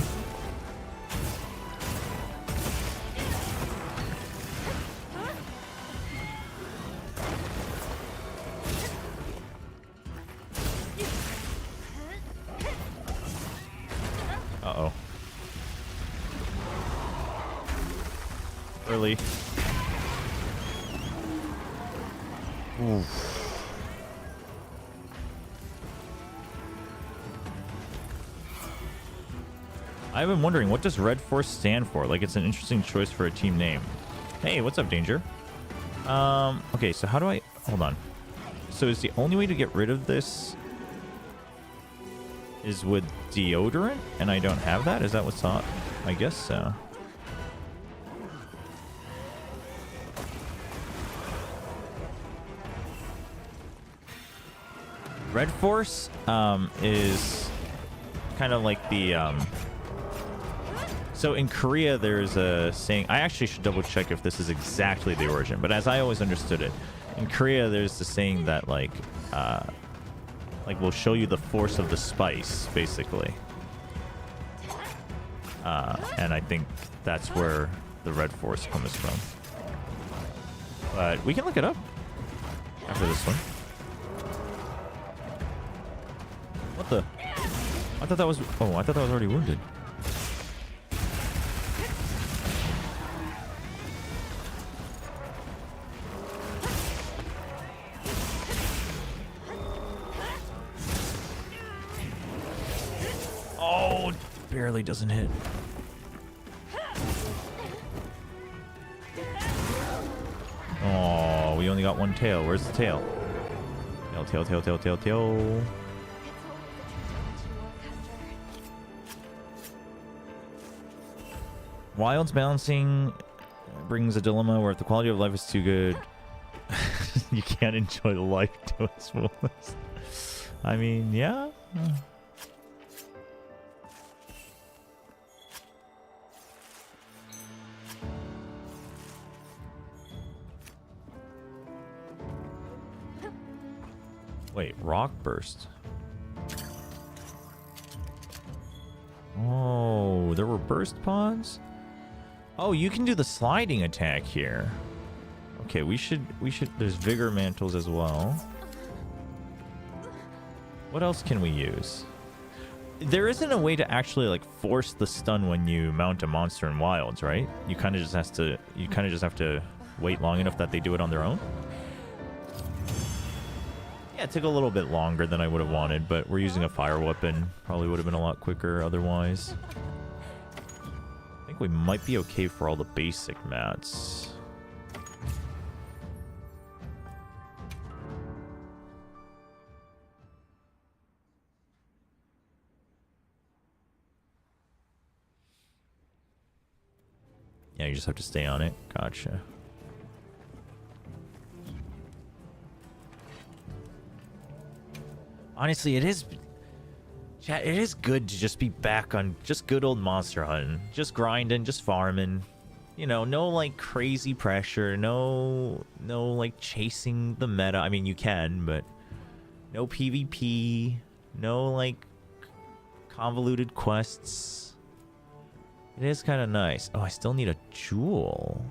Uh-oh. Early. Oof. I've been wondering, what does Red Force stand for? Like, it's an interesting choice for a team name. Hey, what's up, Danger? Okay, so how do I... Hold on. So is the only way to get rid of this is with deodorant? And I don't have that? Is that what's on? I guess so. Red Force is kind of like the... So in Korea, there's a saying... I actually should double check if this is exactly the origin, but as I always understood it, in Korea, there's the saying that like will show you the force of the spice, basically. And I think that's where the Red Force comes from. But we can look it up after this one. What the? I thought that was... Oh, I thought that was already wounded. Oh, barely doesn't hit. Oh, we only got one tail. Where's the tail? Tail, tail, tail, tail, tail, tail. Wild's balancing brings a dilemma where if the quality of life is too good, you can't enjoy life to its fullest. I mean, yeah. Wait, rock burst. Oh, there were burst pods? Oh, you can do the sliding attack here. Okay, we should, there's vigor mantles as well. What else can we use? There isn't a way to actually like force the stun when you mount a monster in Wilds, right? You kind of just have to wait long enough that they do it on their own. Yeah, it took a little bit longer than I would have wanted, but we're using a fire weapon. Probably would have been a lot quicker otherwise. I think we might be okay for all the basic mats. Yeah, you just have to stay on it. Gotcha. Honestly, it is... Chat, it is good to just be back on just good old monster hunting. Just grinding, just farming. You know, no, like, crazy pressure. No, like, chasing the meta. I mean, you can, but... No PvP. No, like, convoluted quests. It is kind of nice. Oh, I still need a jewel.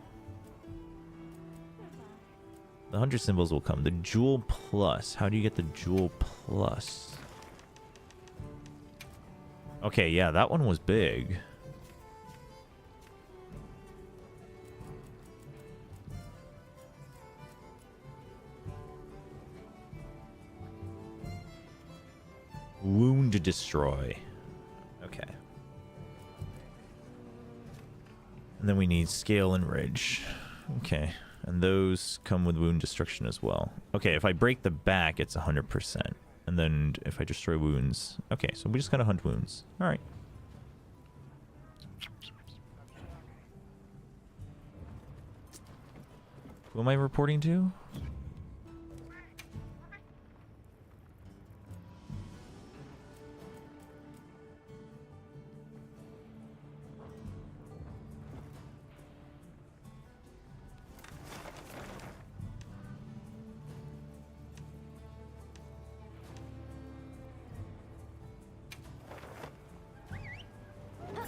The 100 symbols will come. The jewel plus. How do you get the jewel plus? Okay, yeah, that one was big. Wound to destroy. Okay. And then we need scale and ridge. Okay. And those come with wound destruction as well. Okay, if I break the back, it's 100%. And then if I destroy wounds... Okay, so we just gotta hunt wounds. Alright. Who am I reporting to?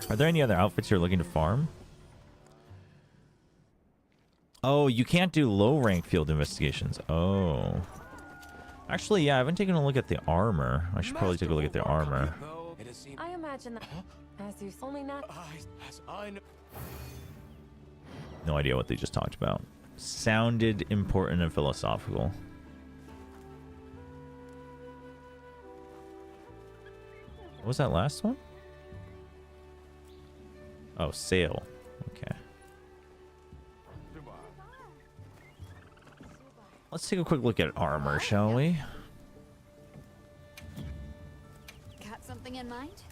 Are there any other outfits you're looking to farm? Oh, you can't do low rank field investigations. Oh. Actually, yeah, I haven't taken a look at the armor. I should probably take a look at the armor. I imagine that as you only not. No idea what they just talked about. Sounded important and philosophical. What was that last one? Oh, sail. Okay. Let's take a quick look at armor, shall we? Got something in mind?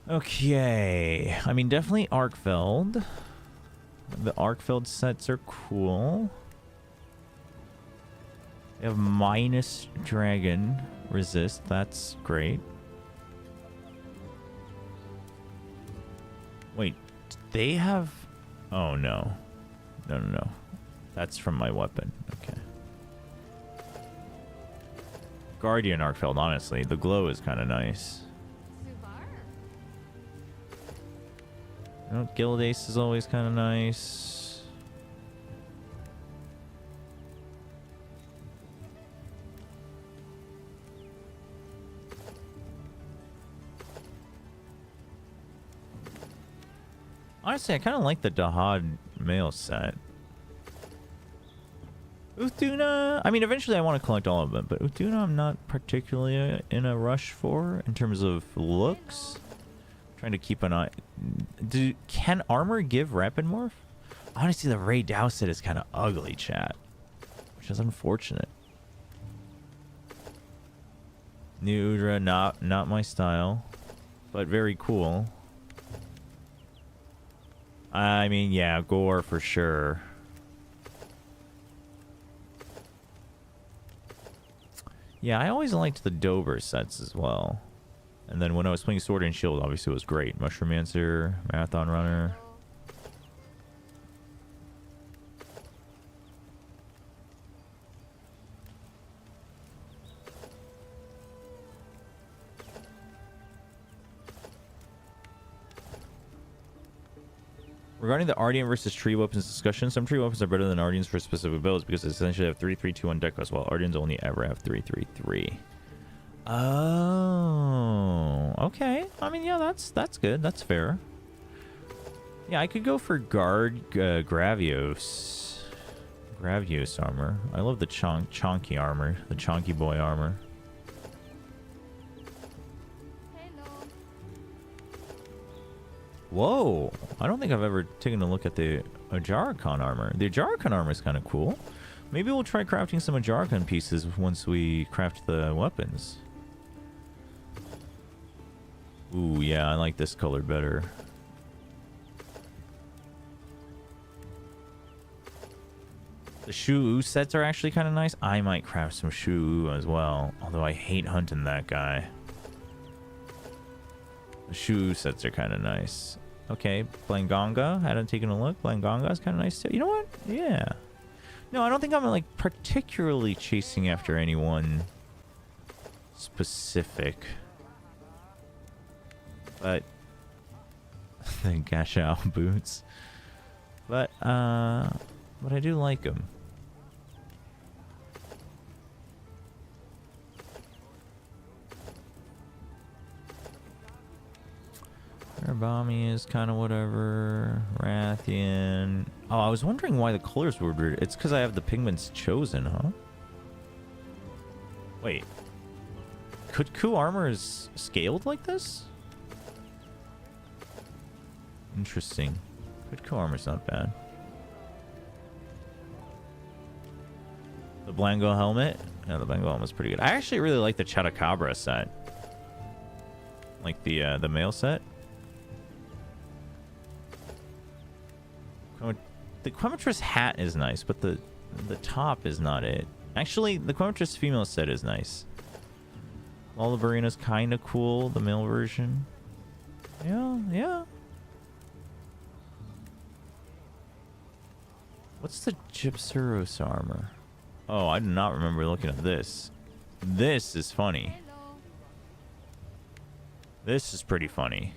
Okay. I mean, definitely Arkfeld. The Arkfeld sets are cool. They have minus dragon resist. That's great. Wait, they have... Oh, no. No. That's from my weapon. Okay. Guardian Arkfeld, honestly. The glow is kind of nice. You know, Guild Ace is always kind of nice. Honestly, I kind of like the Dahad male set. Uthuna, I mean, eventually I want to collect all of them, but Uthuna I'm not particularly in a rush for in terms of looks. Trying to keep an eye. Can armor give rapid morph? Honestly, the Ray Dow set is kind of ugly, chat, which is unfortunate. New Udra, not my style, but very cool. I mean, yeah, gore for sure. Yeah, I always liked the Dover sets as well. And then when I was playing Sword and Shield, obviously it was great. Mushromancer, Marathon Runner. Regarding the Ardian versus tree weapons discussion, some tree weapons are better than Ardians for specific builds because they essentially have 3/3/2 deck class, while Ardians only ever have 3/3/3. Oh, okay. I mean, yeah, that's good. That's fair. Yeah, I could go for Guard Gravios. Gravios armor. I love the chonky armor, the chonky boy armor. Whoa! I don't think I've ever taken a look at the Ajarakan armor. The Ajarakan armor is kind of cool. Maybe we'll try crafting some Ajarakan pieces once we craft the weapons. Ooh, yeah, I like this color better. The Shu sets are actually kind of nice. I might craft some Shu as well, although I hate hunting that guy. The Shu sets are kind of nice. Okay, Blanganga. I hadn't taken a look. Blanganga is kind of nice too. You know what? Yeah. No, I don't think I'm like particularly chasing after anyone specific. But the Gashao boots. But I do like them. Arabami is kind of whatever. Rathian. Oh, I was wondering why the colors were weird. It's because I have the pigments chosen, huh? Wait. Could Ku armor is scaled like this? Interesting. Good Ku armor's not bad. The Blango helmet? Yeah, the Blango helmet's pretty good. I actually really like the Chobra set. Like the male set. The Quematress hat is nice, but the top is not it. Actually, the Quematress female set is nice. Lullabarina's kind of cool, the male version. Yeah, yeah. What's the Gypsuros armor? Oh, I do not remember looking at this. This is funny. This is pretty funny.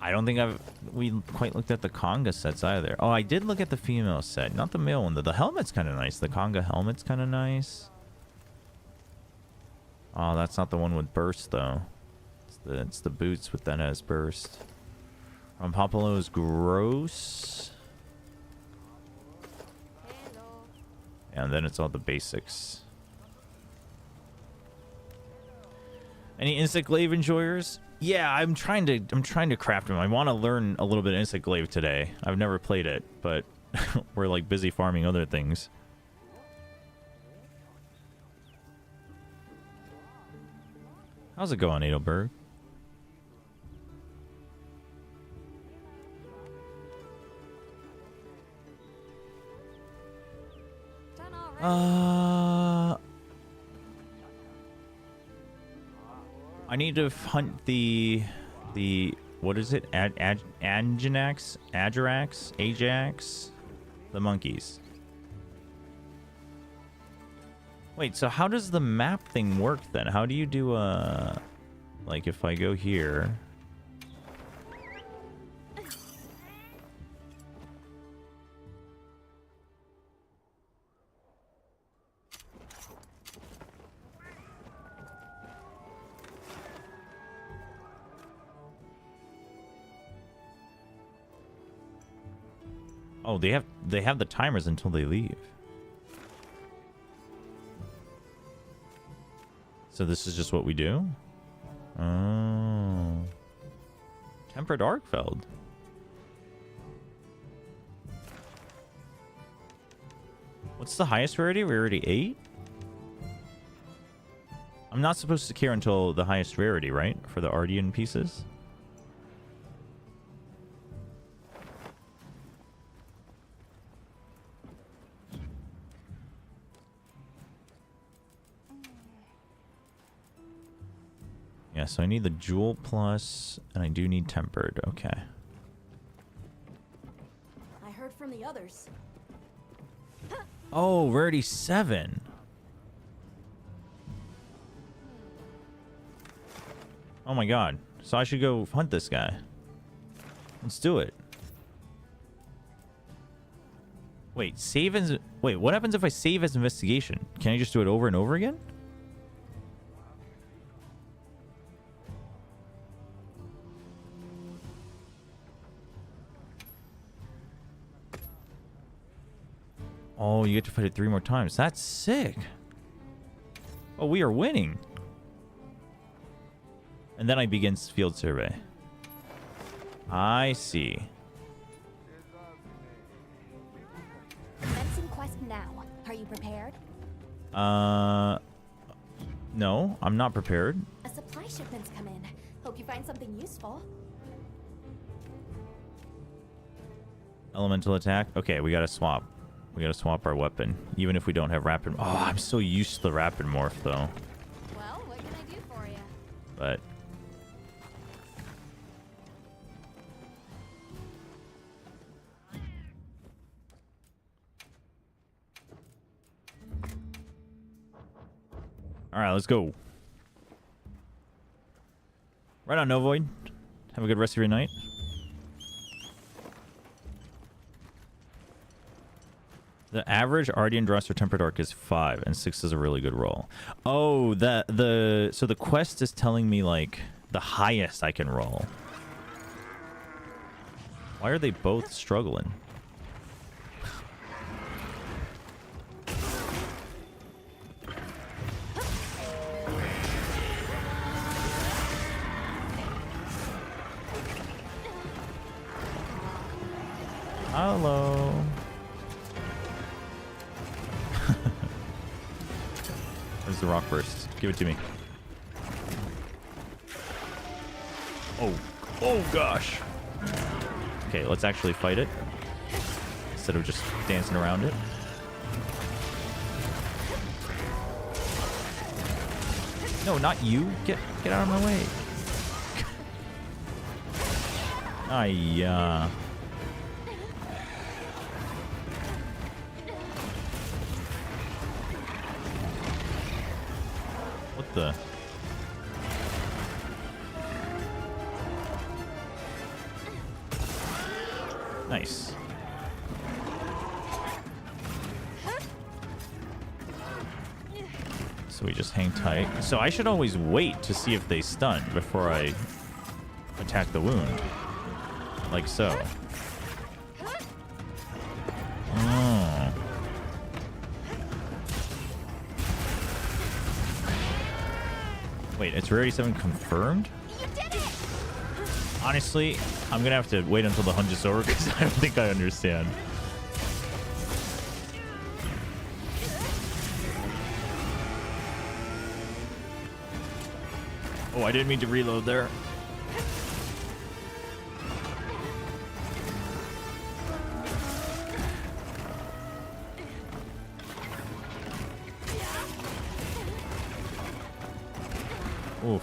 I don't think we quite looked at the Conga sets either. Oh, I did look at the female set, not the male one. The helmet's kind of nice. The Conga helmet's kind of nice. Oh, that's not the one with burst though. It's the boots with that has burst. Pampalo is gross. And then it's all the basics. Any Insect Glaive enjoyers? Yeah, I'm trying to craft them. I want to learn a little bit of Insect Glaive today. I've never played it, but we're like busy farming other things. How's it going, Adelberg? I need to hunt the what is it? Ajax, the monkeys. Wait, so how does the map thing work then? How do you do like if I go here? Oh, they have the timers until they leave. So this is just what we do? Oh. Tempered Arkfeld. What's the highest rarity? Rarity 8? I'm not supposed to care until the highest rarity, right? For the Ardean pieces? Yeah, so I need the Jewel Plus, and I do need Tempered. Okay. I heard from the others. Oh, rarity 7. Oh my god. So I should go hunt this guy. Let's do it. Wait, save as... Wait, what happens if I save as investigation? Can I just do it over and over again? Oh, you get to fight it 3 more times. That's sick. Oh, we are winning. And then I begin field survey. I see. now. Are you prepared? No, I'm not prepared. A supply shipment's come in. Hope you find something useful. Elemental attack. Okay, we gotta swap. We gotta swap our weapon, even if we don't have rapid. Oh, I'm so used to the rapid morph though. Well, what can I do for you? But all right, let's go. Right on, Novoid. Have a good rest of your night. The average Ardian Dross or Tempered Arc is 5, and 6 is a really good roll. Oh, so the quest is telling me like the highest I can roll. Why are they both struggling? Hello. Where's the rock burst? Give it to me. Oh gosh. Okay, let's actually fight it instead of just dancing around it. No, not you. Get out of my way. Ay. What the? Nice. So we just hang tight. So I should always wait to see if they stun before I attack the wound. Like so. Oh. Wait, it's rarity 7 confirmed? You did it! Honestly, I'm gonna have to wait until the hunt is over because I don't think I understand. Oh, I didn't mean to reload there. Oof.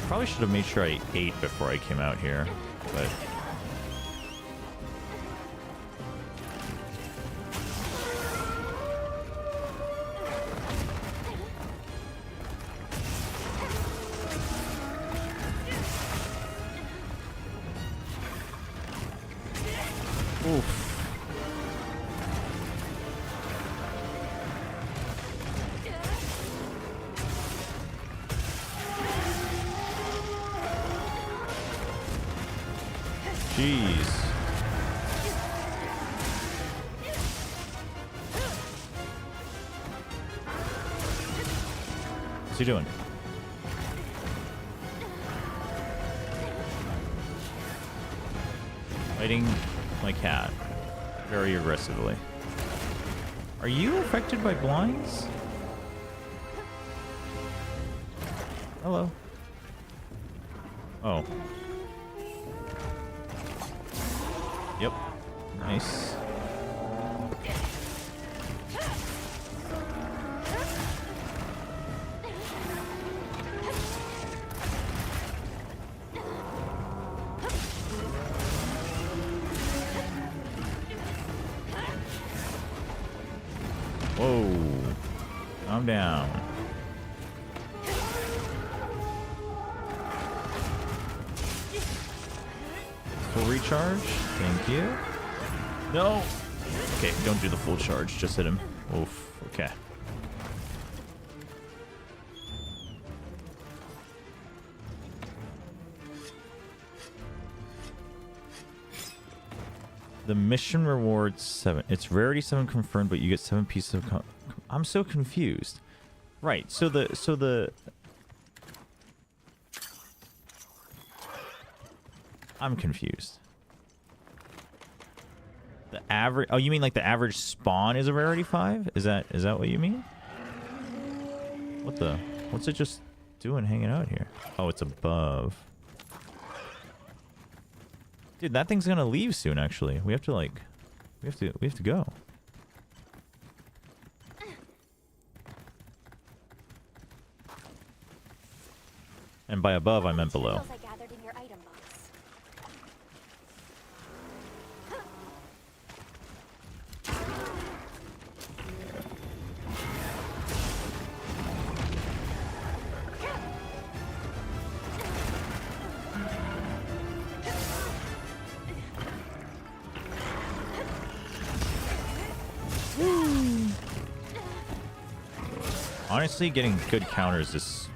Probably should have made sure I ate before I came out here, but... Oof. Jeez. What's he doing? Fighting my cat very aggressively. Are you affected by blinds? Hello. Oh. Yep. Nice. Whoa. Calm down. Full recharge. Thank you. No. Okay, don't do the full charge. Just hit him. Oof. Okay. The mission rewards 7. It's rarity 7 confirmed, but you get 7 pieces of... I'm so confused. Right. So the... I'm confused. The average... Oh, you mean like the average spawn is a rarity 5? Is that what you mean? What the... What's it just doing hanging out here? Oh, it's above. Dude, that thing's gonna leave soon, actually. We have to, like... We have to go. And by above, I meant below. I gathered in your item box. Honestly, getting good counters is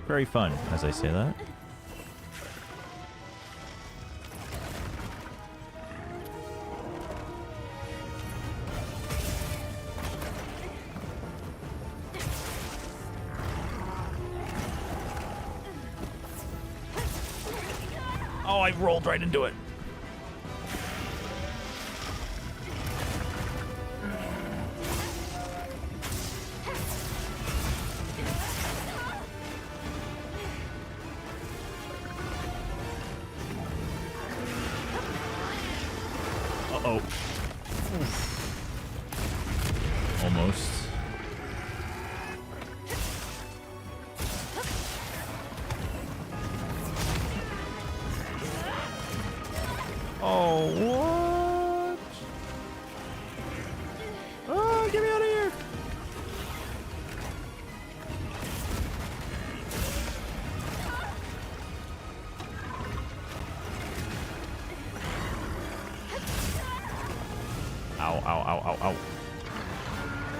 very fun, as I say that. Oh, I rolled right into it. Uh-oh. Almost. Oh, what? Oh, get me out of here. Ow, ow, ow, ow, ow.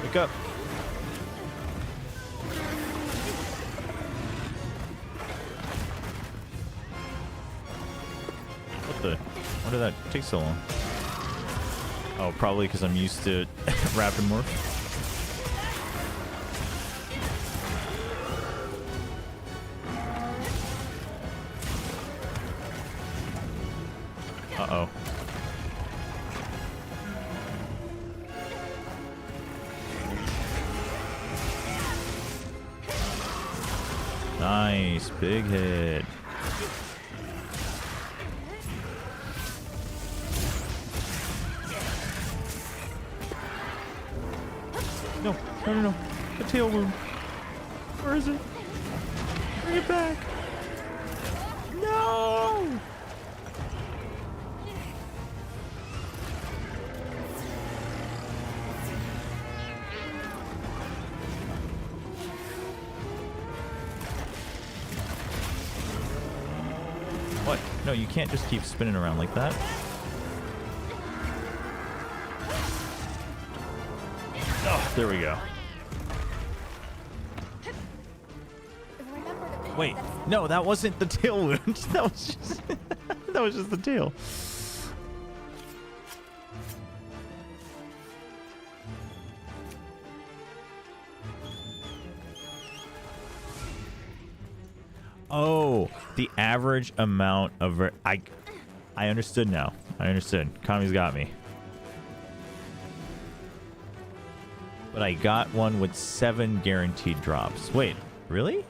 Wake up. What the? Why did that take so long? Oh, probably because I'm used to rapid morph. Uh-oh. Nice, big hit. No, no, no, no. The tail wound. Where is it? Bring it back. No! What? No, you can't just keep spinning around like that. Oh, there we go. Wait, no, that wasn't the tail wound. That was just that was just the tail. Oh, the average amount of I understood now. I understood. Kami's got me. But I got one with 7 guaranteed drops. Wait, really?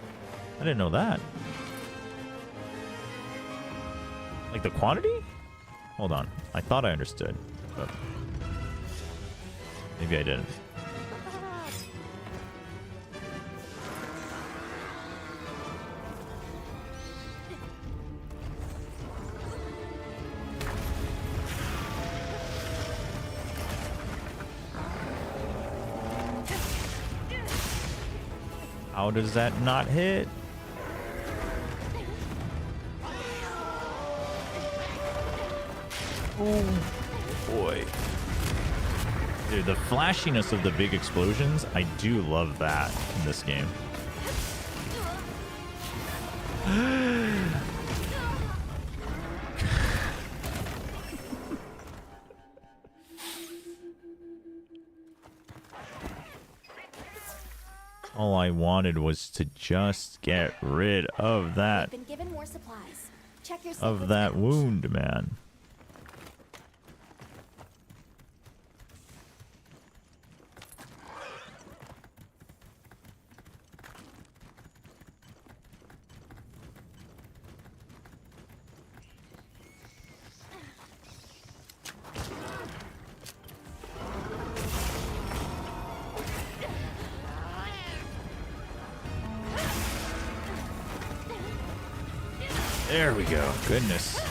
I didn't know that. Like the quantity? Hold on. I thought I understood, but maybe I didn't. How does that not hit? Oh boy. Dude, the flashiness of the big explosions, I do love that in this game. All I wanted was to just get rid of that Been given more supplies. Check your wound, man. There we go. Goodness.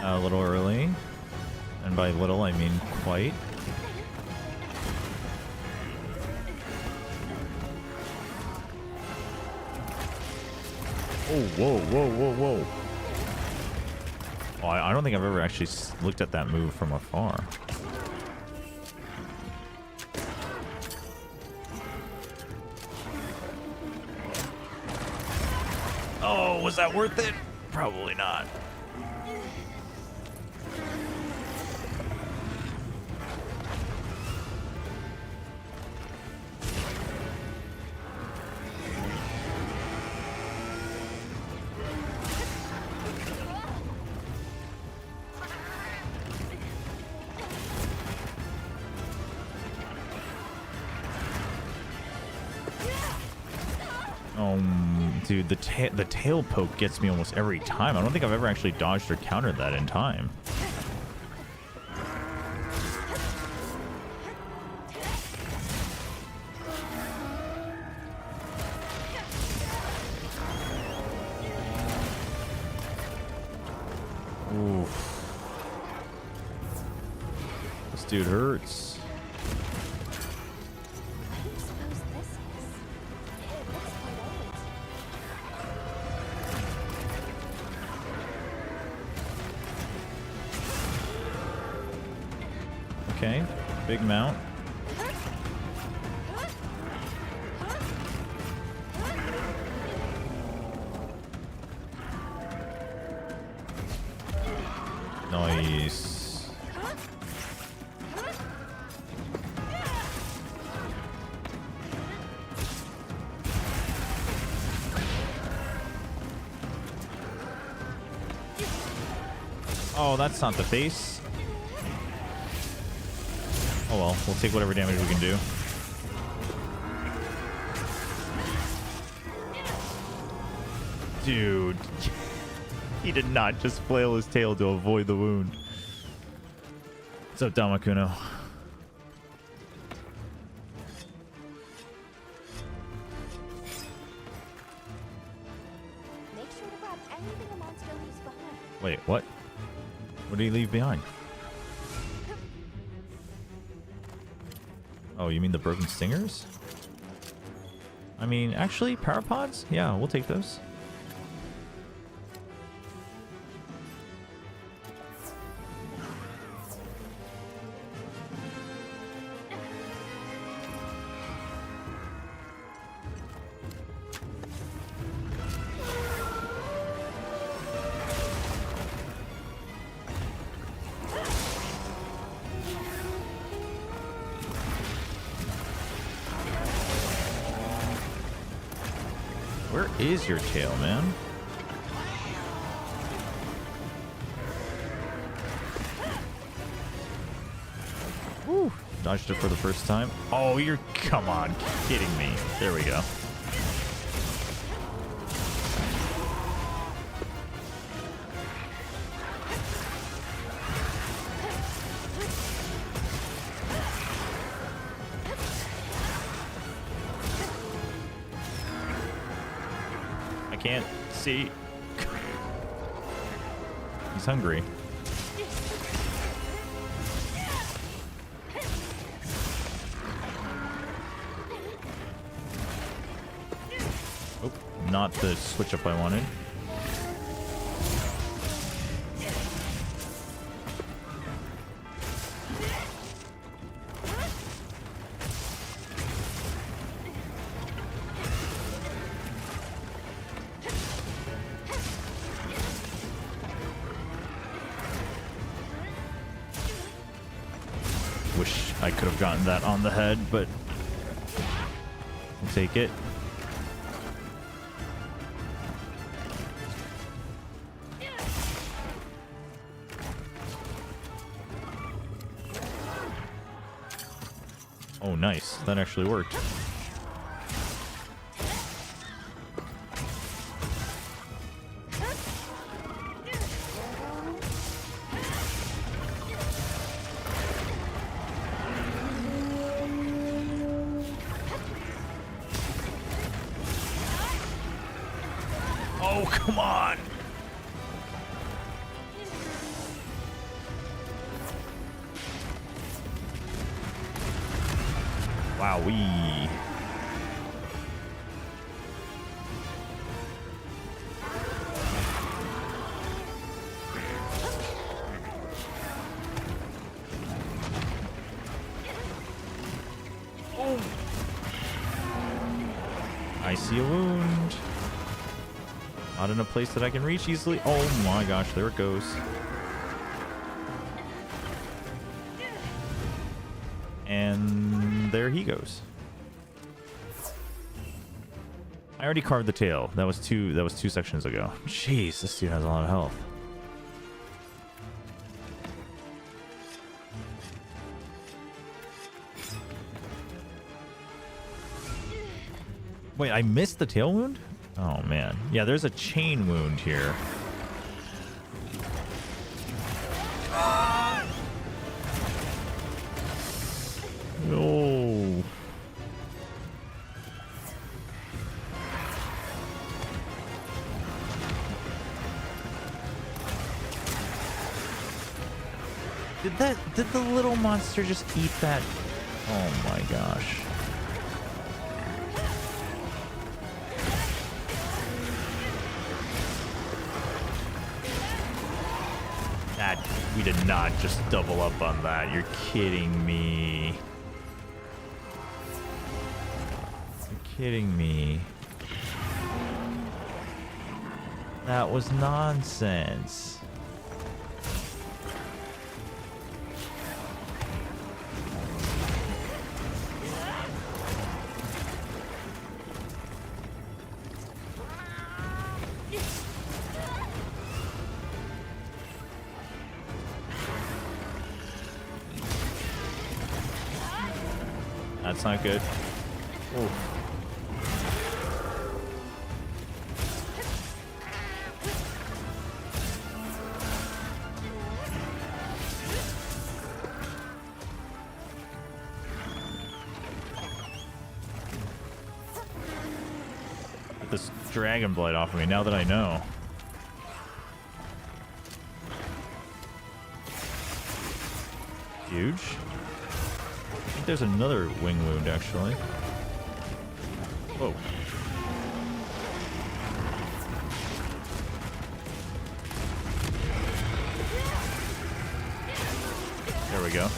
A little early. And by little, I mean quite. Oh, whoa, whoa, whoa, whoa. Oh, I don't think I've ever actually looked at that move from afar. Oh, was that worth it? Probably not. Dude, the tail poke gets me almost every time. I don't think I've ever actually dodged or countered that in time. Oof. This dude hurts. Okay, big mount. Nice. Oh, that's not the face. Oh well, we'll take whatever damage we can do. Dude. He did not just flail his tail to avoid the wound. What's up, Damakuno? Make sure to grab anything a monster leaves behind. Wait, what? What did he leave behind? Oh, you mean the broken stingers? I mean, actually, parapods? Yeah, we'll take those. Where is your tail, man? Woo! Dodged it for the first time. Oh, you're... Come on, kidding me. There we go. Can't see. He's hungry. Oh, not the switch up I wanted. Wish I could have gotten that on the head, but I'll take it. nice. That actually worked. Oh, come on! Wowee. Oh. I see a wound. Not in a place that I can reach easily. Oh my gosh, there it goes. And there he goes. I already carved the tail. That was two sections ago. Jeez, this dude has a lot of health. Wait, I missed the tail wound? Oh man. Yeah, there's a chain wound here. No. Did the little monster just eat that? Oh my gosh. That, we did not just double up on that. You're kidding me. You're kidding me. That was nonsense. That's not good. Ooh. Get this dragon blade off of me now that I know. Huge. I think there's another wing wound, actually. Whoa. There we go.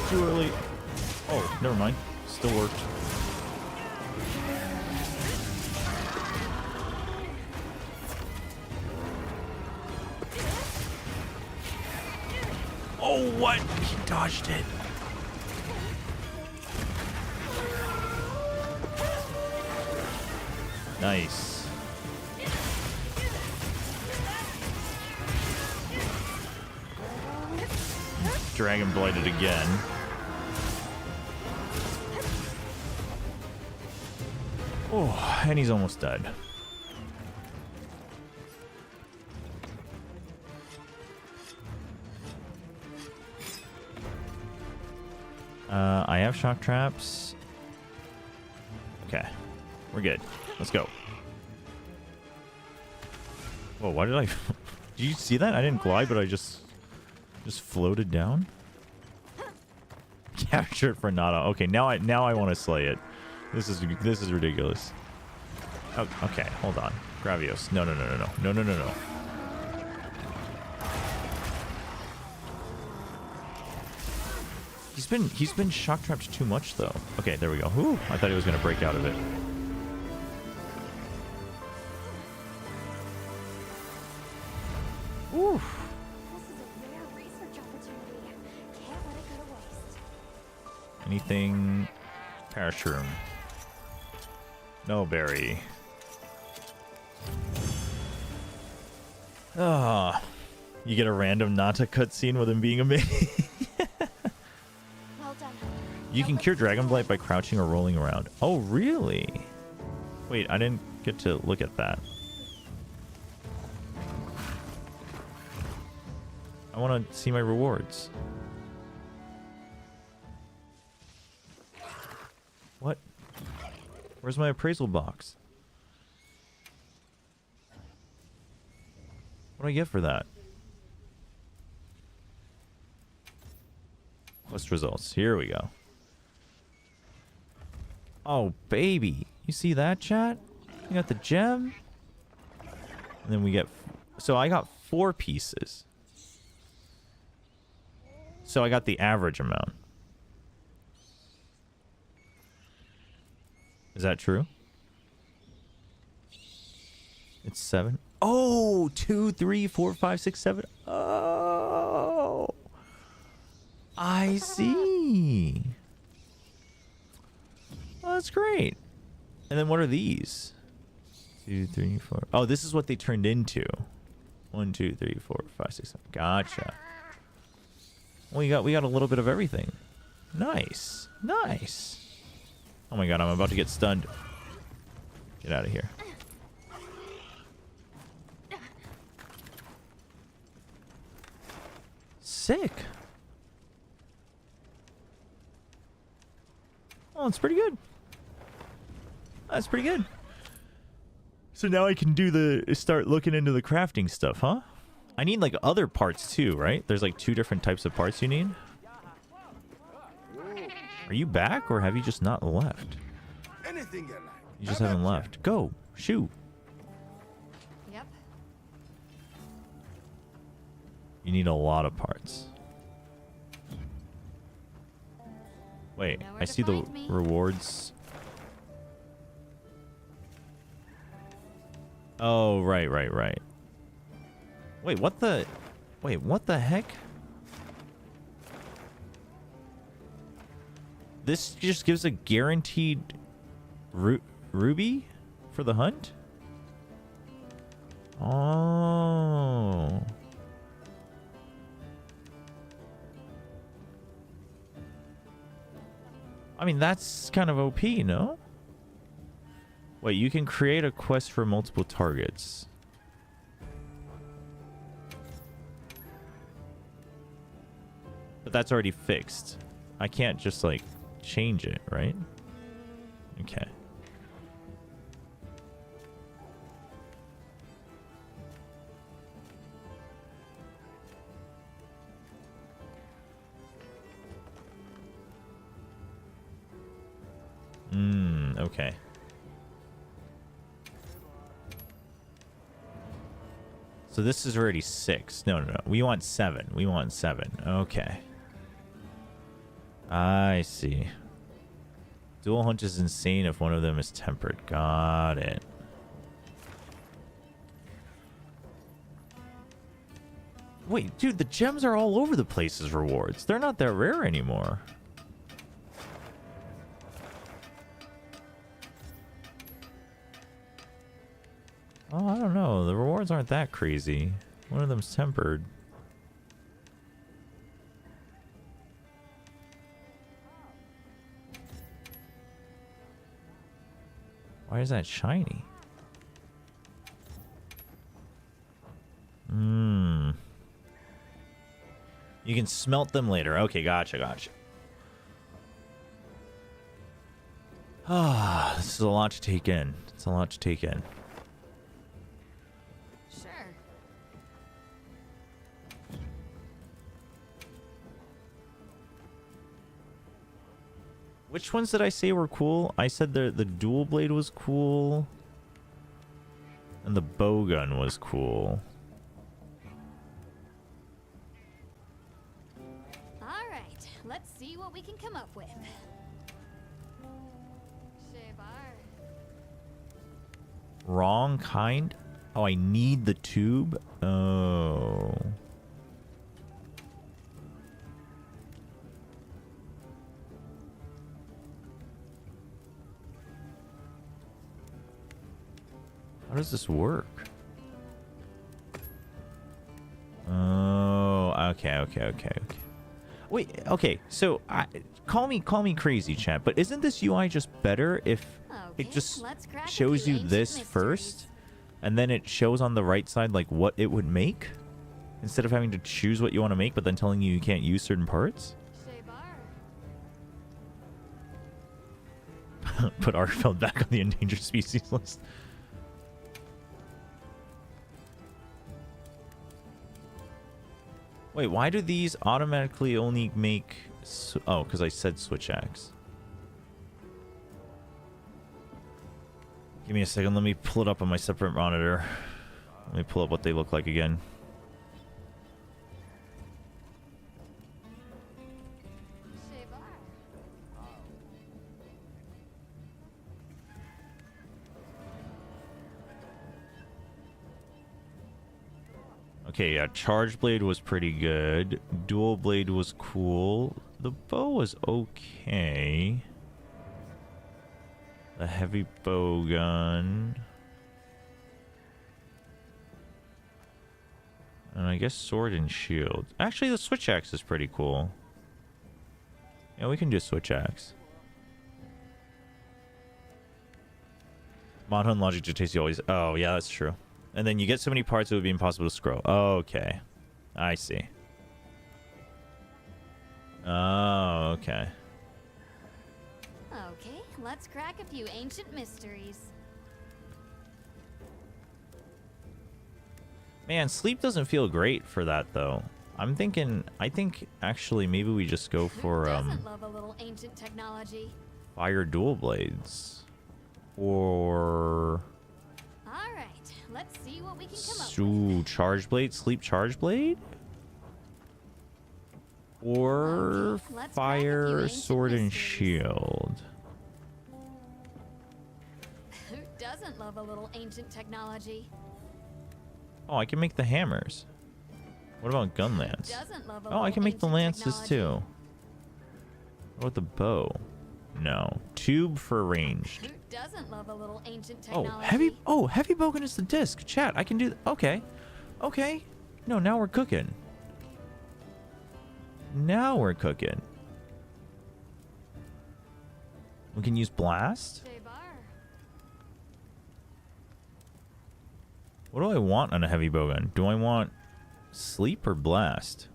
Too early. Oh, never mind. Still worked. Oh, what? He dodged it. Nice. Dragon blighted again. Oh, and he's almost dead. I have shock traps. Okay, we're good. Let's go. Whoa, why did I... Did you see that? I didn't glide, but I just floated down. Captured for Nada. Okay, now I want to slay it. This is ridiculous. Oh, okay, hold on. Gravios. No. He's been shock trapped too much though. Okay, there we go. Whew, I thought he was gonna break out of it. Oof. This is a rare research opportunity. Can't let it go to waste. Anything? Parashroom. No berry. Ah, you get a random Nata cutscene with him being a maid. Well done. You can cure Dragon Blight by crouching or rolling around. Oh, really? Wait, I didn't get to look at that. I want to see my rewards. What? Where's my appraisal box? What do I get for that? Quest results. Here we go. Oh, baby. You see that, chat? You got the gem. And then we get... So I got 4 pieces. So I got the average amount. Is that true? It's 7. Oh, 2, 3, 4, 5, 6, 7. Oh, I see. Oh, that's great. And then what are these? 2, 3, 4. Oh, this is what they turned into. 1, 2, 3, 4, 5, 6, 7. Gotcha. Well, we got a little bit of everything. Nice. Nice. Oh my god, I'm about to get stunned. Get out of here. Sick. Oh, that's pretty good. That's pretty good. So now I can start looking into the crafting stuff, huh? I need like other parts too, right? There's like 2 different types of parts you need. Are you back or have you just not left? Anything you like. You just haven't left. Go. Shoot. Yep. You need a lot of parts. Wait, Nowhere I to see the find me. rewards. Oh, right. Wait, what the heck? This just gives a guaranteed ruby for the hunt? Oh. I mean, that's kind of OP, no? Wait, you can create a quest for multiple targets. But that's already fixed. I can't just, like, change it, right? Okay. Okay. So this is already 6. No. We want 7. Okay. I see. Dual hunt is insane if one of them is tempered. Got it. Wait, dude, the gems are all over the place as rewards. They're not that rare anymore. Oh, I don't know. The rewards aren't that crazy. One of them's tempered. Why is that shiny? You can smelt them later. Okay, gotcha. Ah, this is a lot to take in. Sure. Which ones did I say were cool? I said the dual blade was cool. And the bowgun was cool. All right. Let's see what what we can come up with. Wrong kind? Oh, I need the tube? Oh. How does this work? Oh, okay. Wait, okay. So, call me crazy, chat, but isn't this UI just better if it just shows you this first, and then it shows on the right side like what it would make, instead of having to choose what you want to make, but then telling you can't use certain parts? Put Arfeld back on the endangered species list. Wait, why do these automatically only make... Oh, because I said switch axe. Give me a second. Let me pull it up on my separate monitor. Let me pull up what they look like again. Okay, yeah, Charge Blade was pretty good. Dual Blade was cool. The bow was okay. The heavy bow gun. And I guess sword and shield. Actually, the switch axe is pretty cool. Yeah, we can do switch axe. Monhun logic to taste you always... Oh, yeah, that's true. And then you get so many parts it would be impossible to scroll. Okay. I see. Oh, okay. Okay, let's crack a few ancient mysteries. Man, sleep doesn't feel great for that, though. I think actually maybe we just go for Doesn't love a little ancient technology. fire dual blades. Or... Alright, let's see what we can come up with. Ooh, charge blade, sleep charge blade? Or Okay, let's fire, crack a few sword, and ancient shield. Who doesn't love a little ancient technology? Oh, I can make the hammers. What about gun lance? Doesn't love a Oh, I little can make the ancient lances technology. too. What about the bow? No. Tube for ranged. Who doesn't love a little ancient Oh, technology? heavy bowgun is the disc. Chat, I can do... Okay. Okay. No, now we're cooking. Now we're cooking. We can use blast? What do I want on a heavy bowgun? Do I want sleep or blast?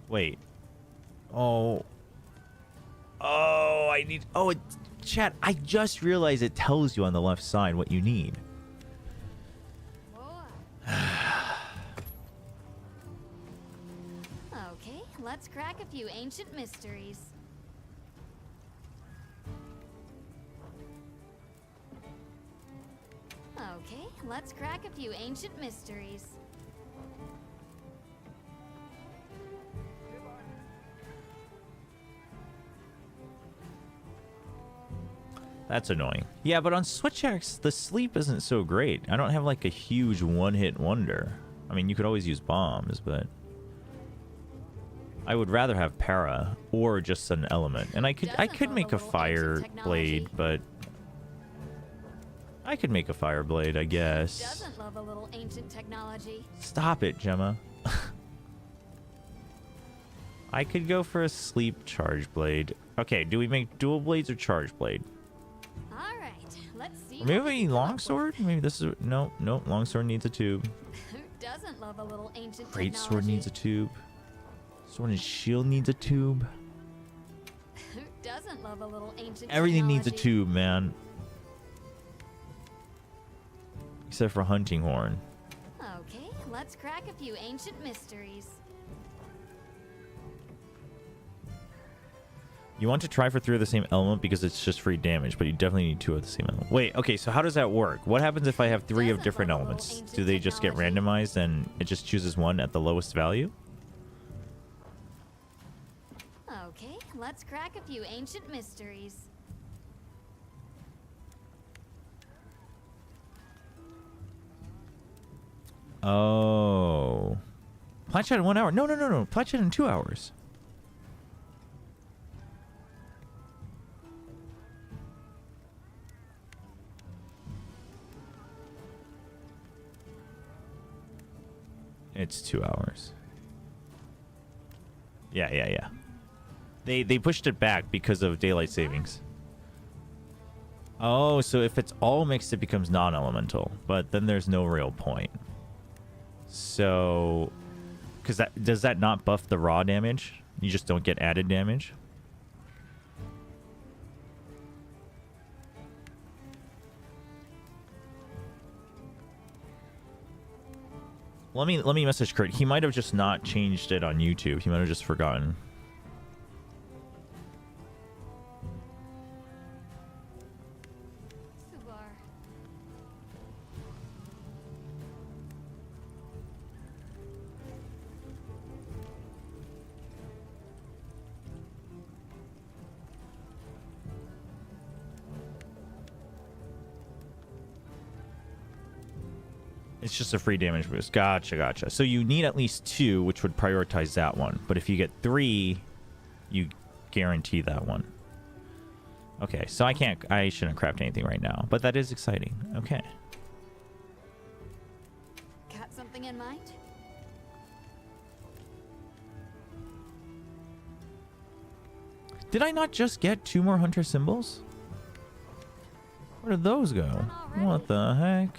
Wait. Oh. Oh, I need... Oh, chat, I just realized it tells you on the left side what you need. Okay, let's crack a few ancient mysteries. Okay, let's crack a few ancient mysteries. That's annoying. Yeah, but on Switch X, the sleep isn't so great. I don't have like a huge one-hit wonder. I mean, you could always use bombs, but... I would rather have para or just an element. And I could make a fire blade, but... I could make a fire blade, I guess. Doesn't love a little ancient technology. Stop it, Gemma. I could go for a sleep charge blade. Okay, do we make dual blades or charge blade? Alright, let's see. Or maybe a longsword? Maybe this is... No, longsword needs a tube. Who doesn't love a little ancient Great technology? sword needs a tube. Sword and shield needs a tube. Who doesn't love a little ancient Everything needs a technology? tube, man. Except for hunting horn. Okay, let's crack a few ancient mysteries. You want to try for 3 of the same element because it's just free damage, but you definitely need 2 of the same element. Wait, okay, so how does that work? What happens if I have 3 of different elements? Do they just get randomized and it just chooses one at the lowest value? Okay, let's crack a few ancient mysteries. Oh. Plant chat in 1 hour. No. Plant chat in 2 hours. It's 2 hours. Yeah. They pushed it back because of daylight savings. Oh, so if it's all mixed, it becomes non-elemental, but then there's no real point. So, because does that not buff the raw damage? You just don't get added damage. Let me message Kurt. He might have just not changed it on YouTube. He might have just forgotten. It's just a free damage boost. Gotcha. So you need at least 2, which would prioritize that one. But if you get 3, you guarantee that one. Okay, so I shouldn't craft anything right now, but that is exciting. Okay. Got something in mind? Did I not just get 2 more hunter symbols? Where did those go? What the heck?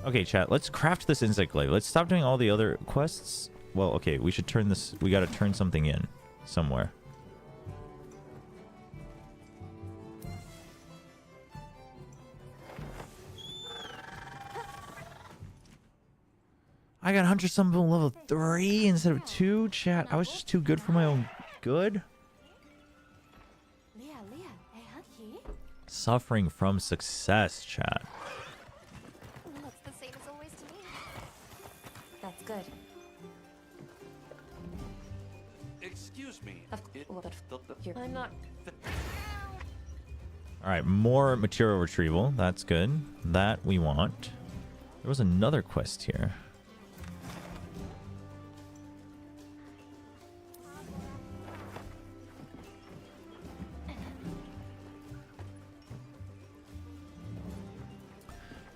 Okay, chat, let's craft this insect glaive. Let's stop doing all the other quests. Well, okay, we should turn this... We gotta turn something in somewhere. I got hunter symbol level 3 instead of 2, chat. I was just too good for my own good. Suffering from success, chat. Looks the same as always to me. That's good. Excuse me. I'm not. Alright, more material retrieval. That's good. That we want. There was another quest here.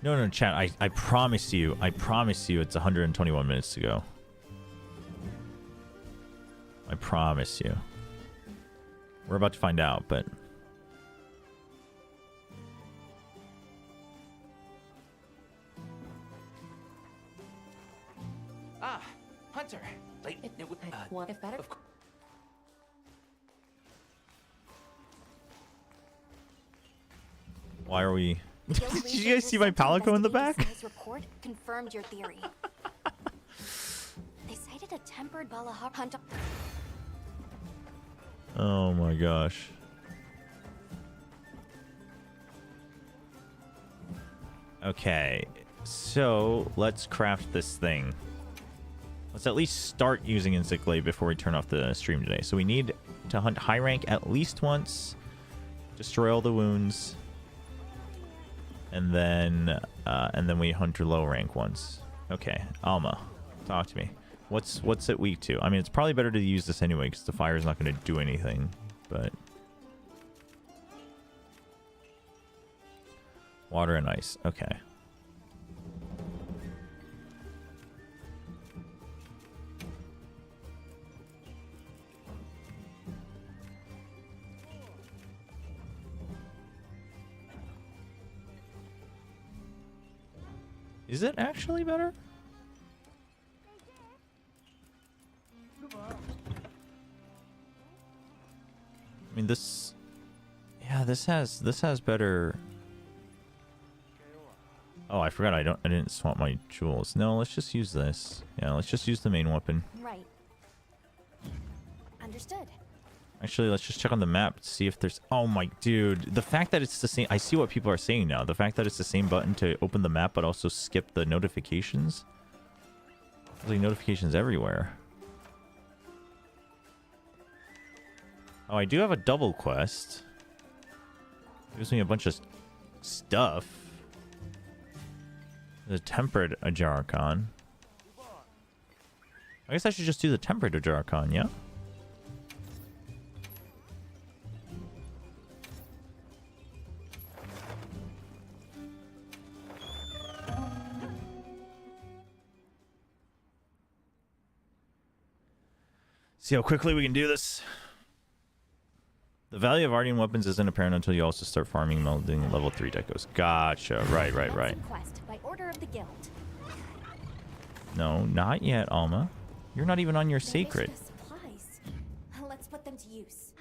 No, chat. I promise you it's 121 minutes to go. I promise you. We're about to find out, but... Ah, Hunter. If better. Why are we... Did you guys see my palico in the back? This report confirmed your theory. They cited a tempered Balahar hunt. Oh my gosh. Okay, so let's craft this thing. Let's at least start using Insect Glaive before we turn off the stream today. So we need to hunt high rank at least once, destroy all the wounds, and then we hunt low rank once. Okay, Alma, talk to me. What's it weak to? I mean, it's probably better to use this anyway because the fire is not going to do anything. But water and ice. Okay. Is it actually better? I mean, this... Yeah, this has better... Oh, I forgot I didn't swap my jewels. No, let's just use this. Yeah, let's just use the main weapon. Right. Understood. Actually, let's just check on the map to see if there's... Oh my dude. The fact that it's the same... I see what people are saying now. The fact that it's the same button to open the map but also skip the notifications. There's like notifications everywhere. Oh, I do have a double quest. Gives me a bunch of stuff. The tempered Ajaricon. I guess I should just do the tempered Ajaricon, yeah? See how quickly we can do this. The value of Ardian weapons isn't apparent until you also start farming melding level 3 decos. Gotcha. Right. Quest by order of the guild. No, not yet, Alma. You're not even on your sacred. Supplies. Let's put them to use.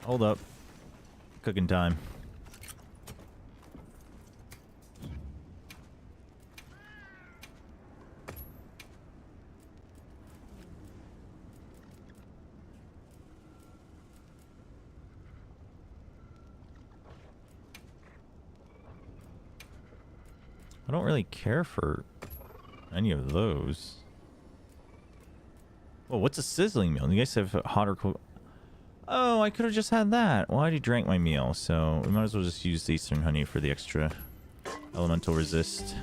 Hold up. Cooking time. I don't really care for any of those. Well, what's a sizzling meal? You guys have hot or cold? Oh, I could have just had that. Well, I already drank my meal, so we might as well just use the Eastern Honey for the extra elemental resist.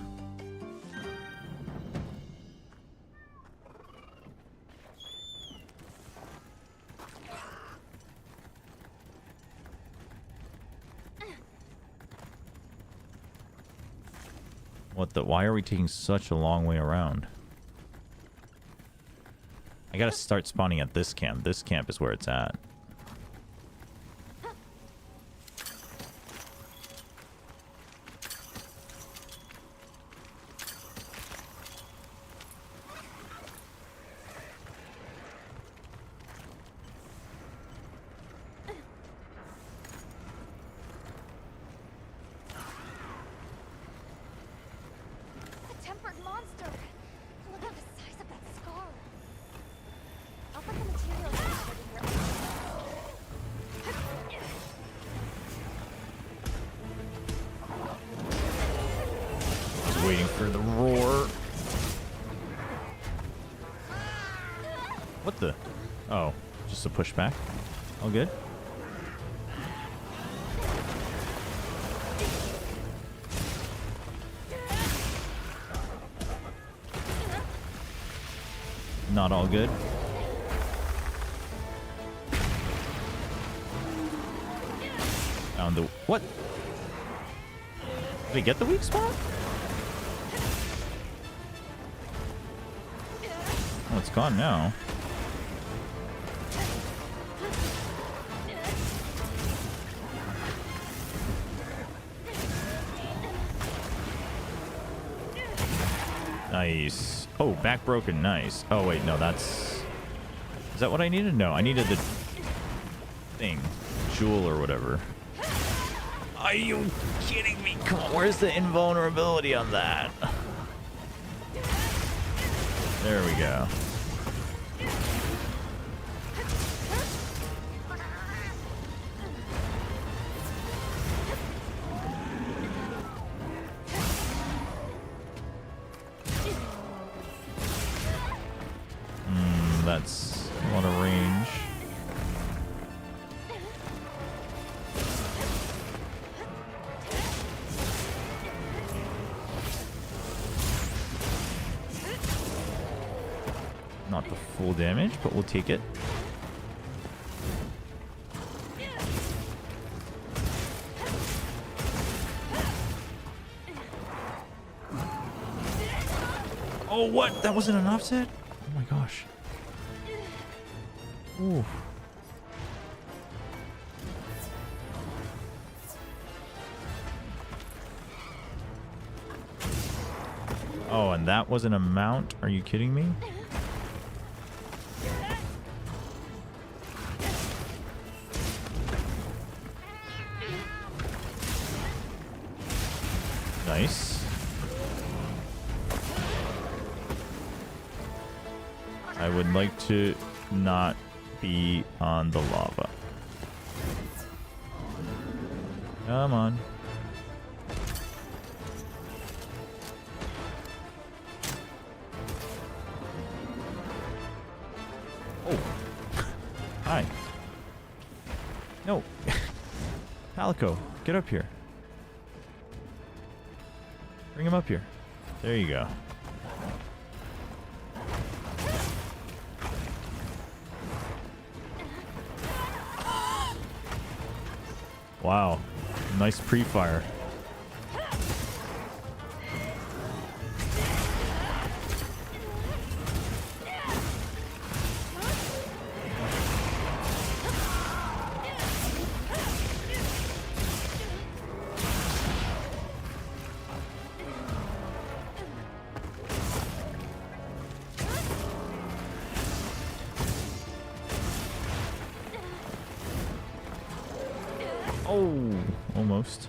What the? Why are we taking such a long way around? I gotta start spawning at this camp. This camp is where it's at. The tempered monster. Look at the size of that scar. I'll put the materials over here. Just waiting for the roar. What the? Oh, just a pushback. All good. Not all good. Found the... What? Did we get the weak spot? Oh, it's gone now. Nice. Oh, back broken. Nice. Oh, wait. No, that's... Is that what I needed? No, I needed the thing. Jewel or whatever. Are you kidding me? Come on. Where's the invulnerability on that? There we go. That's a lot of range. Not the full damage, but we'll take it. Oh, what? That wasn't an offset? Oh my gosh. Ooh. Oh, and that was an amount? Are you kidding me? Nice. I would like to not be on the lava. Come on. Oh. Hi. No. Palico, get up here. Bring him up here. There you go. Wow. Nice pre-fire. Oh, almost.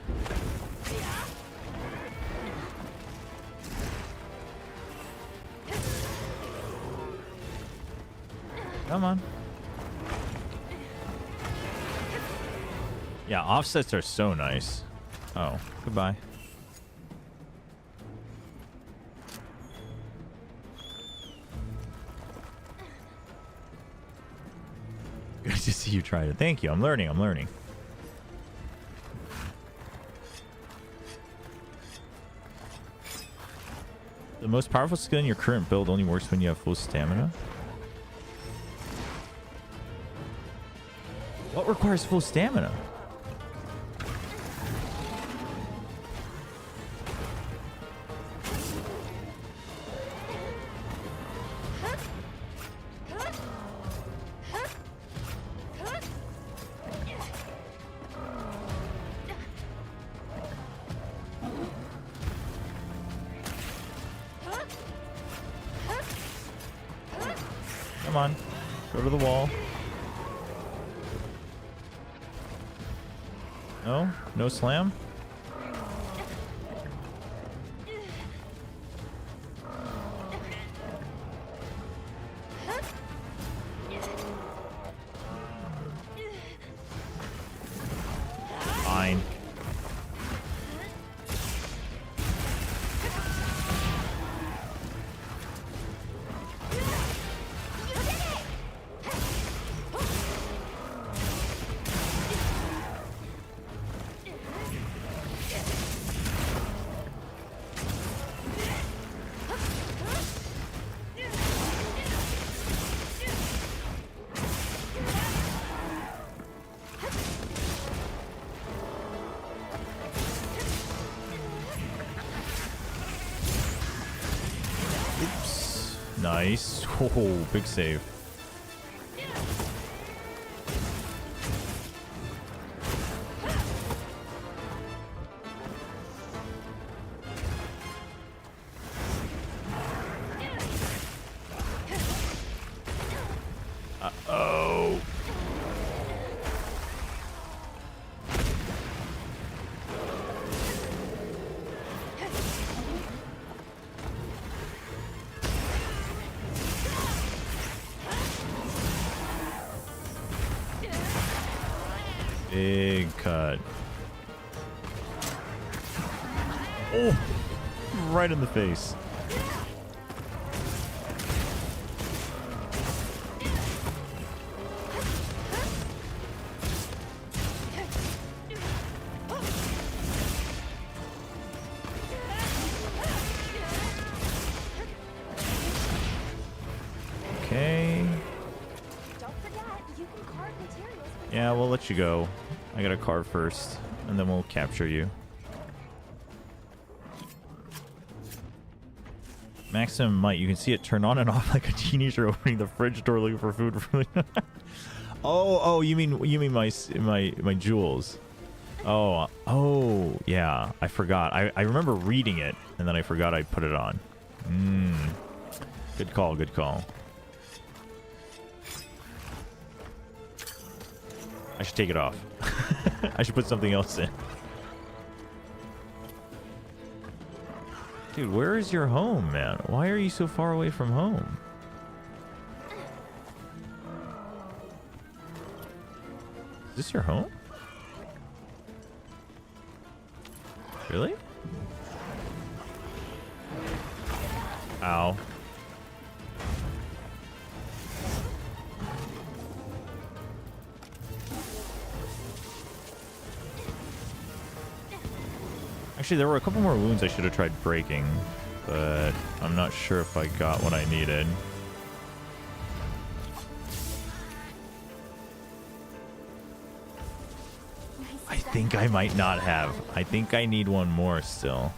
Come on. Yeah, offsets are so nice. Oh, goodbye. Good to see you try it. Thank you. I'm learning. I'm learning. The most powerful skill in your current build only works when you have full stamina. What requires full stamina? Come on. Go to the wall. No? No slam? Fine. Nice. Oh, big save. Uh-oh. Big cut. Oh, right in the face. Okay. Don't forget, you can carve materials. Yeah, we'll let you go. I gotta carve first, and then we'll capture you. Maximum might. You can see it turn on and off like a teenager opening the fridge door looking for food. Oh, you mean my jewels? Oh, yeah. I forgot. I remember reading it, and then I forgot I put it on. Good call, good call. I should take it off. I should put something else in. Dude, where is your home, man? Why are you so far away from home? Is this your home? Really? Ow. Actually, there were a couple more wounds I should have tried breaking, but I'm not sure if I got what I needed. I think I might not have. I think I need one more still.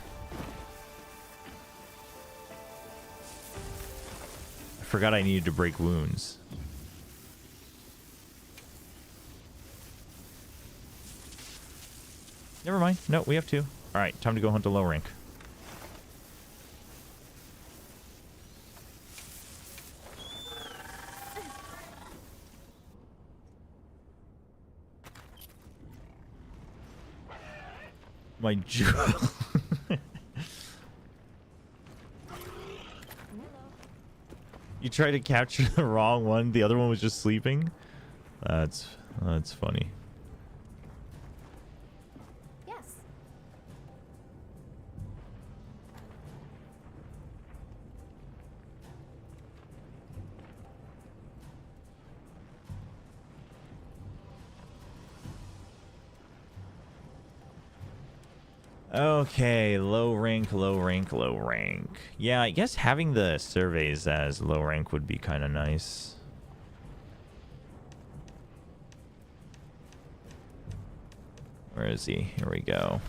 I forgot I needed to break wounds. Never mind. No, we have two. All right, time to go hunt a low rank. My jewel. You tried to capture the wrong one. The other one was just sleeping. That's funny. Yes. Okay, low rank, low rank, low rank. Yeah, I guess having the surveys as low rank would be kind of nice. Where is he? Here we go.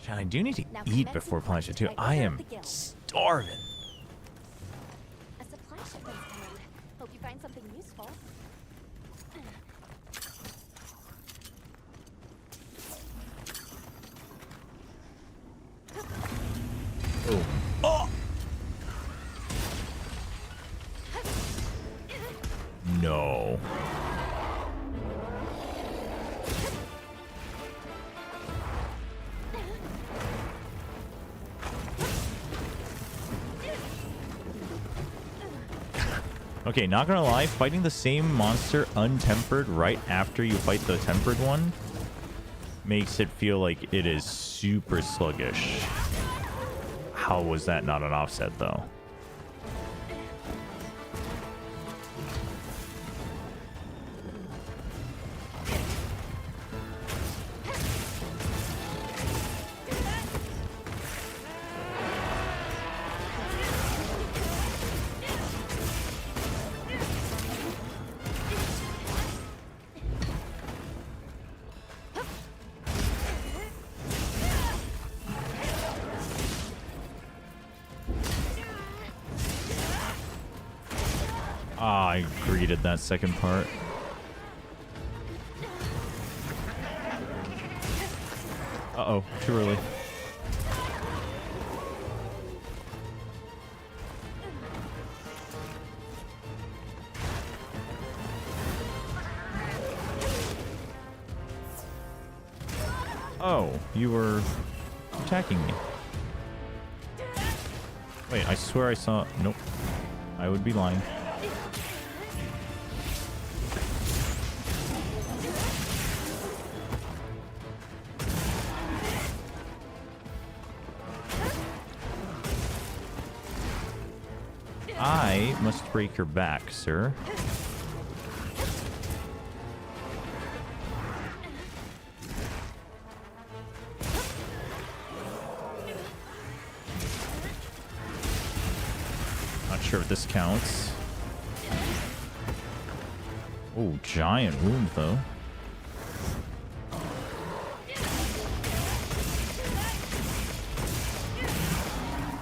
Sean, I do need to eat before Plancha too. I am starving. A supply shipment's coming. Hope you find something useful. Oh. Oh! No. Okay, not gonna lie, fighting the same monster untempered right after you fight the tempered one makes it feel like it is super sluggish. How was that not an offset, though? Ah, I greeted that second part. Uh-oh, too early. Oh, you were attacking me. Wait, I swear I saw... Nope. I would be lying. I must break your back, sir. Not sure if this counts. Oh, giant wound, though.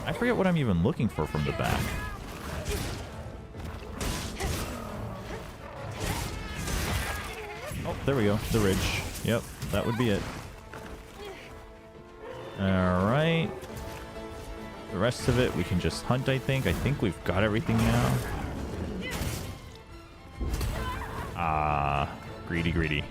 I forget what I'm even looking for from the back. there we go. The ridge. Yep, that would be it. Alright. The rest of it, we can just hunt, I think. I think we've got everything now. Ah, greedy, greedy.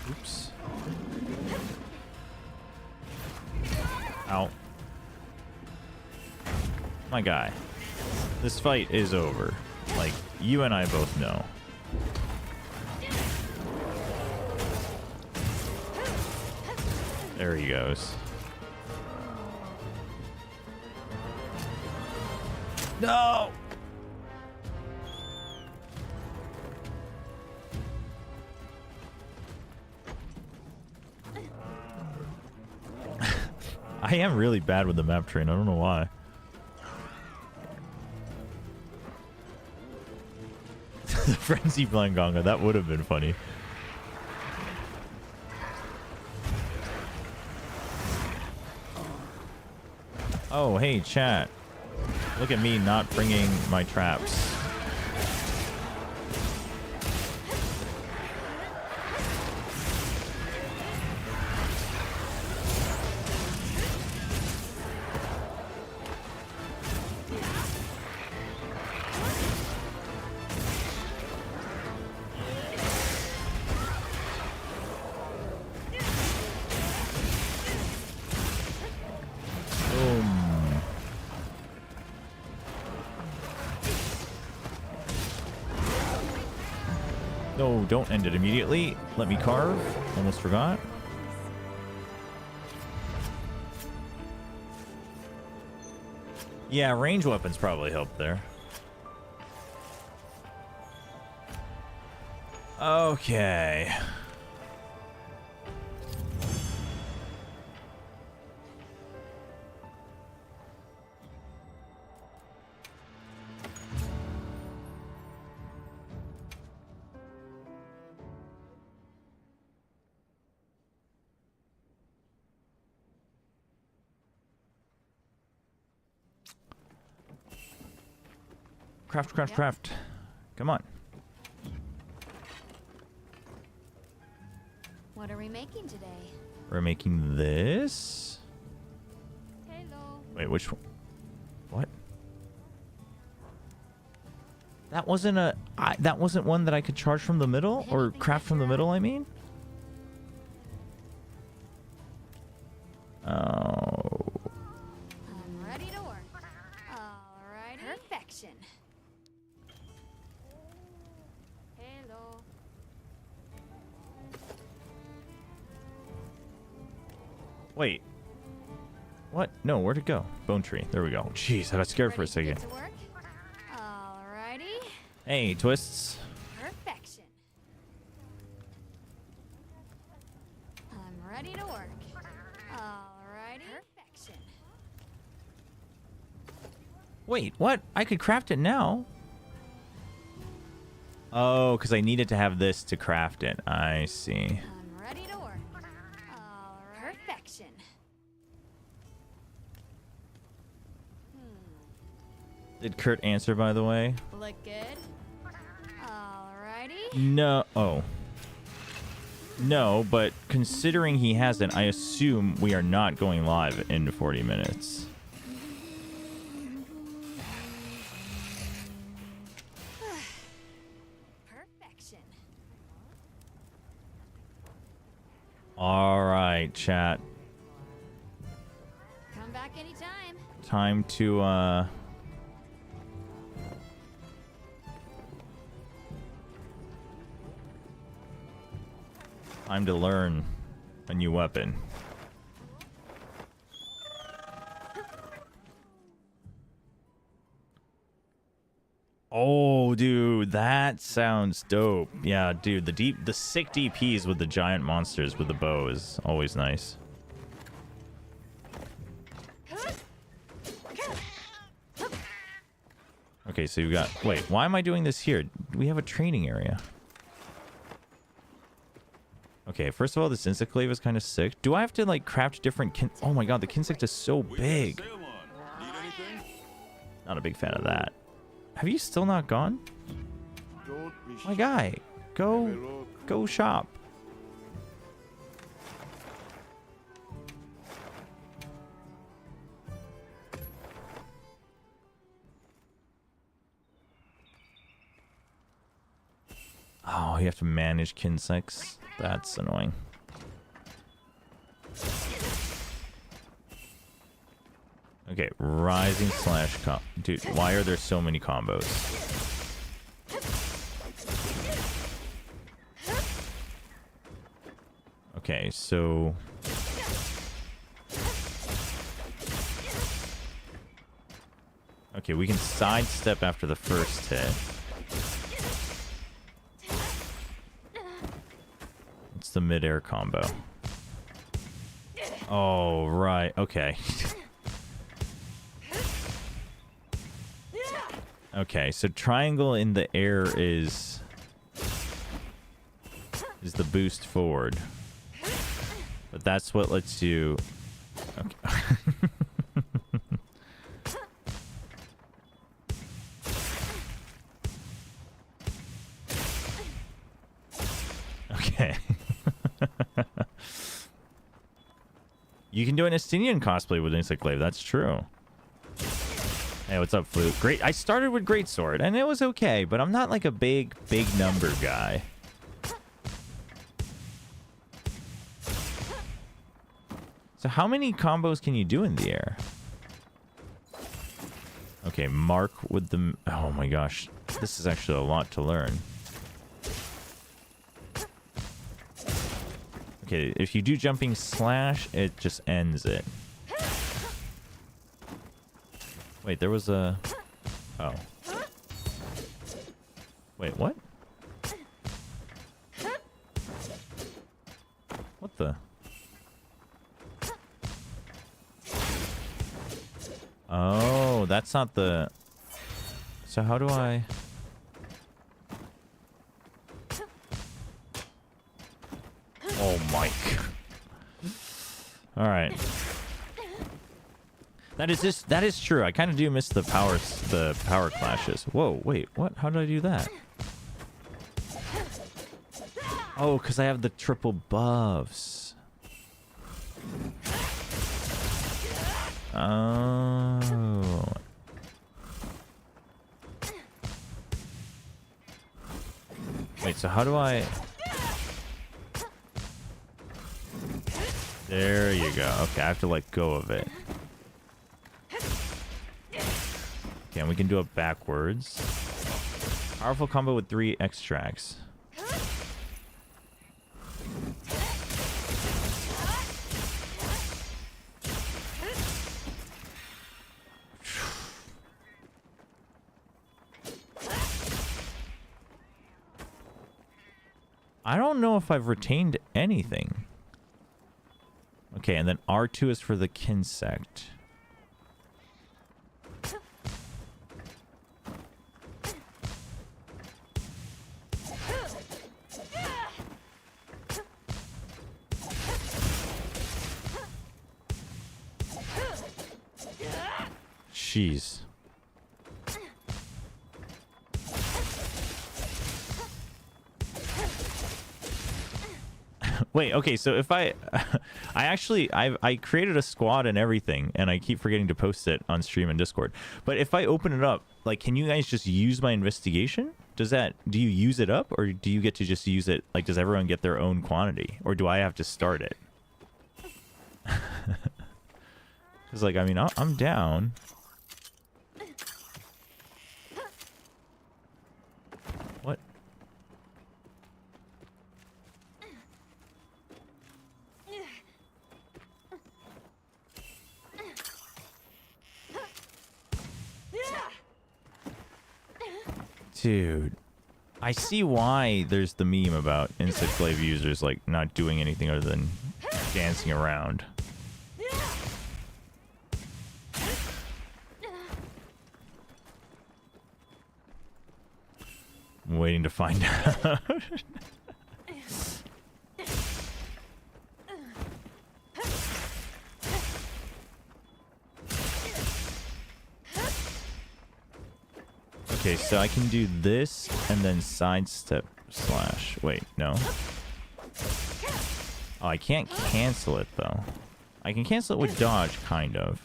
Oops. Ow. My guy. This fight is over. Like, you and I both know. There he goes. No! I am really bad with the map train. I don't know why. The Frenzy Blanganga. That would have been funny. Oh, hey, chat. Look at me not bringing my traps. No, don't end it immediately. Let me carve. Almost forgot. Yeah, range weapons probably help there. Okay. Craft, craft, craft. Come on. What are we making today? We're making this. Hello. Wait, which one? What? That wasn't a... that wasn't one that I could charge from the middle? Or craft from the middle, I mean? Oh... I'm ready to work. Alright. Perfection. Hello. Wait. What? No, where'd it go? Bone tree. There we go. Jeez, I got scared for a second. Ready to get to work? Alrighty. Hey, twists. Perfection. I'm ready to work. Alrighty. Perfection. Wait, what? I could craft it now. Oh, because I needed to have this to craft it. I see. I'm ready to work. Alright. Perfection. Did Kurt answer, by the way? Look good. Alrighty. No. Oh. No, but considering he hasn't, I assume we are not going live in 40 minutes. Perfection. All right, chat. Come back anytime. Time to, time to learn a new weapon. Oh, dude, that sounds dope. Yeah, dude, the sick DPs with the giant monsters with the bow is always nice. Okay, so you got... Wait, why am I doing this here? We have a training area. Okay, first of all, this Insect Glaive is kind of sick. Do I have to, like, craft different Oh my god, the Insect is so big. Not a big fan of that. Have you still not gone? My guy, go shop. Oh, you have to manage Insects. That's annoying. Okay, rising slash dude, why are there so many combos? Okay, so okay, we can sidestep after the first hit. It's the mid-air combo. Oh, right. Okay. Okay, so triangle in the air is the boost forward. But that's what lets you... Okay. Okay. You can do an Estinian cosplay with Insect Glaive. That's true. Hey, what's up, Flute? Great. I started with Greatsword, and it was okay, but I'm not like a big number guy. So how many combos can you do in the air? Okay, mark with the... Oh my gosh. This is actually a lot to learn. Okay, if you do jumping slash, it just ends it. Wait, there was a... Oh. Wait, what? What the... Oh, that's not the... So how do I... Oh my god. Alright. That is true. I kind of do miss the power clashes. Whoa, wait, what? How did I do that? Oh, because I have the triple buffs. Oh. Wait, so how do I... There you go. Okay, I have to let go of it. Okay, and we can do it backwards. Powerful combo with 3 extracts. I don't know if I've retained anything. Okay, and then R2 is for the Insect. Jeez. Wait, okay, so if I created a squad and everything, and I keep forgetting to post it on stream and Discord. But if I open it up, like, can you guys just use my investigation? Do you use it up, or do you get to just use it, like, does everyone get their own quantity? Or do I have to start it? Because, like, I mean, I'm down. What? Dude, I see why there's the meme about Insect Glaive users, like, not doing anything other than dancing around. I'm waiting to find out. Okay, so I can do this and then sidestep slash. Wait, no. Oh, I can't cancel it though. I can cancel it with dodge, kind of.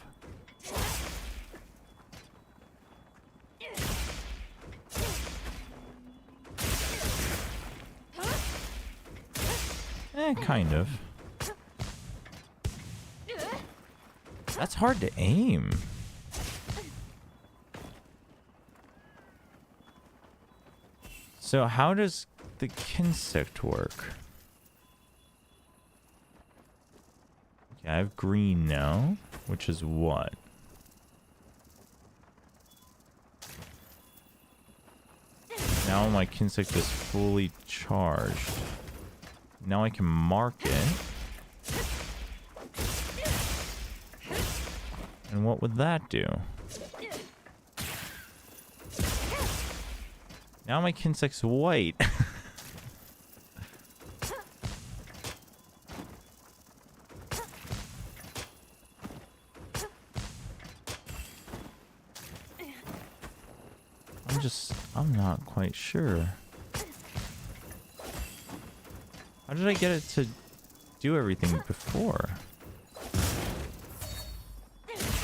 Kind of. That's hard to aim. So how does the Insect work? Okay, I have green now, which is what? Now my Insect is fully charged. Now I can mark it. And what would that do? Now my Insect's white. I'm not quite sure. How did I get it to do everything before?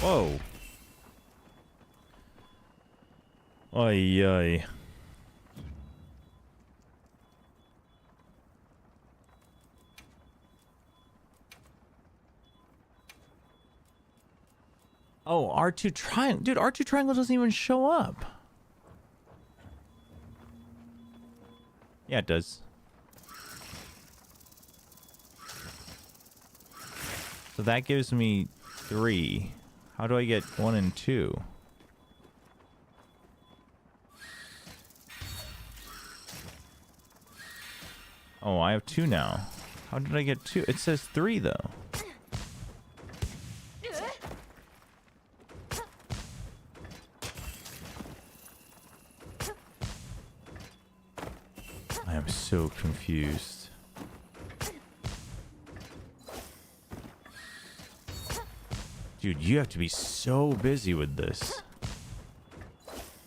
Whoa. Oy, oy. Oh, R2 triangle. Dude, R2 triangle doesn't even show up. Yeah, it does. So that gives me 3. How do I get 1 and 2? Oh, I have 2 now. How did I get 2? It says 3 though. I am so confused. Dude, you have to be so busy with this.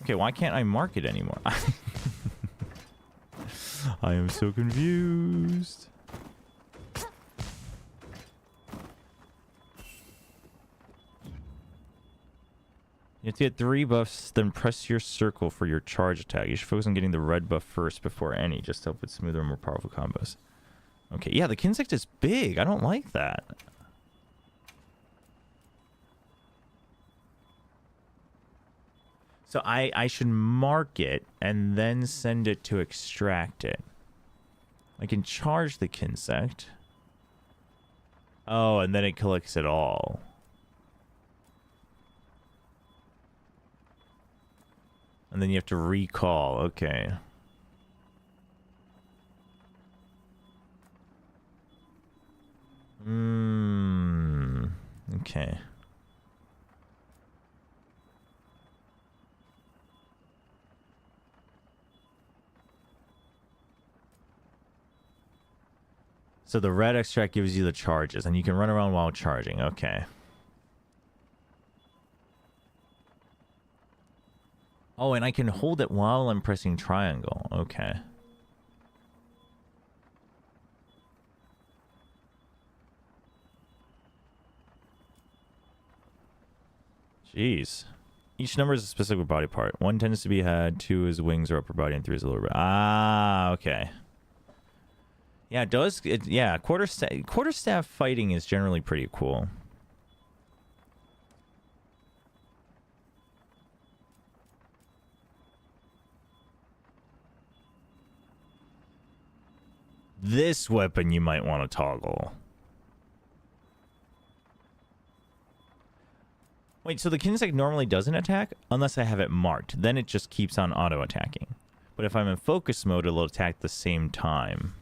Okay, why can't I mark it anymore? I am so confused. You have to get 3 buffs, then press your circle for your charge attack. You should focus on getting the red buff first before any, just to help with smoother and more powerful combos. Okay, yeah, the Insect is big. I don't like that. So I should mark it and then send it to extract it. I can charge the Insect. Oh, and then it collects it all. And then you have to recall. Okay. Okay. So the red extract gives you the charges, and you can run around while charging. Okay. Oh, and I can hold it while I'm pressing triangle. Okay. Jeez. Each number is a specific body part. 1 tends to be head, 2 is wings or upper body, and 3 is lower body. Ah, okay. Yeah, it does. Yeah, quarterstaff fighting is generally pretty cool. This weapon you might want to toggle. Wait, so the Insect normally doesn't attack unless I have it marked. Then it just keeps on auto-attacking. But if I'm in focus mode, it'll attack at the same time.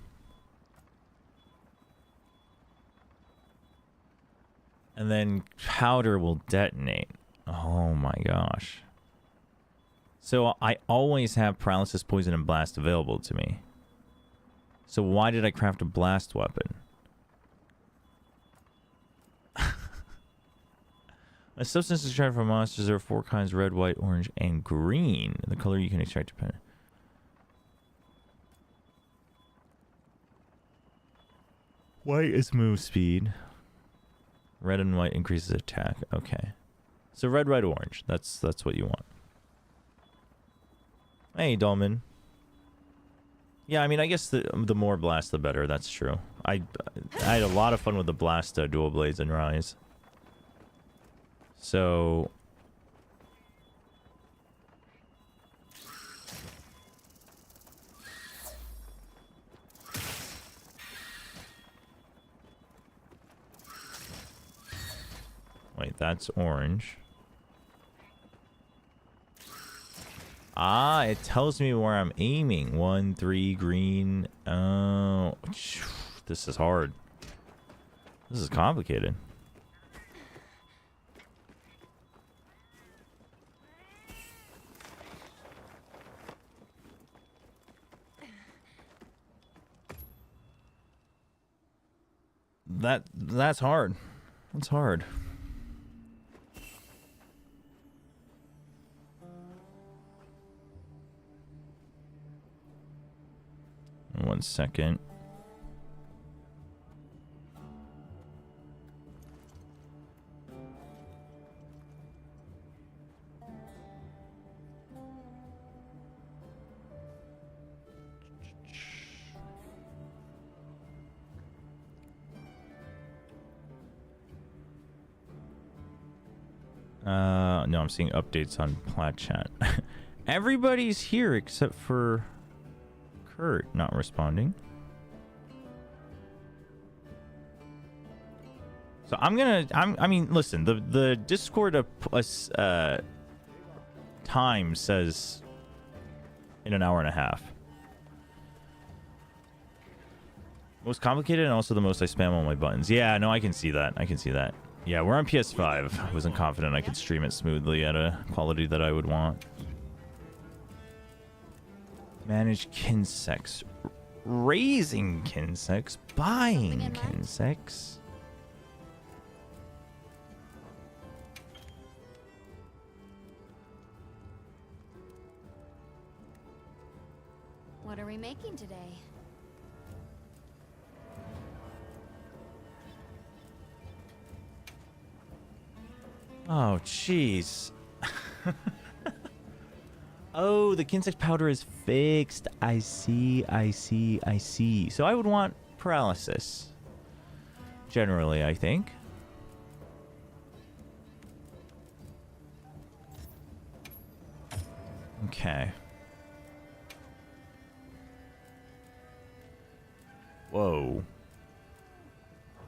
And then powder will detonate. Oh my gosh. So I always have paralysis, poison, and blast available to me. So why did I craft a blast weapon? A substance extracted from monsters. There are 4 kinds: red, white, orange, and green. The color you can extract depending. White is move speed. Red and white increases attack. Okay. So red, white, orange. That's what you want. Hey, Dolman. Yeah, I mean, I guess the more blast, the better. That's true. I had a lot of fun with the blast dual blades and Rise. So wait, that's orange. Ah, it tells me where I'm aiming. 1, 3, green. Oh, this is hard. This is complicated. That's hard. That's hard. One second. No, I'm seeing updates on Plat Chat. Everybody's here except for Kurt not responding. So I mean, listen, the Discord time says in an hour and a half. Most complicated and also the most I spam on my buttons. Yeah, no, I can see that. I can see that. Yeah, we're on PS5. I wasn't confident I could stream it smoothly at a quality that I would want. Manage kinsects. Raising kinsects. Buying kinsects. What are we making today? Oh, jeez. Oh, the Kinsect powder is fixed. I see, I see, I see. So I would want paralysis. Generally, I think. Okay. Whoa.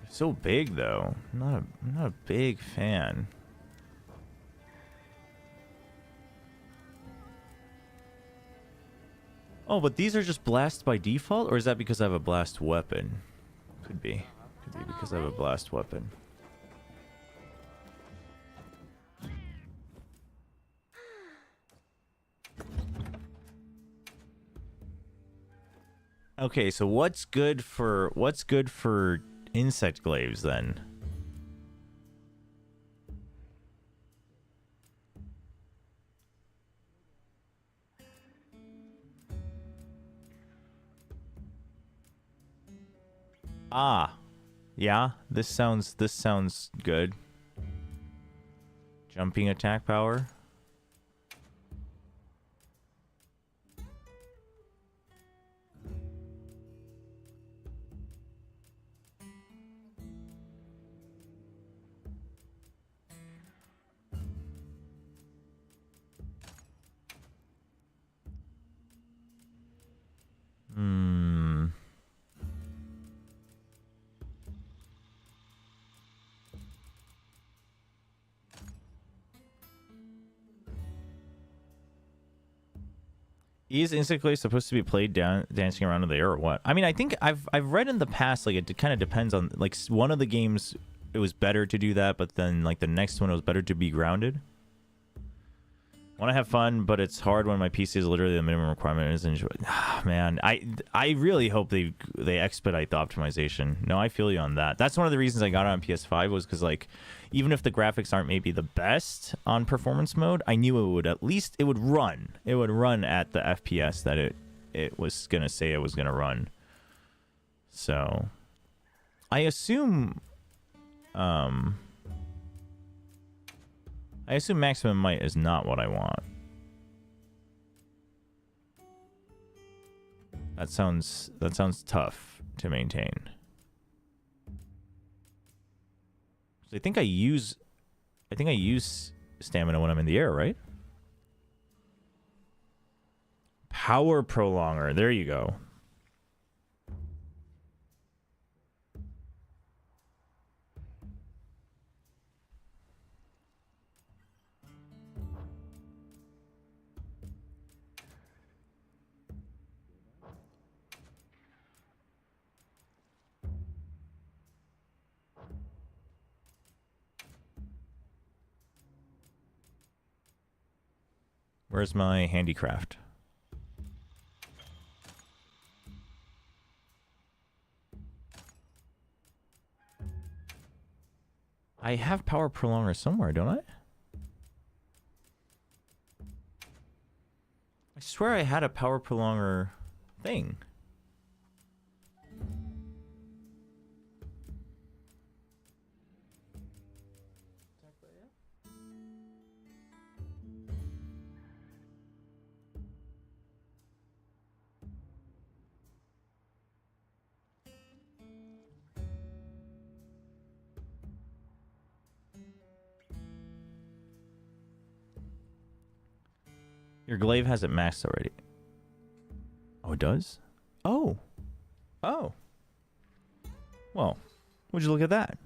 So big, though. I'm not a big fan. Oh, but these are just blast by default? Or is that because I have a blast weapon? Could be. Could be because I have a blast weapon. Okay, so what's good for insect glaives then? Ah, yeah. This sounds good. Jumping attack power. Is Insect Glaive supposed to be played dancing around in the air or what? I mean, I think I've read in the past, like, it kind of depends on, like, one of the games it was better to do that, but then, like, the next one it was better to be grounded. Want to have fun, but it's hard when my PC is literally the minimum requirement. Is enjoy. Man, I really hope they expedite the optimization. No, I feel you on that. That's one of the reasons I got it on PS5 was because like, even if the graphics aren't maybe the best on performance mode, I knew it would at least it would run. It would run at the FPS that it was gonna say it was gonna run. So, I assume maximum might is not what I want. That sounds tough to maintain. So I think I use stamina when I'm in the air, right? Power prolonger. There you go. Where's my handicraft? I have power prolonger somewhere, don't I? I swear I had a power prolonger thing. Your glaive has it maxed already. Oh, it does? Oh. Oh. Well, would you look at that?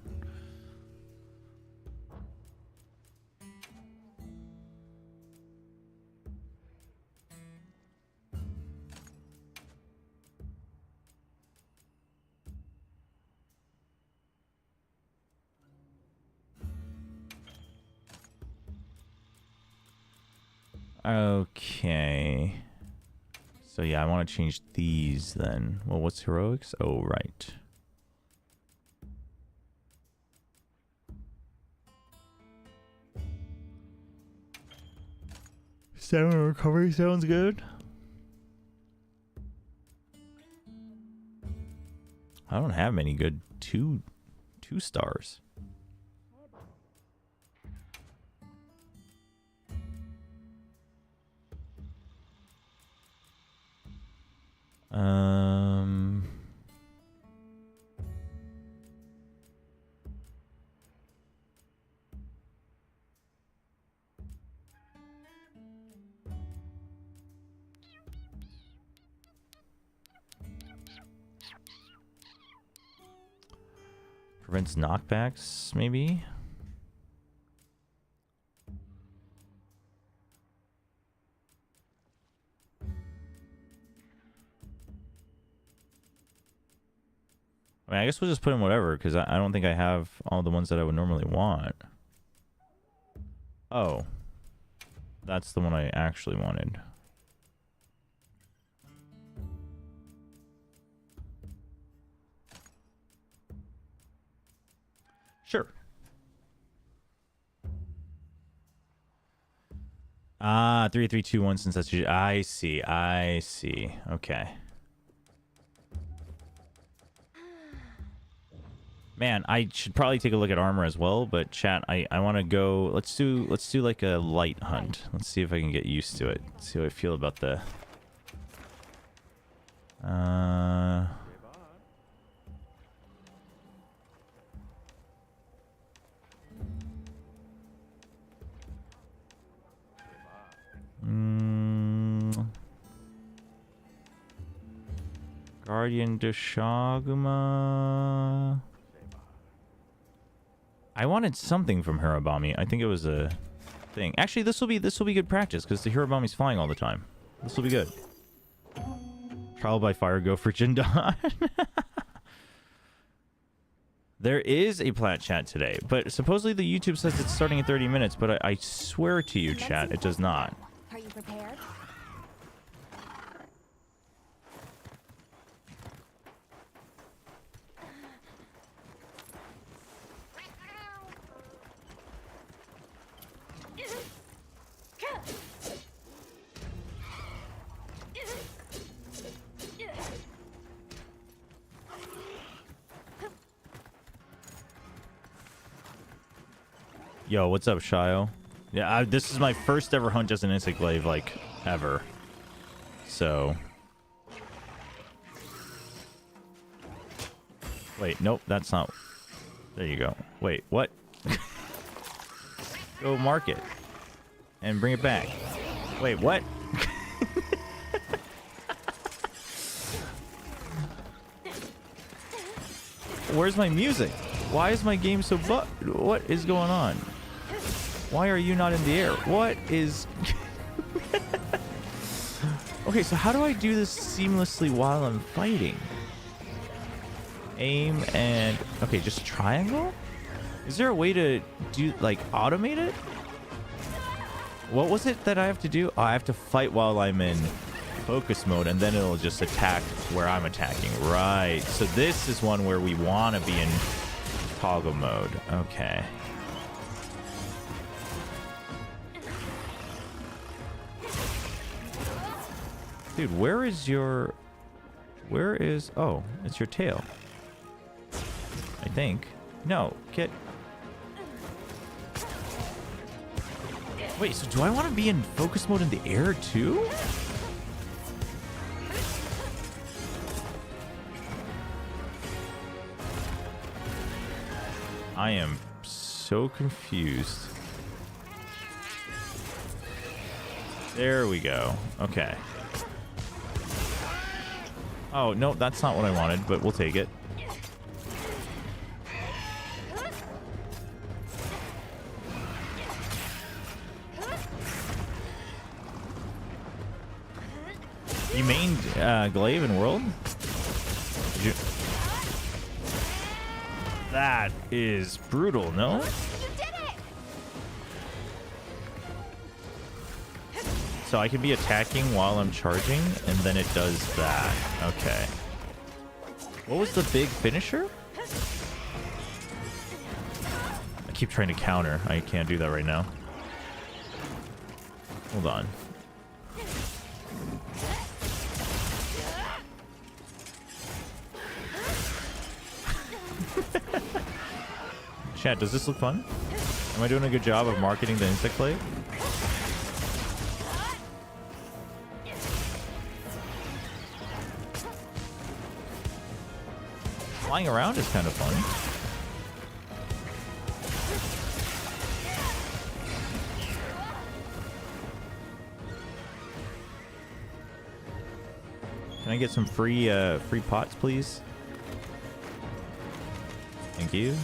Okay. So yeah, I want to change these then. Well, what's heroics? Oh, right. Stamina recovery sounds good. I don't have many good two stars. Prevents knockbacks, maybe? I mean, I guess we'll just put in whatever, because I don't think I have all the ones that I would normally want. Oh. That's the one I actually wanted. Sure. Ah, 3, 3, 2, 1. Since that's I see. I see. Okay. Man, I should probably take a look at armor as well. But chat, I want to go. Let's do like a light hunt. Let's see if I can get used to it. See how I feel about the. Guardian de Shaguma. I wanted something from Hirobami. I think it was a thing. Actually, this will be good practice because the Hirobami's flying all the time. This will be good. Trial by fire, go for Jindan. There is a plat chat today, but supposedly the YouTube says it's starting in 30 minutes, but I swear to you, chat, it does not. Prepared? Yo, what's up, Shio? Yeah, this is my first ever hunt as an Insect Glaive, like, ever. So... Wait, nope, that's not... There you go. Wait, what? Go mark it. And bring it back. Wait, what? Where's my music? Why is my game so what is going on? Why are you not in the air? What is... Okay, so how do I do this seamlessly while I'm fighting? Aim and... Okay, just triangle? Is there a way to do, like, automate it? What was it that I have to do? Oh, I have to fight while I'm in focus mode, and then it'll just attack where I'm attacking. Right. So this is one where we want to be in toggle mode. Okay. Dude, where is your... Where is... Oh, it's your tail. I think. No, get... Wait, so do I want to be in focus mode in the air too? I am so confused. There we go. Okay. Oh, no, that's not what I wanted, but we'll take it. You mained Glaive in World? Did you... That is brutal, no? You did it! So I can be attacking while I'm charging, and then it does that. Okay. What was the big finisher? I keep trying to counter. I can't do that right now. Hold on. Chat, does this look fun? Am I doing a good job of marketing the Insect Glaive? Flying around is kind of fun. Can I get some free pots, please? Thank you.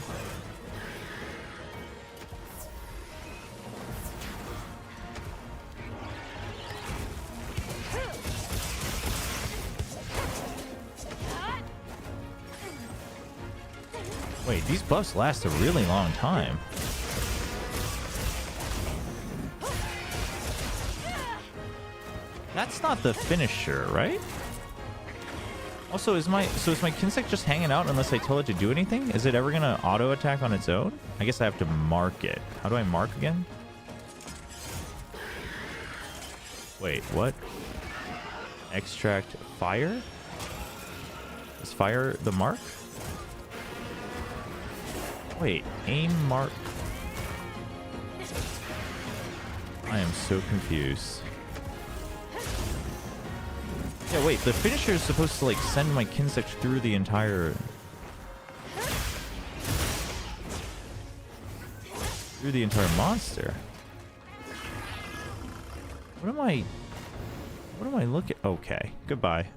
Wait, these buffs last a really long time. That's not the finisher, right? Also, is my Insect just hanging out unless I tell it to do anything? Is it ever gonna auto attack on its own? I guess I have to mark it. How do I mark again? Wait, what? Extract fire? Is fire the mark? Wait, aim mark. I am so confused. Yeah, wait, the finisher is supposed to like send my Insect through the entire monster. What am I looking? Okay, goodbye.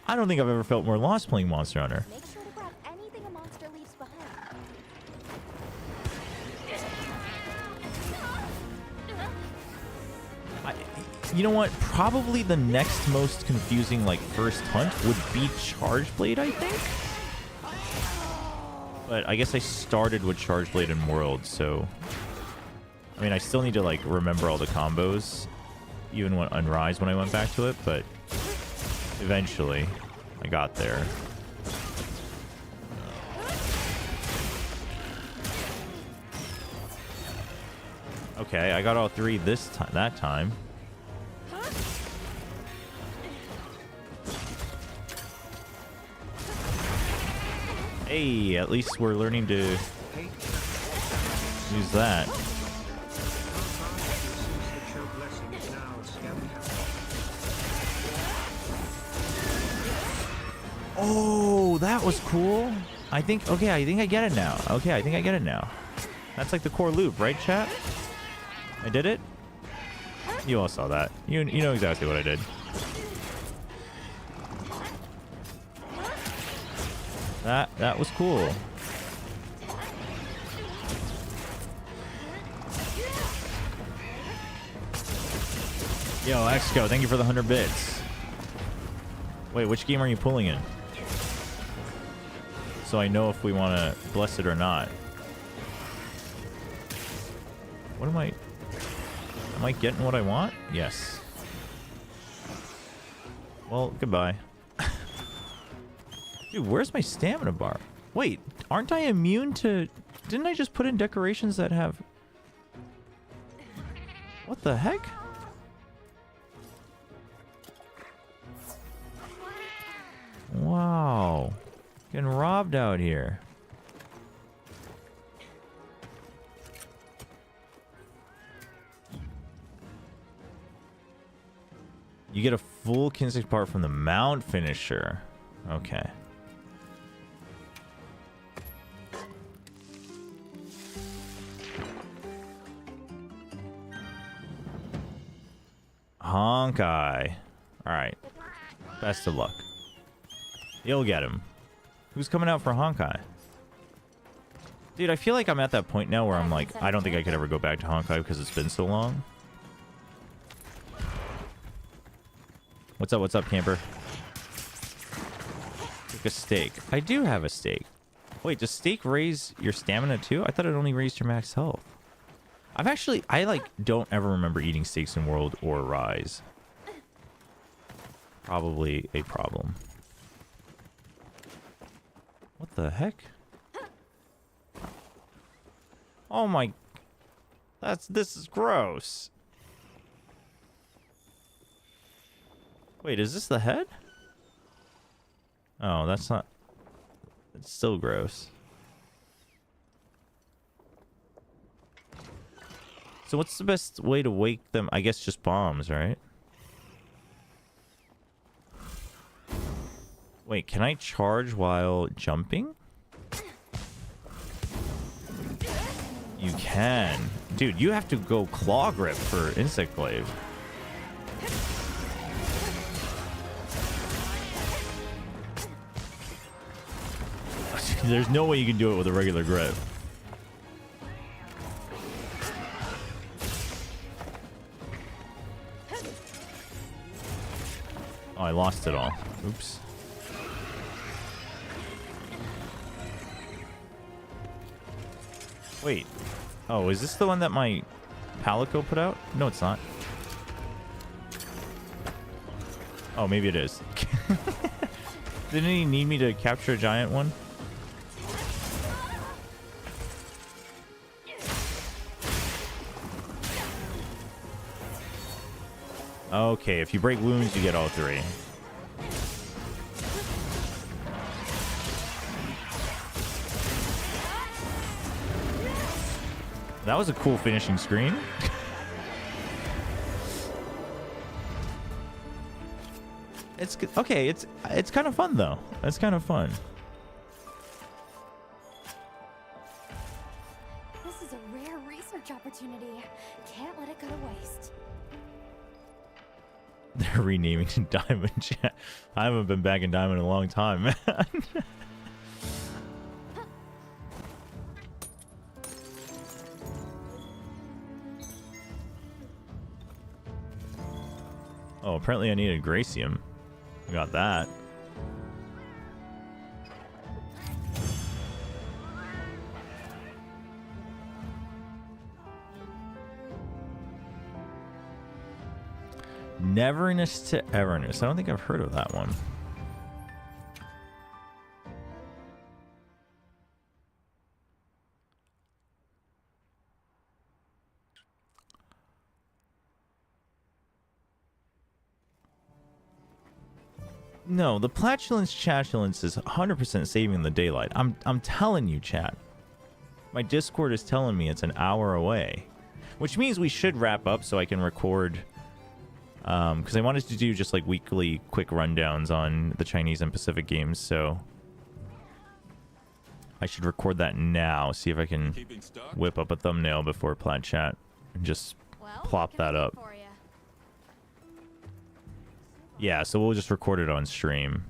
I don't think I've ever felt more lost playing Monster Hunter. Make sure to grab anything a monster leaves behind. You know what? Probably the next most confusing, like, first hunt would be Charge Blade, I think? But I guess I started with Charge Blade in World, so... I mean, I still need to like remember all the combos, even when on Rise when I went back to it, but eventually I got there. Okay, I got all three this time. That time. Hey, at least we're learning to use that. Oh, that was cool. I think I get it now. Okay, I think I get it now. That's like the core loop, right, chat? I did it? You all saw that. You know exactly what I did. That was cool. Yo, Exco, thank you for the 100 bits. Wait, which game are you pulling in? So I know if we want to bless it or not. What am I getting what I want? Yes. Well, goodbye. Dude, where's my stamina bar? Wait, aren't I immune to... Didn't I just put in decorations that have... What the heck? Wow. Getting robbed out here. You get a full Insect part from the mount finisher. Okay. Honkai. Alright. Best of luck. You'll get him. Who's coming out for Honkai? Dude, I feel like I'm at that point now where I'm like, I don't think I could ever go back to Honkai because it's been so long. What's up, camper? Take a steak. I do have a steak. Wait, does steak raise your stamina too? I thought it only raised your max health. I like don't ever remember eating steaks in World or Rise. Probably a problem. What the heck? Oh my... This is gross. Wait, is this the head? Oh, that's not... It's still gross. So what's the best way to wake them? I guess just bombs, right? Wait, can I charge while jumping? You can. Dude, you have to go claw grip for Insect Glaive. There's no way you can do it with a regular grip. Oh, I lost it all. Oops. Wait. Oh, is this the one that my Palico put out? No, it's not. Oh, maybe it is. Didn't he need me to capture a giant one? Okay, if you break wounds, you get all three. That was a cool finishing screen. It's okay. It's kind of fun though. It's kind of fun. This is a rare research opportunity. Can't let it go to waste. They're renaming to Diamond Chat. I haven't been back in Diamond in a long time, man. Oh, apparently I needed Gracium. I got that. Neverness to Everness. I don't think I've heard of that one. No, the Platulence Chatulence is 100% saving the daylight. I'm telling you, chat. My Discord is telling me it's an hour away. Which means we should wrap up so I can record... because I wanted to do just like weekly quick rundowns on the Chinese and Pacific games, so... I should record that now, see if I can whip up a thumbnail before Plat Chat. And just plop that up. Yeah, so we'll just record it on stream.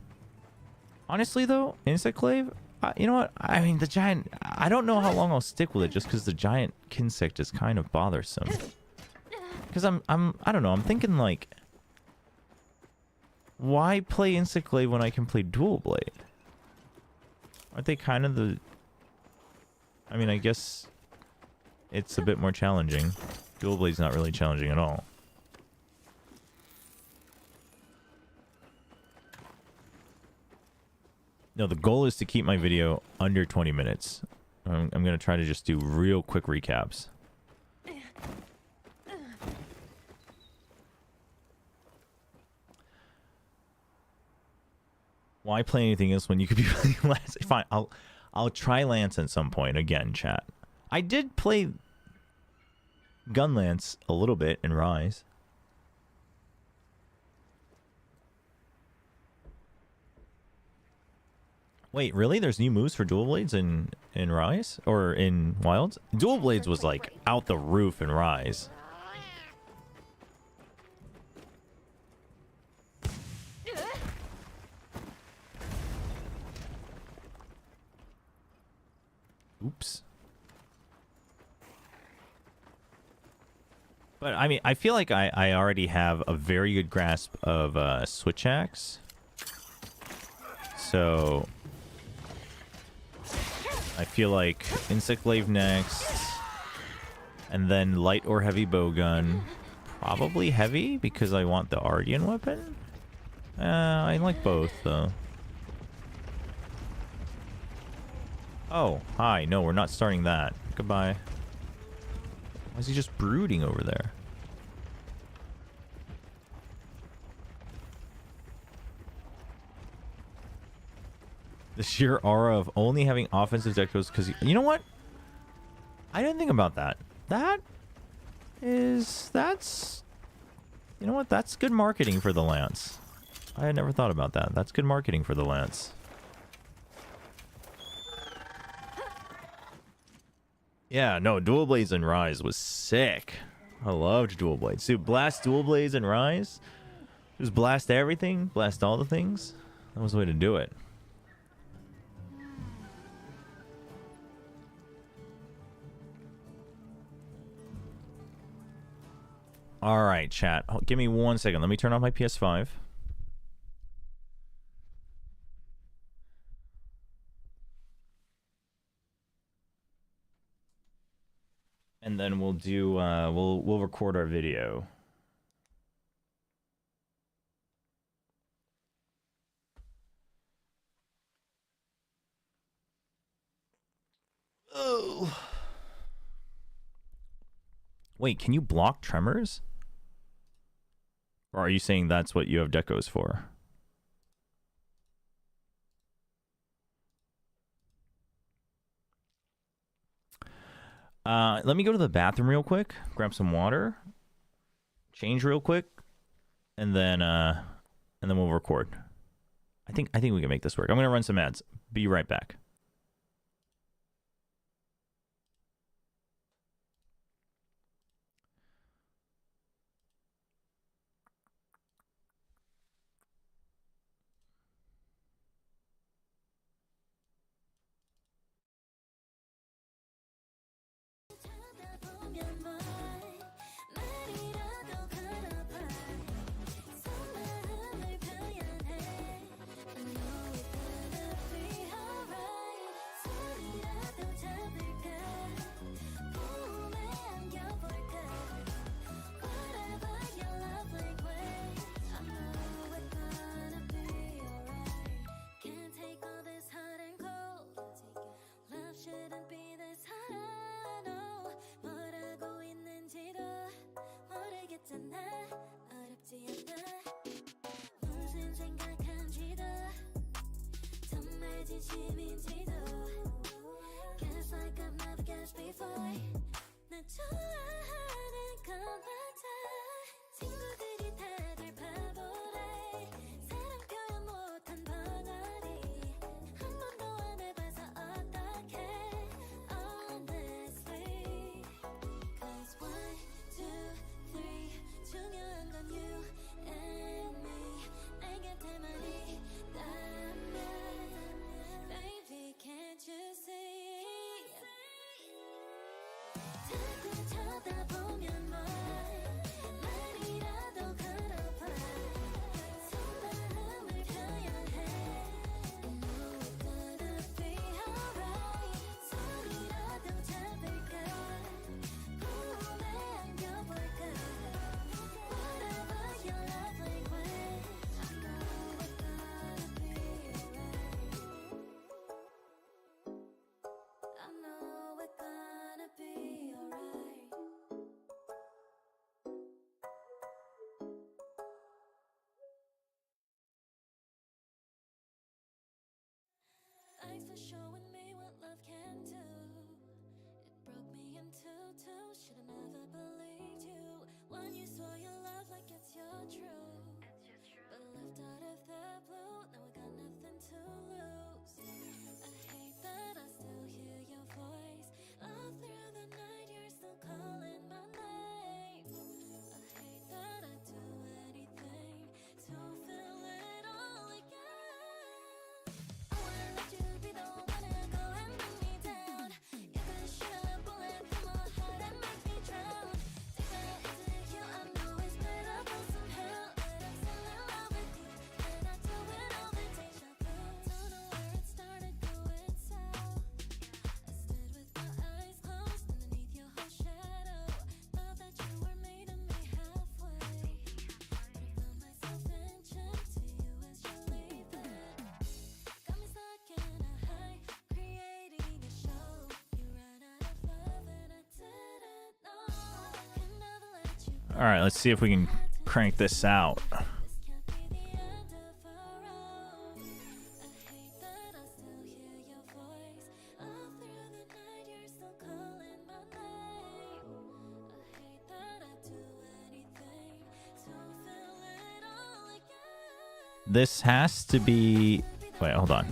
Honestly, though, Insect Glaive, you know what? I mean, the giant... I don't know how long I'll stick with it just because the giant insect is kind of bothersome. Because I don't know, I'm thinking, like... Why play Insect Glaive when I can play Dual Blade? Aren't they kind of the... I mean, I guess... It's a bit more challenging. Dual Blade's not really challenging at all. No, the goal is to keep my video under 20 minutes. I'm going to try to just do real quick recaps. Why play anything else when you could be playing Lance? Fine, I'll try Lance at some point again, chat. I did play Gun Lance a little bit in Rise. Wait, really? There's new moves for Dual Blades in Rise? Or in Wilds? Dual Blades was like out the roof in Rise. Oops. But I mean, I feel like I already have a very good grasp of Switch Axe. So I feel like Insect Glaive next, and then light or heavy bowgun. Probably heavy because I want the Ardian weapon. I like both though. Oh, hi. No, we're not starting that. Goodbye. Why is he just brooding over there? The sheer aura of only having offensive decos because... You know what? I didn't think about that. That's... You know what? That's good marketing for the Lance. I had never thought about that. That's good marketing for the Lance. Yeah, no, Dual Blades in Rise was sick. I loved Dual Blades. Dude, blast Dual Blades in Rise. Just blast everything. Blast all the things. That was the way to do it. All right, chat. Give me 1 second. Let me turn off my PS5. And then we'll do we'll record our video. Oh. Wait, can you block tremors? Or are you saying that's what you have decos for? Let me go to the bathroom real quick, grab some water, change real quick, and then we'll record. I think we can make this work. I'm gonna run some ads. Be right back. too. Should've never believed you when you swore your love like it's your truth. But left out of the blue, now I got nothing to lose. I hate that I still hear your voice. All through the night, you're still calling my name. I hate that I do anything to feel it all again. I wanna let you be the one to go and bring me down. You could shoot a bullet through my heart and make me drown. Take that into you, I know it's bearable somehow. But I'm still in love with you, and I do it all the deja vu. Don't know where it started going south. I stood with my eyes closed underneath your whole shadow. Thought that you were meeting me halfway. But I found myself inching to you as you're leaving. Got me stuck in a high, creating a show. You ran out of love and I didn't know. Can never let you go. All right, let's see if we can crank this out. This can't be the end of our road. I hate that I still hear your voice. All through the night, you're still calling my name. I hate that I do anything to feel it all again. This has to be. Wait, hold on.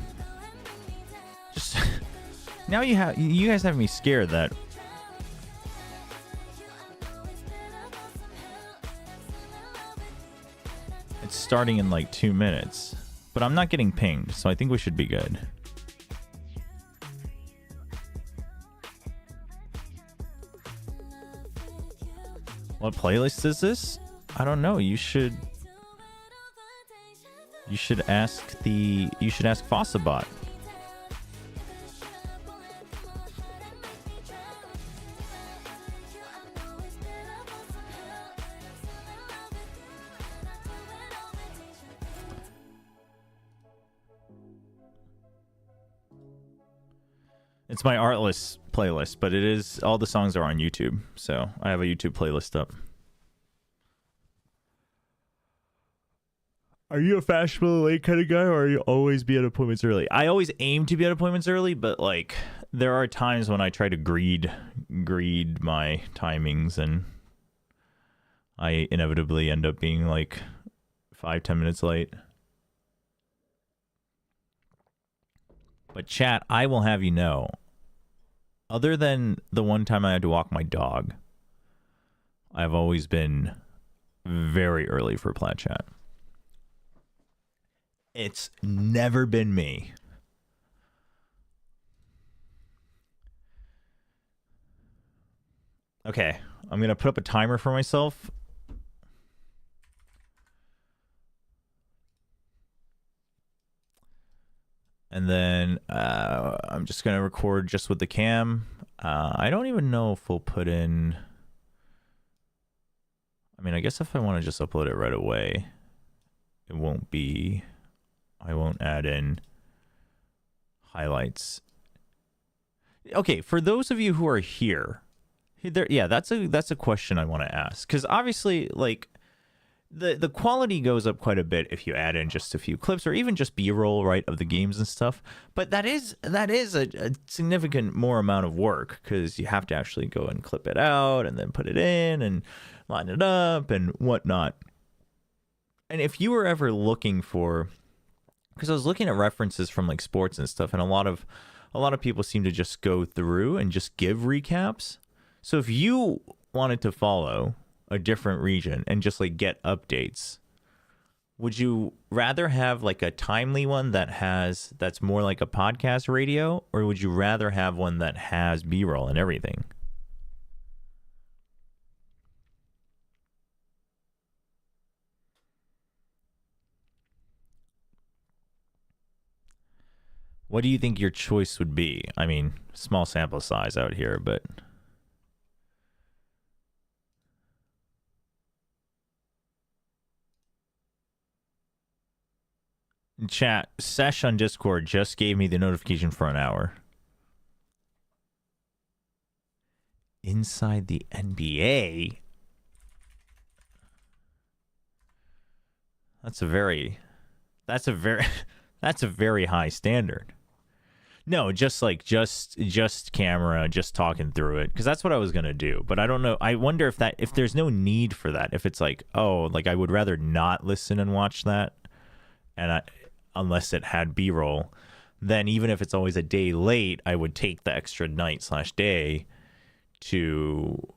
Just now you guys have me scared that it's starting in like 2 minutes, but I'm not getting pinged, so I think we should be good. What playlist is this? I don't know. You should ask Fossabot. It's my Artless playlist, but it is all the songs are on YouTube, so I have a YouTube playlist up. Are you a fashionably late kind of guy, or are you always be at appointments early? I always aim to be at appointments early, but like there are times when I try to greed my timings, and I inevitably end up being like 5-10 minutes late. But chat, I will have you know, other than the one time I had to walk my dog, I've always been very early for Plat Chat. It's never been me. Okay, I'm going to put up a timer for myself. And then I'm just going to record just with the cam. I don't even know if we'll put in... I mean, I guess if I want to just upload it right away, it won't be... I won't add in highlights. Okay, for those of you who are here, yeah, that's a question I want to ask. Because obviously, like... The quality goes up quite a bit if you add in just a few clips or even just B-roll, right, of the games and stuff. But that is a significant more amount of work because you have to actually go and clip it out and then put it in and line it up and whatnot. And if you were ever looking for, because I was looking at references from like sports and stuff, and a lot of people seem to just go through and just give recaps. So if you wanted to follow a different region and just like get updates, would you rather have like a timely one that's more like a podcast radio, or would you rather have one that has B-roll and everything? What do you think your choice would be? I mean, small sample size out here, but chat, Sesh on Discord just gave me the notification for an hour. Inside the NBA? That's a very high standard. No, just like just camera, just talking through it, because that's what I was gonna do. But I don't know. I wonder if there's no need for that. If it's like, oh, like I would rather not listen and watch that, unless it had B-roll, then even if it's always a day late, I would take the extra night/day to,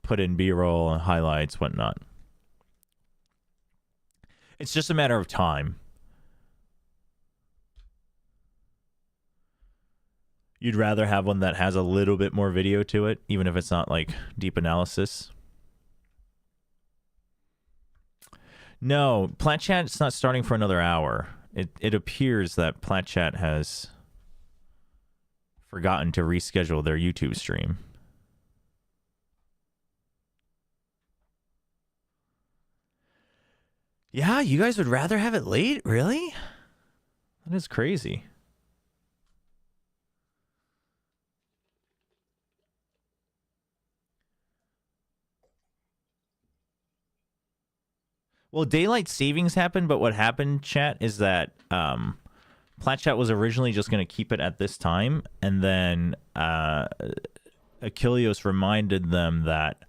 put in B-roll, highlights, whatnot. It's just a matter of time. You'd rather have one that has a little bit more video to it, even if it's not like deep analysis. No, Plat Chat's not starting for another hour. It appears that Plat Chat has forgotten to reschedule their YouTube stream. Yeah, you guys would rather have it late? Really? That is crazy. Well, daylight savings happened, but what happened, chat, is that Plat Chat was originally just going to keep it at this time, and then Achilleos reminded them that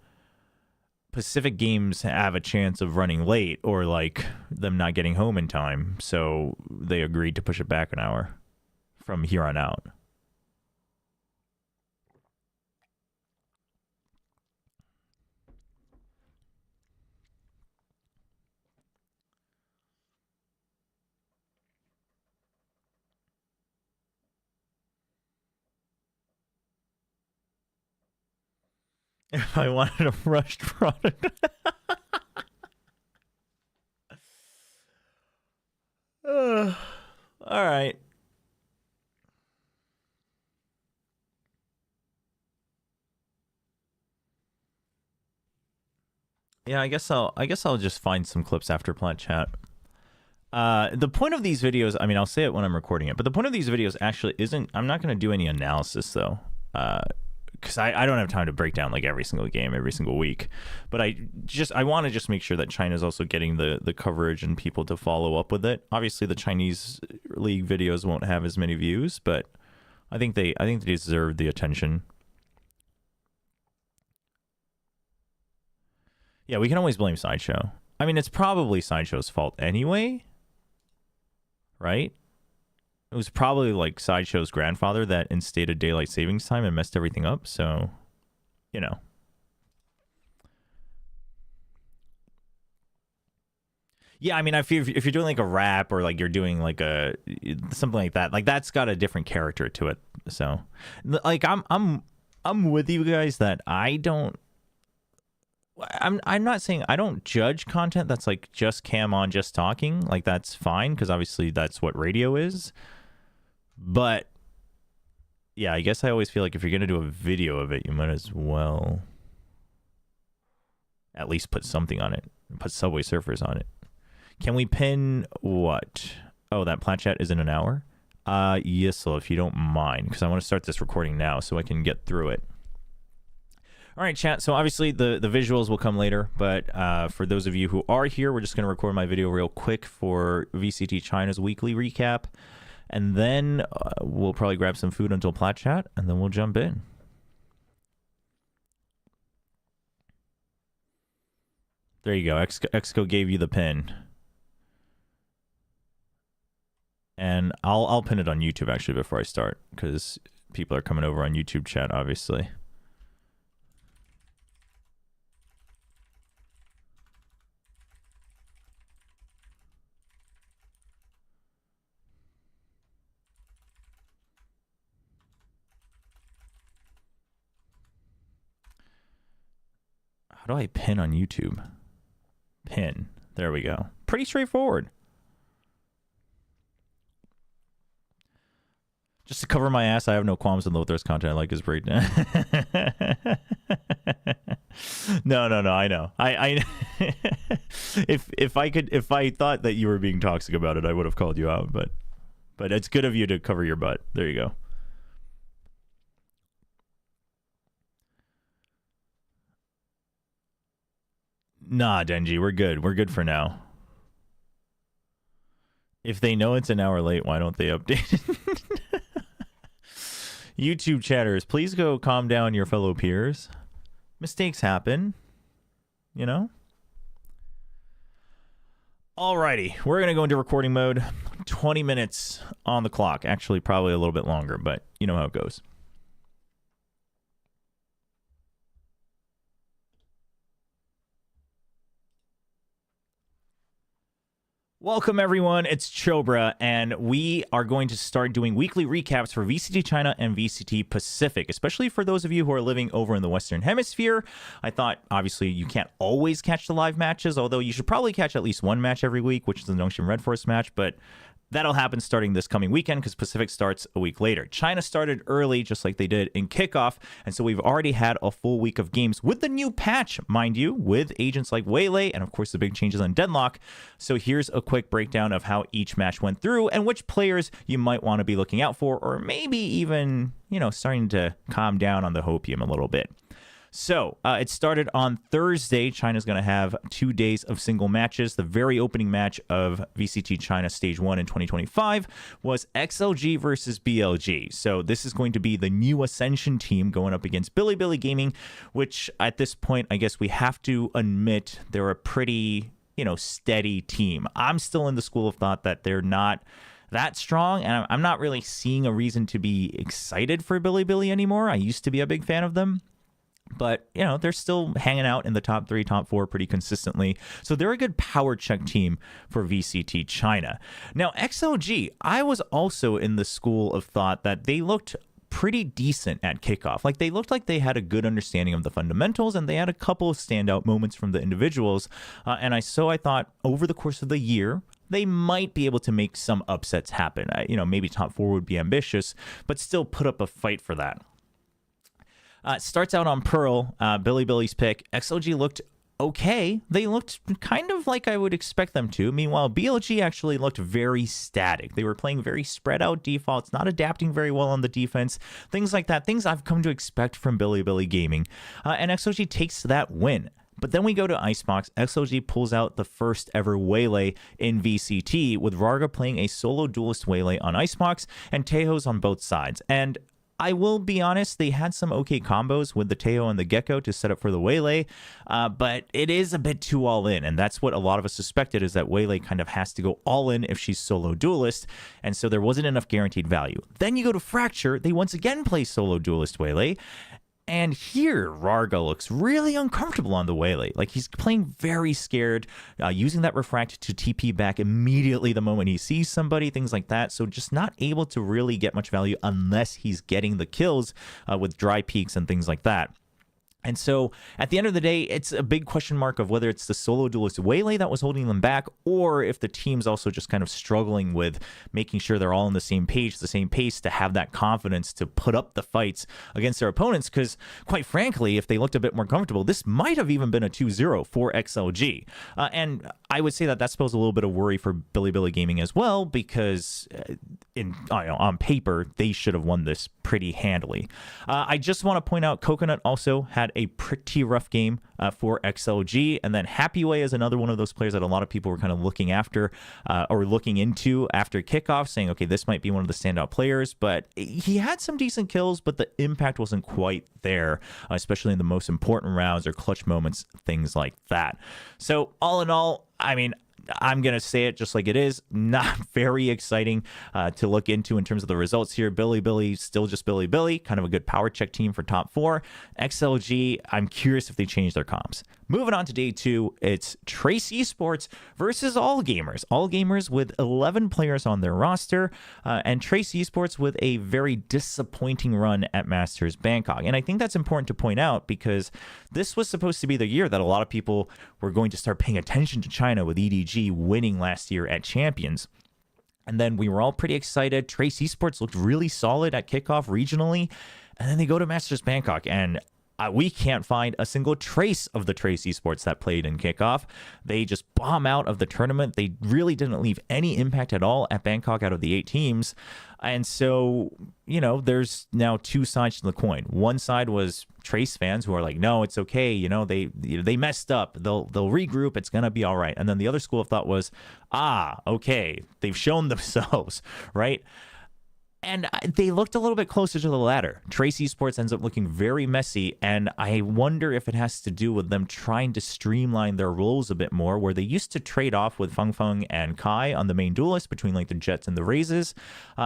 Pacific games have a chance of running late or like them not getting home in time, so they agreed to push it back an hour from here on out. If I wanted a rushed product. All right. Yeah, I guess I'll just find some clips after Plant Chat. The point of these videos, I mean, I'll say it when I'm recording it, but the point of these videos actually isn't, I'm not going to do any analysis though. Because I don't have time to break down like every single game every single week, but I want to just make sure that China's also getting the coverage and people to follow up with it. Obviously, the Chinese league videos won't have as many views, but I think they deserve the attention. Yeah, we can always blame Sideshow. I mean, it's probably Sideshow's fault anyway, right? It was probably like Sideshow's grandfather that instated daylight savings time and messed everything up. So, you know. Yeah, I mean, if you're doing like a rap or like you're doing like a something like that, like that's got a different character to it. So, like I'm with you guys that I'm not saying I don't judge content that's like just cam on, just talking. Like that's fine because obviously that's what radio is. But yeah, I guess I always feel like if you're going to do a video of it, you might as well at least put something on it. Put Subway Surfers on it. Can we pin what? Oh, that Plat Chat is in an hour? Yes, so if you don't mind, because I want to start this recording now so I can get through it. All right, chat. So obviously the visuals will come later, but for those of you who are here, we're just going to record my video real quick for VCT China's weekly recap. And then we'll probably grab some food until Plat Chat, and then we'll jump in. There you go. Exco gave you the pin. And I'll pin it on YouTube, actually, before I start, because people are coming over on YouTube chat, obviously. How do I pin on YouTube? Pin. There we go. Pretty straightforward. Just to cover my ass, I have no qualms in Lothar's content. I like his breakdown. No, I know. I if I thought that you were being toxic about it, I would have called you out, but it's good of you to cover your butt. There you go. Nah, Denji, we're good. We're good for now. If they know it's an hour late, why don't they update it? YouTube chatters, please go calm down your fellow peers. Mistakes happen, you know? Alrighty, we're going to go into recording mode. 20 minutes on the clock. Actually, probably a little bit longer, but you know how it goes. Welcome, everyone. It's Chobra, and we are going to start doing weekly recaps for VCT China and VCT Pacific, especially for those of you who are living over in the Western Hemisphere. I thought, obviously, you can't always catch the live matches, although you should probably catch at least one match every week, which is the Nongshim Red Force match, but that'll happen starting this coming weekend because Pacific starts a week later. China started early, just like they did in kickoff, and so we've already had a full week of games with the new patch, mind you, with agents like Waylay, and of course the big changes on Deadlock. So here's a quick breakdown of how each match went through and which players you might want to be looking out for, or maybe even, you know, starting to calm down on the hopium a little bit. So it started on Thursday. China's going to have 2 days of single matches. The very opening match of VCT China Stage 1 in 2025 was XLG versus BLG. So this is going to be the new Ascension team going up against Bilibili Gaming, which at this point, I guess we have to admit they're a pretty, you know, steady team. I'm still in the school of thought that they're not that strong, and I'm not really seeing a reason to be excited for Bilibili anymore. I used to be a big fan of them. But, you know, they're still hanging out in the top 3, top 4 pretty consistently. So they're a good power check team for VCT China. Now, XLG, I was also in the school of thought that they looked pretty decent at kickoff. Like, they looked like they had a good understanding of the fundamentals, and they had a couple of standout moments from the individuals. And I thought over the course of the year, they might be able to make some upsets happen. You know, maybe top 4 would be ambitious, but still put up a fight for that. It starts out on Pearl, Bilibili's pick. XLG looked okay. They looked kind of like I would expect them to. Meanwhile, BLG actually looked very static. They were playing very spread out defaults, not adapting very well on the defense, things like that. Things I've come to expect from Bilibili Gaming. And XLG takes that win. But then we go to Icebox. XLG pulls out the first ever Waylay in VCT, with Varga playing a solo duelist Waylay on Icebox and Tejo's on both sides. And I will be honest, they had some okay combos with the Tejo and the Gecko to set up for the Waylay, but it is a bit too all in, and that's what a lot of us suspected, is that Waylay kind of has to go all in if she's solo duelist, and so there wasn't enough guaranteed value. Then you go to Fracture, they once again play solo duelist Waylay, and here, Varga looks really uncomfortable on the Waylay. Like, he's playing very scared, using that Refract to TP back immediately the moment he sees somebody, things like that. So just not able to really get much value unless he's getting the kills with dry peaks and things like that. And so at the end of the day, it's a big question mark of whether it's the solo duelist Waylay that was holding them back, or if the team's also just kind of struggling with making sure they're all on the same page, the same pace, to have that confidence to put up the fights against their opponents. Because quite frankly, if they looked a bit more comfortable, this might have even been a 2-0 for XLG. And I would say that that spells a little bit of worry for Bilibili Gaming as well, because on paper, they should have won this pretty handily. I just want to point out, Coconut also had a pretty rough game for XLG, and then Happyway is another one of those players that a lot of people were kind of looking after or looking into after kickoff, saying, okay, this might be one of the standout players, but he had some decent kills, but the impact wasn't quite there, especially in the most important rounds or clutch moments, things like that. So all in all, I mean, I'm going to say it just like it is. Not very exciting to look into in terms of the results here. Bilibili, still just Bilibili, kind of a good power check team for top 4. XLG, I'm curious if they change their comps. Moving on to day 2, it's Trace Esports versus All Gamers. All Gamers with 11 players on their roster, and Trace Esports with a very disappointing run at Masters Bangkok. And I think that's important to point out, because this was supposed to be the year that a lot of people were going to start paying attention to China, with EDG winning last year at Champions. And then we were all pretty excited. Trace Esports looked really solid at kickoff regionally, and then they go to Masters Bangkok, and we can't find a single trace of the Trace Esports that played in kickoff. They just bomb out of the tournament. They really didn't leave any impact at all at Bangkok out of the 8 teams. And so, there's now two sides to the coin. One side was Trace fans who are like, no, it's okay. They messed up. They'll regroup. It's going to be all right. And then the other school of thought was, okay, they've shown themselves, right? And they looked a little bit closer to the latter. Trace Esports ends up looking very messy, and I wonder if it has to do with them trying to streamline their roles a bit more, where they used to trade off with Feng Feng and Kai on the main duelist between like the Jets and the Razes,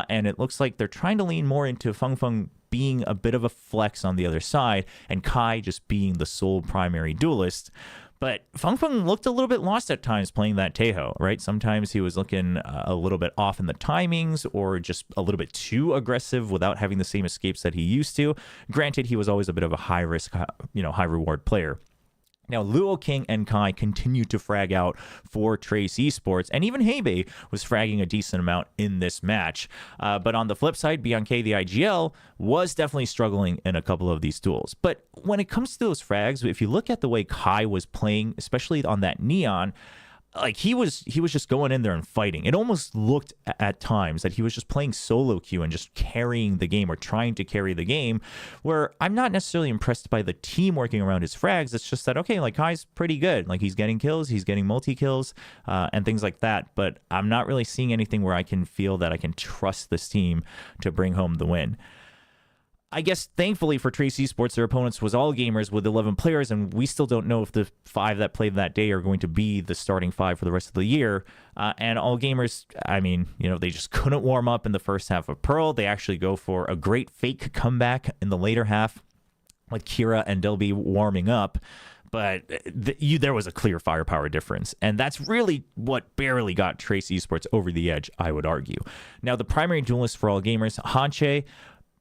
and it looks like they're trying to lean more into Feng Feng being a bit of a flex on the other side, and Kai just being the sole primary duelist. But Feng Feng looked a little bit lost at times playing that Tejo, right? Sometimes he was looking a little bit off in the timings or just a little bit too aggressive without having the same escapes that he used to. Granted, he was always a bit of a high-risk, high-reward player. Now, Luo King and Kai continue to frag out for Trace Esports, and even Hebei was fragging a decent amount in this match. But on the flip side, Bianca, the IGL, was definitely struggling in a couple of these duels. But when it comes to those frags, if you look at the way Kai was playing, especially on that Neon, like he was just going in there and fighting. It almost looked at times that he was just playing solo queue and just carrying the game or trying to carry the game, where I'm not necessarily impressed by the team working around his frags. It's just that, okay, like Kai's pretty good. Like he's getting kills, he's getting multi-kills and things like that. But I'm not really seeing anything where I can feel that I can trust this team to bring home the win. I guess thankfully for Trace Esports, their opponents was all gamers with 11 players, and we still don't know if the 5 that played that day are going to be the starting 5 for the rest of the year. And all gamers, I mean, they just couldn't warm up in the first half of Pearl. They actually go for a great fake comeback in the later half with Kira and Delby warming up. But there was a clear firepower difference. And that's really what barely got Trace Esports over the edge, I would argue. Now, the primary duelist for all gamers, Hanche,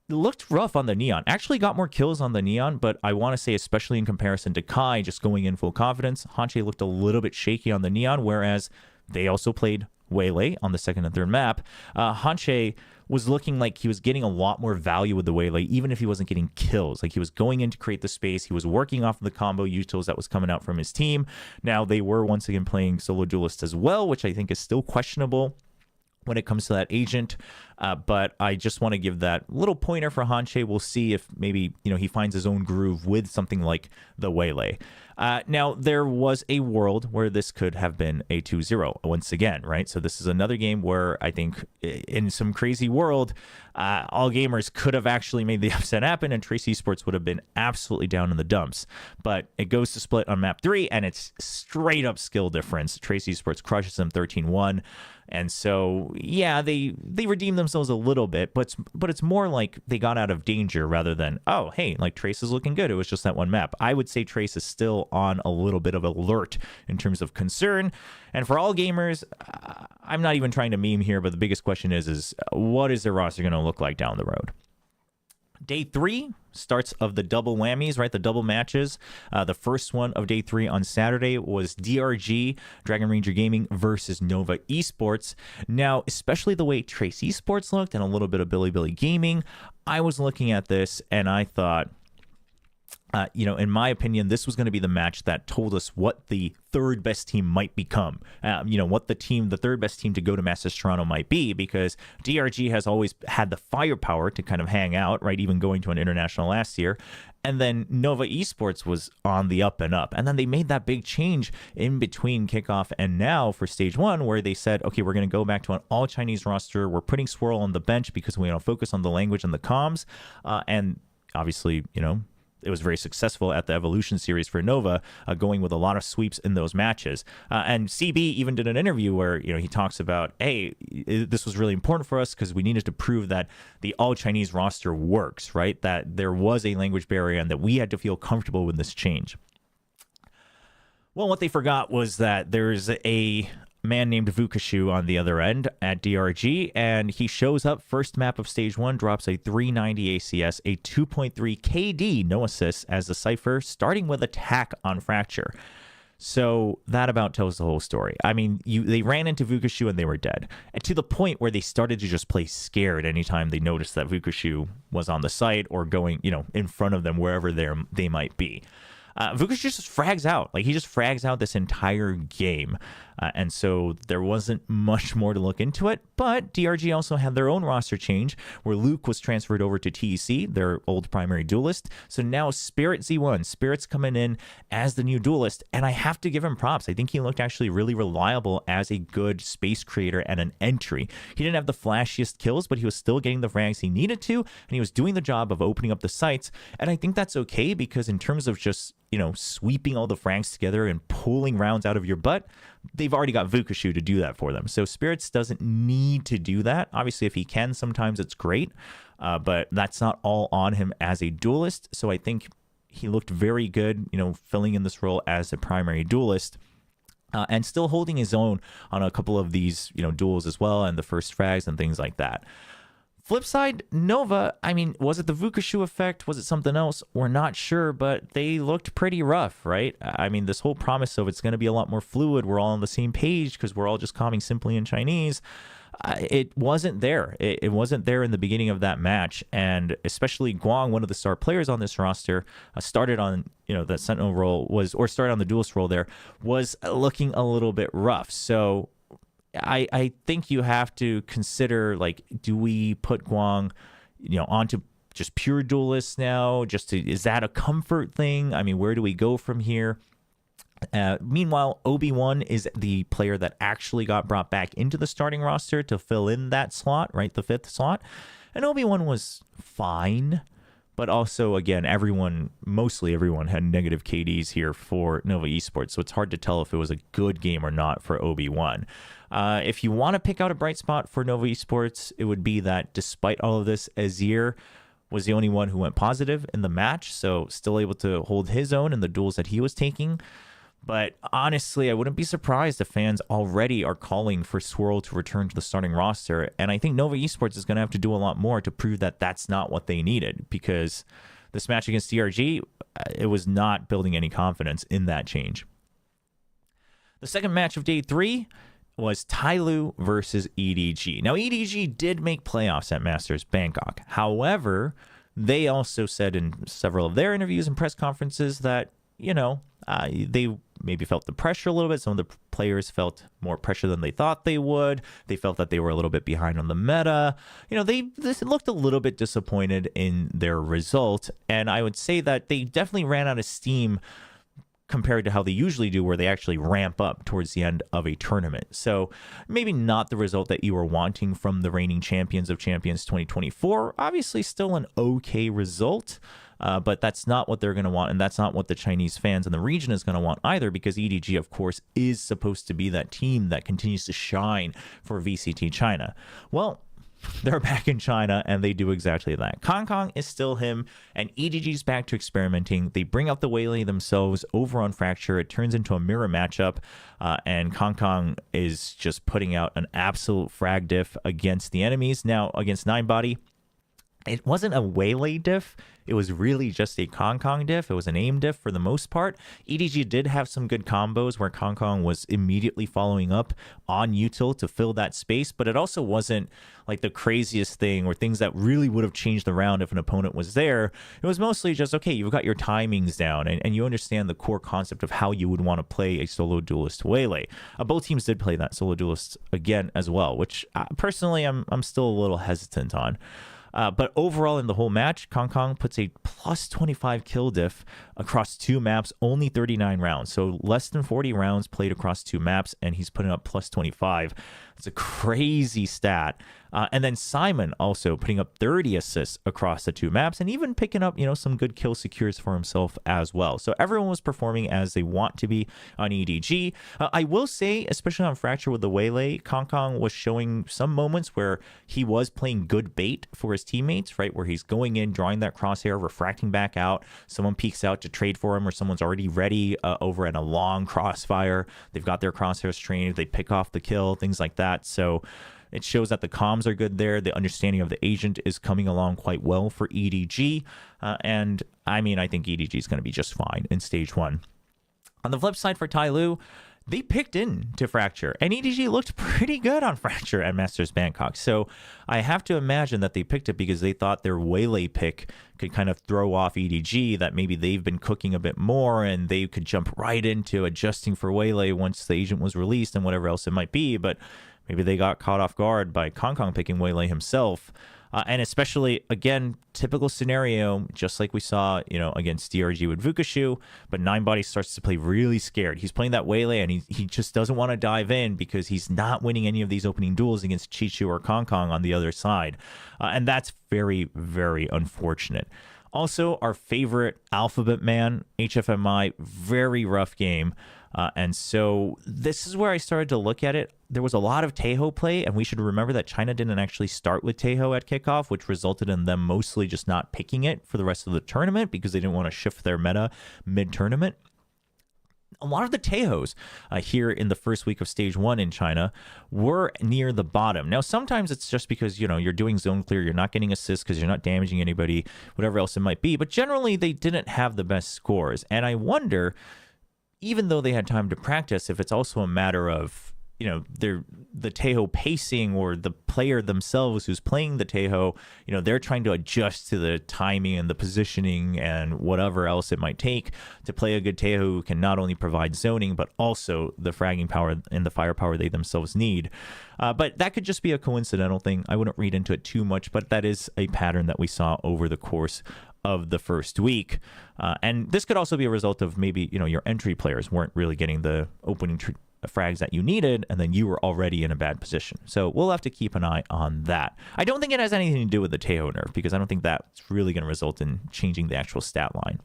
looked rough on the Neon. Actually got more kills on the Neon, but I want to say, especially in comparison to Kai, just going in full confidence, Hanche looked a little bit shaky on the Neon, whereas they also played Waylay on the second and third map. Hanche was looking like he was getting a lot more value with the Waylay, even if he wasn't getting kills. Like he was going in to create the space. He was working off of the combo utils that was coming out from his team. Now, they were once again playing solo duelist as well, which I think is still questionable when it comes to that agent, but I just want to give that little pointer for Hanche. We'll see if maybe he finds his own groove with something like the Waylay. Now, there was a world where this could have been a 2-0 once again, right? So this is another game where I think in some crazy world, all gamers could have actually made the upset happen, and Trace Esports would have been absolutely down in the dumps. But it goes to split on map 3, and it's straight up skill difference. Trace Esports crushes them 13-1. And so, yeah, they redeemed themselves a little bit, but it's more like they got out of danger rather than, oh, hey, like Trace is looking good. It was just that one map. I would say Trace is still on a little bit of alert in terms of concern. And for all gamers, I'm not even trying to meme here, but the biggest question is what is their roster going to look like down the road? Day 3 starts of the double whammies, right? The double matches. The first one of day 3 on Saturday was DRG, Dragon Ranger Gaming, versus Nova Esports. Now, especially the way Trace Esports looked and a little bit of Billy Gaming, I was looking at this and I thought, in my opinion, this was going to be the match that told us what the third best team might become. What the third best team to go to Masters Toronto might be, because DRG has always had the firepower to kind of hang out, right? Even going to an international last year. And then Nova Esports was on the up and up. And then they made that big change in between kickoff and now for stage 1, where they said, okay, we're going to go back to an all Chinese roster. We're putting Swirl on the bench because we want to focus on the language and the comms. And obviously, it was very successful at the Evolution series for Nova, going with a lot of sweeps in those matches. And CB even did an interview where he talks about, hey, this was really important for us because we needed to prove that the all-Chinese roster works, right? That there was a language barrier and that we had to feel comfortable with this change. Well, what they forgot was that there's a man named Vukashu on the other end at DRG, and he shows up first map of stage 1, drops a 390 ACS, a 2.3 KD, no assists as the Cypher, starting with attack on Fracture. So that about tells the whole story. I mean, they ran into Vukushu and they were dead. And to the point where they started to just play scared anytime they noticed that Vukushu was on the site or going, in front of them wherever they might be. Vukushu just frags out. Like, he just frags out this entire game. And so there wasn't much more to look into it. But DRG also had their own roster change where Luke was transferred over to TEC, their old primary duelist. So now Spirit Z1, Spirit's coming in as the new duelist. And I have to give him props. I think he looked actually really reliable as a good space creator and an entry. He didn't have the flashiest kills, but he was still getting the frags he needed to. And he was doing the job of opening up the sites. And I think that's okay because in terms of just, sweeping all the frags together and pulling rounds out of your butt, they've already got Vukushu to do that for them. So Spirits doesn't need to do that. Obviously, if he can, sometimes it's great, but that's not all on him as a duelist. So I think he looked very good, filling in this role as a primary duelist. And still holding his own on a couple of these, duels as well, and the first frags and things like that. Flip side, Nova, I mean, was it the Vukushu effect? Was it something else? We're not sure, but they looked pretty rough, right? I mean, this whole promise of it's going to be a lot more fluid. We're all on the same page because we're all just calming simply in Chinese. It wasn't there. It wasn't there in the beginning of that match. And especially Guang, one of the star players on this roster, started on, the Sentinel role started on the duelist role there, was looking a little bit rough. So I think you have to consider, like, do we put Guang, onto just pure duelists now? Is that a comfort thing? I mean, where do we go from here? Meanwhile, Obi-Wan is the player that actually got brought back into the starting roster to fill in that slot, right? The 5th slot. And Obi-Wan was fine. But also, again, mostly everyone had negative KDs here for Nova Esports. So it's hard to tell if it was a good game or not for Obi-Wan. If you want to pick out a bright spot for Nova Esports, it would be that despite all of this, Azir was the only one who went positive in the match. So still able to hold his own in the duels that he was taking. But honestly, I wouldn't be surprised if fans already are calling for Swirl to return to the starting roster. And I think Nova Esports is going to have to do a lot more to prove that that's not what they needed. Because this match against DRG, it was not building any confidence in that change. The second match of day 3 was Tyloo versus EDG. Now, EDG did make playoffs at Masters Bangkok. However, they also said in several of their interviews and press conferences that, they maybe felt the pressure a little bit. Some of the players felt more pressure than they thought they would. They felt that they were a little bit behind on the meta. They looked a little bit disappointed in their result. And I would say that they definitely ran out of steam compared to how they usually do, where they actually ramp up towards the end of a tournament. So maybe not the result that you were wanting from the reigning champions of Champions 2024. Obviously still an okay result. But that's not what they're going to want, and that's not what the Chinese fans in the region is going to want either, because EDG, of course, is supposed to be that team that continues to shine for VCT China. Well, they're back in China, and they do exactly that. Kong is still him, and EDG's back to experimenting. They bring out the Waylay themselves over on Fracture. It turns into a mirror matchup, and Kong is just putting out an absolute frag diff against the enemies. Now, against Ninebody, it wasn't a Waylay diff. It was really just a Kong diff. It was an aim diff for the most part. EDG did have some good combos where Kong was immediately following up on util to fill that space, but it also wasn't like the craziest thing or things that really would have changed the round if an opponent was there. It was mostly just, okay, you've got your timings down and you understand the core concept of how you would want to play a solo duelist Waylay. Both teams did play that solo duelist again as well, which personally I'm still a little hesitant on. But overall in the whole match, Kong puts a plus 25 kill diff across 2 maps, only 39 rounds. So less than 40 rounds played across 2 maps, and he's putting up plus 25. It's a crazy stat. And then Simon also putting up 30 assists across the 2 maps and even picking up, some good kill secures for himself as well. So everyone was performing as they want to be on EDG. I will say, especially on Fracture with the Waylay, Kong was showing some moments where he was playing good bait for his teammates, right? Where he's going in, drawing that crosshair, refracting back out. Someone peeks out to trade for him, or someone's already ready over at a long crossfire. They've got their crosshairs trained. They pick off the kill, things like that. So it shows that the comms are good there. The understanding of the agent is coming along quite well for EDG. And I mean, I think EDG is going to be just fine in stage 1. On the flip side for Tai Lu, they picked into Fracture, and EDG looked pretty good on Fracture at Masters Bangkok. So I have to imagine that they picked it because they thought their Waylay pick could kind of throw off EDG, that maybe they've been cooking a bit more and they could jump right into adjusting for Waylay once the agent was released and whatever else it might be. But maybe they got caught off guard by Kong Kong picking Waylay himself. And especially, again, typical scenario, just like we saw, against DRG with Vukashu, but Ninebody starts to play really scared. He's playing that Waylay, and he just doesn't want to dive in because he's not winning any of these opening duels against Chichu or Kong Kong on the other side. And that's very, very unfortunate. Also, our favorite Alphabet Man, HFMI, very rough game. And so this is where I started to look at it. There was a lot of Taeho play, and we should remember that China didn't actually start with Taeho at kickoff, which resulted in them mostly just not picking it for the rest of the tournament because they didn't want to shift their meta mid-tournament. A lot of the Taehos here in the first week of stage 1 in China were near the bottom. Now, sometimes it's just because, you're doing zone clear, you're not getting assists because you're not damaging anybody, whatever else it might be. But generally, they didn't have the best scores. And I wonder, even though they had time to practice, if it's also a matter of, the Taeho pacing or the player themselves who's playing the Taeho, they're trying to adjust to the timing and the positioning and whatever else it might take to play a good Taeho who can not only provide zoning, but also the fragging power and the firepower they themselves need. But that could just be a coincidental thing. I wouldn't read into it too much, but that is a pattern that we saw over the course of the first week. And this could also be a result of maybe, your entry players weren't really getting the opening frags that you needed, and then you were already in a bad position. So we'll have to keep an eye on that. I don't think it has anything to do with the Taeho nerf, because I don't think that's really going to result in changing the actual stat line.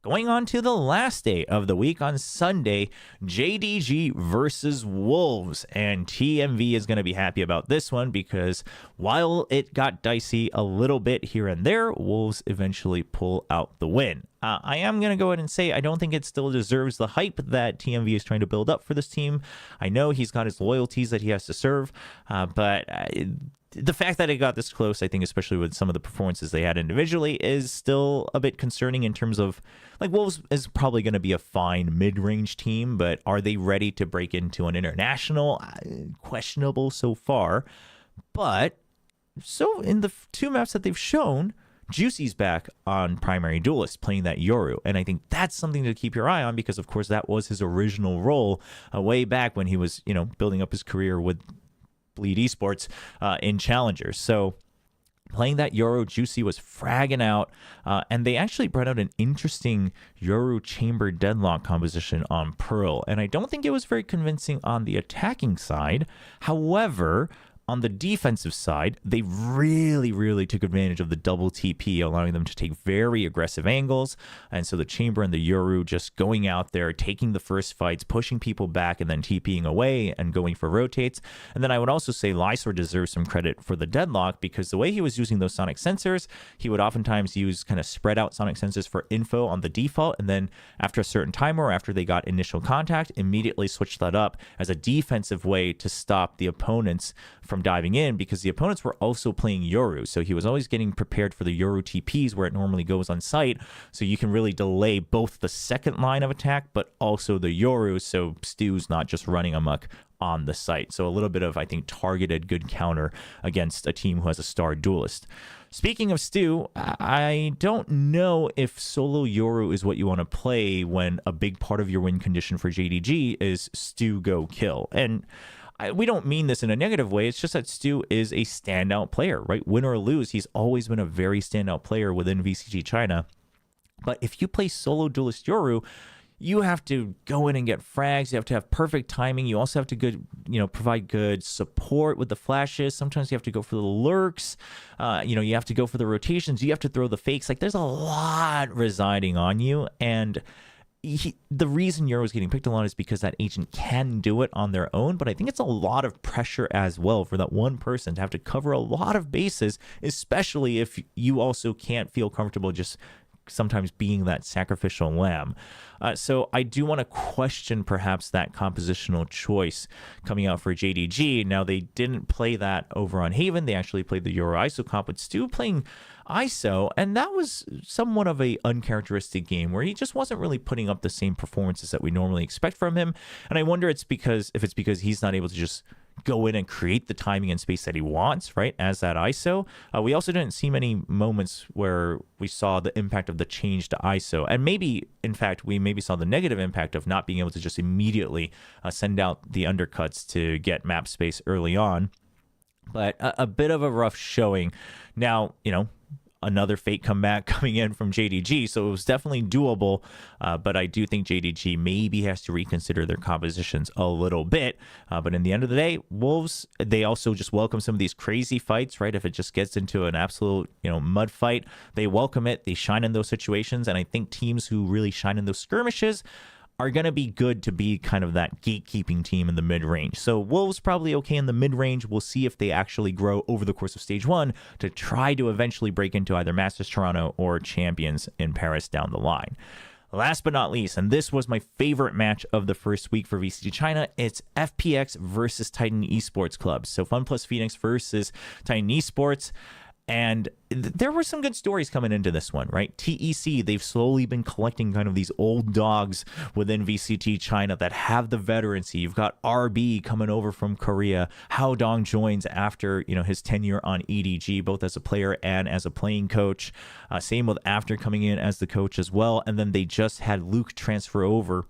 Going on to the last day of the week on Sunday, JDG versus Wolves. And TMV is going to be happy about this one because while it got dicey a little bit here and there, Wolves eventually pull out the win. I am going to go ahead and say I don't think it still deserves the hype that TMV is trying to build up for this team. I know he's got his loyalties that he has to serve, but the fact that it got this close, I think, especially with some of the performances they had individually, is still a bit concerning in terms of, Wolves is probably going to be a fine mid-range team, but are they ready to break into an international? Questionable so far. But, so in the 2 maps that they've shown, Juicy's back on Primary Duelist, playing that Yoru. And I think that's something to keep your eye on because, of course, that was his original role way back when he was, building up his career with Bleed Esports in Challengers. So playing that Yoru, Juicy was fragging out, and they actually brought out an interesting Yoru Chamber Deadlock composition on Pearl, and I don't think it was very convincing on the attacking side. However, on the defensive side, they really took advantage of the double TP, allowing them to take very aggressive angles. And so the Chamber and the Yoru just going out there, taking the first fights, pushing people back, and then TPing away and going for rotates. And then I would also say Lysor deserves some credit for the deadlock because the way he was using those sonic sensors, he would oftentimes use kind of spread out sonic sensors for info on the default. And then after a certain timer or after they got initial contact, immediately switch that up as a defensive way to stop the opponents from diving in because the opponents were also playing Yoru. So he was always getting prepared for the Yoru TPs where it normally goes on site. So you can really delay both the second line of attack, but also the Yoru. So Stu's not just running amok on the site. So a little bit of, I think, targeted good counter against a team who has a star duelist. Speaking of Stu, I don't know if solo Yoru is what you want to play when a big part of your win condition for JDG is Stu go kill. And we don't mean this in a negative way. It's just that Stu is a standout player, right? Win or lose, he's always been a very standout player within VCG China. But if you play solo duelist Yoru, you have to go in and get frags. You have to have perfect timing. You also have to provide good support with the flashes. Sometimes you have to go for the lurks. You have to go for the rotations. You have to throw the fakes. There's a lot residing on you. And the reason Yoru is getting picked a lot is because that agent can do it on their own, but I think it's a lot of pressure as well for that one person to have to cover a lot of bases, especially if you also can't feel comfortable just sometimes being that sacrificial lamb. So I do want to question perhaps that compositional choice coming out for JDG. Now, they didn't play that over on Haven. They actually played the Euro ISO comp, but still playing ISO, and that was somewhat of a uncharacteristic game where he just wasn't really putting up the same performances that we normally expect from him. And I wonder if it's because he's not able to just go in and create the timing and space that he wants, right, as that ISO. We also didn't see many moments where we saw the impact of the change to ISO. And maybe, in fact, we maybe saw the negative impact of not being able to just immediately send out the undercuts to get map space early on. But a bit of a rough showing. Now, another fate comeback coming in from JDG, so it was definitely doable, but I do think JDG maybe has to reconsider their compositions a little bit. But in the end of the day, Wolves, they also just welcome some of these crazy fights, right? If it just gets into an absolute, mud fight, they welcome it, they shine in those situations, and I think teams who really shine in those skirmishes are going to be good to be kind of that gatekeeping team in the mid-range. So Wolves probably okay in the mid-range. We'll see if they actually grow over the course of Stage 1 to try to eventually break into either Masters Toronto or Champions in Paris down the line. Last but not least, and this was my favorite match of the first week for VCT China, it's FPX versus Titan Esports Club. So Fun Plus Phoenix versus Titan Esports. And there were some good stories coming into this one, right? TEC, they've slowly been collecting kind of these old dogs within VCT China that have the veterancy. You've got RB coming over from Korea. Hao Dong joins after, his tenure on EDG, both as a player and as a playing coach. Same with After coming in as the coach as well. And then they just had Luke transfer over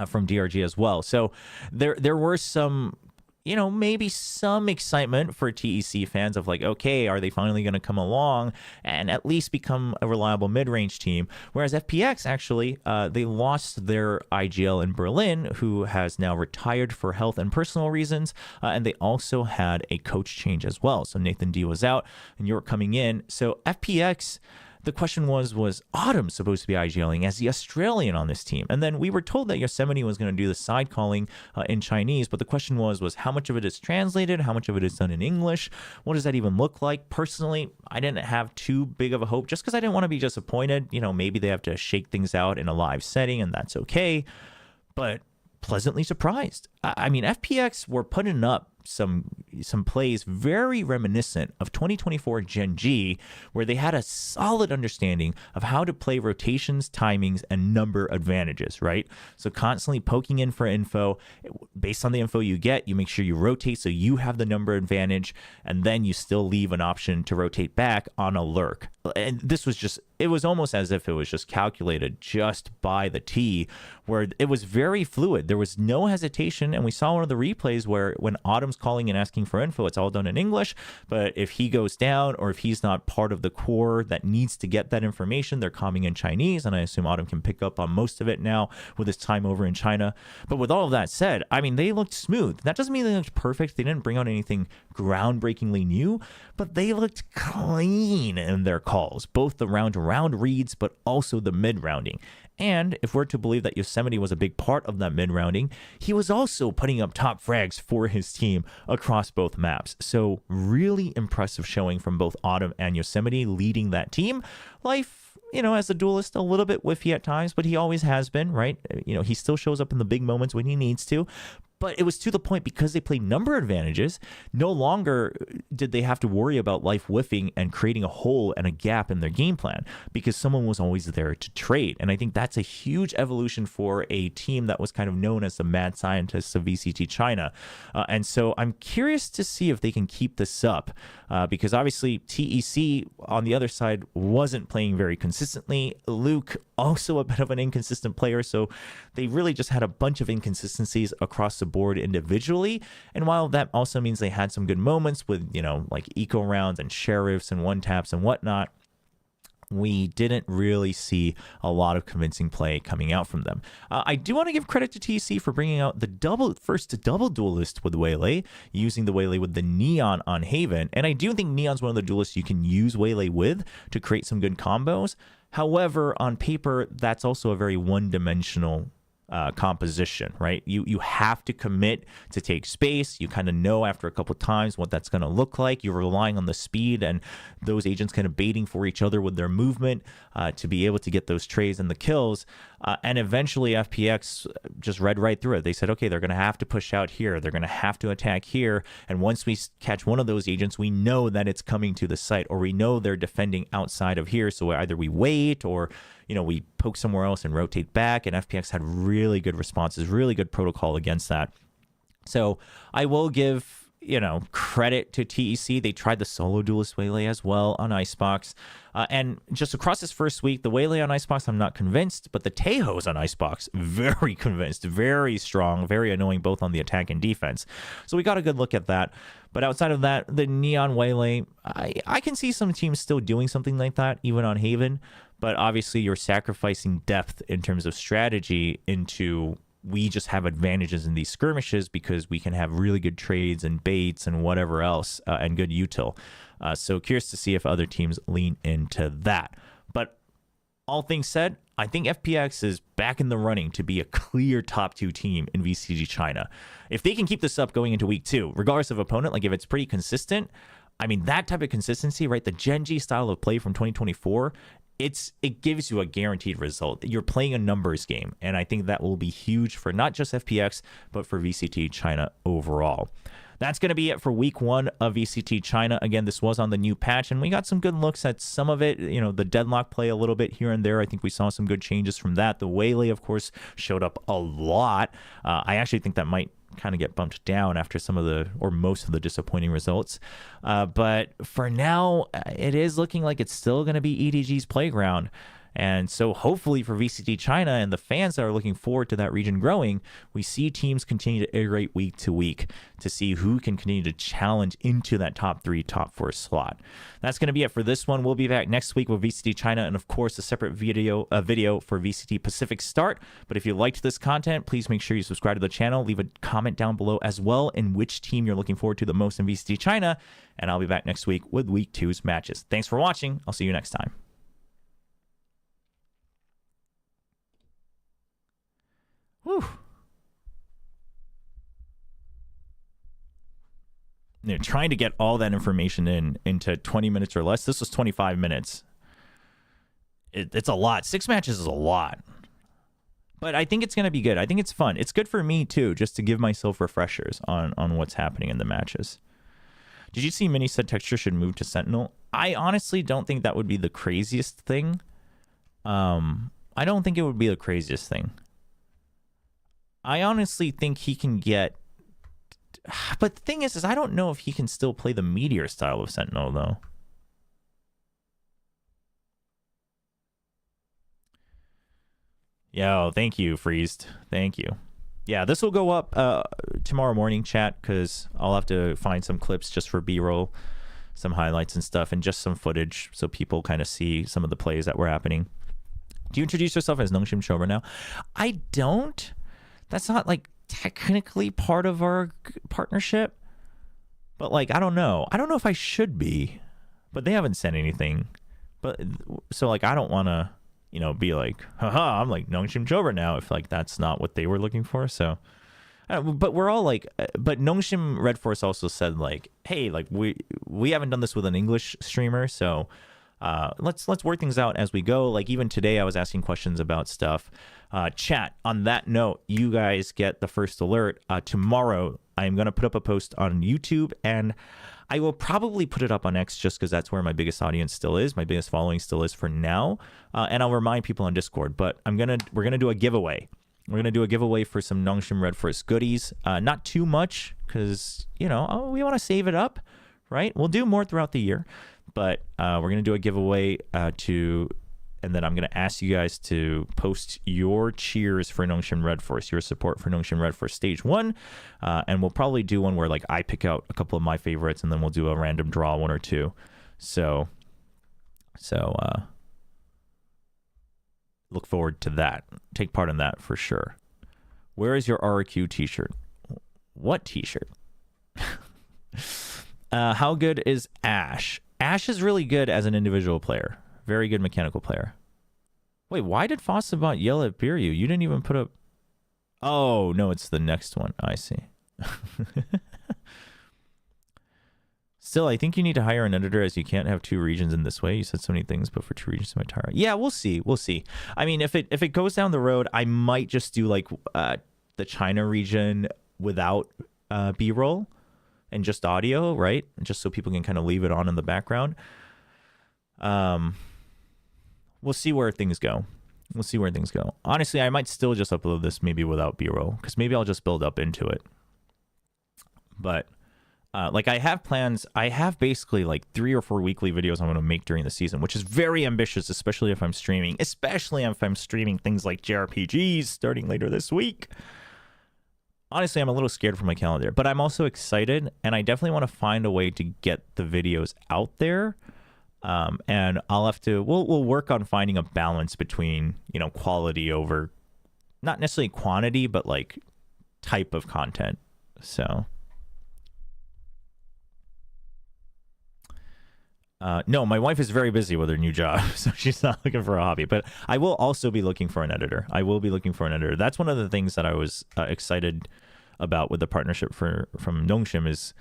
from DRG as well. So there were some maybe some excitement for TEC fans of like, okay, are they finally going to come along and at least become a reliable mid-range team? Whereas FPX, actually, they lost their IGL in Berlin, who has now retired for health and personal reasons. And they also had a coach change as well. So Nathan D was out and York coming in. So FPX, the question was Autumn supposed to be IGLing as the Australian on this team? And then we were told that Yosemite was going to do the side calling in Chinese, but the question was how much of it is translated? How much of it is done in English? What does that even look like? Personally, I didn't have too big of a hope just because I didn't want to be disappointed. Maybe they have to shake things out in a live setting and that's okay. But pleasantly surprised. I mean, FPX were putting up some plays very reminiscent of 2024 Gen G, where they had a solid understanding of how to play rotations, timings, and number advantages, right? So constantly poking in for info. Based on the info you get, you make sure you rotate so you have the number advantage, and then you still leave an option to rotate back on a lurk. And this was just, it was almost as if it was just calculated just by the T, where it was very fluid. There was no hesitation, and we saw one of the replays where when Autumn's calling and asking for info, it's all done in English, but if he goes down or if he's not part of the core that needs to get that information, they're calling in Chinese, and I assume Autumn can pick up on most of it now with his time over in China. But with all of that said, I mean, they looked smooth. That doesn't mean they looked perfect. They didn't bring out anything groundbreakingly new, but they looked clean in their calls, both the round-to-round reads, but also the mid-rounding. And if we're to believe that Yosemite was a big part of that mid-rounding, he was also putting up top frags for his team across both maps. So really impressive showing from both Autumn and Yosemite leading that team. Life, as a duelist, a little bit whiffy at times, but he always has been, right? He still shows up in the big moments when he needs to. But it was to the point because they played number advantages, no longer did they have to worry about life whiffing and creating a hole and a gap in their game plan because someone was always there to trade. And I think that's a huge evolution for a team that was kind of known as the mad scientists of VCT China. And so I'm curious to see if they can keep this up because obviously TEC on the other side wasn't playing very consistently. Luke, also a bit of an inconsistent player. So they really just had a bunch of inconsistencies across the board individually. And while that also means they had some good moments with, like eco rounds and sheriffs and one taps and whatnot, we didn't really see a lot of convincing play coming out from them. I do want to give credit to TC for bringing out the first double duelist with Waylay, using the Waylay with the Neon on Haven. And I do think Neon's one of the duelists you can use Waylay with to create some good combos. However, on paper, that's also a very one-dimensional composition, right? You have to commit to take space. You kind of know after a couple times what that's going to look like. You're relying on the speed and those agents kind of baiting for each other with their movement to be able to get those trades and the kills. And eventually FPX just read right through it. They said, okay, they're going to have to push out here. They're going to have to attack here. And once we catch one of those agents, we know that it's coming to the site, or we know they're defending outside of here. So either we wait or, we poke somewhere else and rotate back. And FPX had really good responses, really good protocol against that. So I will give, credit to TEC. They tried the solo duelist Waylay as well on Icebox. And just across this first week, the Waylay on Icebox, I'm not convinced, but the Tejo's on Icebox, very convinced, very strong, very annoying, both on the attack and defense. So we got a good look at that. But outside of that, the Neon Waylay, I can see some teams still doing something like that, even on Haven. But obviously, you're sacrificing depth in terms of strategy into we just have advantages in these skirmishes because we can have really good trades and baits and whatever else and good util. So curious to see if other teams lean into that. But all things said, I think FPX is back in the running to be a clear top 2 team in VCG China. If they can keep this up going into week 2, regardless of opponent, like if it's pretty consistent, I mean, that type of consistency, right? The Genji style of play from 2024, it gives you a guaranteed result. You're playing a numbers game, and I think that will be huge for not just FPX, but for VCT China overall. That's going to be it for week 1 of VCT China. Again, this was on the new patch, and we got some good looks at some of it. The deadlock play a little bit here and there. I think we saw some good changes from that. The Waylay, of course, showed up a lot. I actually think that might kind of get bumped down after most of the disappointing results. But for now, it is looking like it's still going to be EDG's playground. And so hopefully for VCT China and the fans that are looking forward to that region growing, we see teams continue to iterate week to week to see who can continue to challenge into that top 3, top 4 slot. That's going to be it for this one. We'll be back next week with VCT China and, of course, a separate video for VCT Pacific Start. But if you liked this content, please make sure you subscribe to the channel. Leave a comment down below as well in which team you're looking forward to the most in VCT China. And I'll be back next week with week 2's matches. Thanks for watching. I'll see you next time. Whew. Trying to get all that information into 20 minutes or less. This was 25 minutes. It's a lot. 6 matches is a lot. But I think it's going to be good. I think it's fun. It's good for me, too, just to give myself refreshers on what's happening in the matches. Did you see mini set texture should move to Sentinel? I honestly don't think that would be the craziest thing. I don't think it would be the craziest thing. I honestly think he can get... But the thing is I don't know if he can still play the Meteor style of Sentinel, though. Yo, thank you, Freezed. Thank you. Yeah, this will go up tomorrow morning, chat, because I'll have to find some clips just for B-roll, some highlights and stuff, and just some footage so people kind of see some of the plays that were happening. Do you introduce yourself as Nongshim Chobra now? I don't. That's not, like, technically part of our partnership. But, like, I don't know. I don't know if I should be. But they haven't said anything. But, so, like, I don't want to, be like, haha, I'm, like, Nongshim Chobra now, if, like, that's not what they were looking for. So, but we're all, like, but Nongshim Red Force also said, like, hey, like, we haven't done this with an English streamer, so... let's work things out as we go. Like even today, I was asking questions about stuff. Chat, on that note, you guys get the first alert. Tomorrow, I'm going to put up a post on YouTube, and I will probably put it up on X just because that's where my biggest audience still is. My biggest following still is for now. And I'll remind people on Discord, but we're going to do a giveaway. We're going to do a giveaway for some Nongshim Red Force goodies. Not too much because, we want to save it up, right? We'll do more throughout the year. But we're going to do a giveaway and then I'm going to ask you guys to post your cheers for Nongshim Red Force, your support for Nongshim Red Force Stage 1. And we'll probably do one where like I pick out a couple of my favorites and then we'll do a random draw 1 or 2. So look forward to that. Take part in that for sure. Where is your RQ t-shirt? What t-shirt? How good is Ash? Ash is really good as an individual player. Very good mechanical player. Wait, why did Fossabot yell at Biryu? You didn't even put up... Oh, no, it's the next one. I see. Still, I think you need to hire an editor as you can't have 2 regions in this way. You said so many things, but for 2 regions, my tire. Yeah, we'll see. We'll see. I mean, if it goes down the road, I might just do like the China region without B-roll and just audio, right? Just so people can kind of leave it on in the background. We'll see where things go. We'll see where things go. Honestly, I might still just upload this maybe without B-roll because maybe I'll just build up into it. But like I have plans. I have basically like 3 or 4 weekly videos I'm going to make during the season, which is very ambitious, especially if I'm streaming. Especially if I'm streaming things like JRPGs starting later this week. Honestly, I'm a little scared for my calendar, but I'm also excited, and I definitely want to find a way to get the videos out there. And I'll have to, we'll work on finding a balance between, you know, quality over, not necessarily quantity, but like type of content. So, no, my wife is very busy with her new job, so she's not looking for a hobby, but I will also be looking for an editor. That's one of the things that I was excited about with the partnership from Nongshim is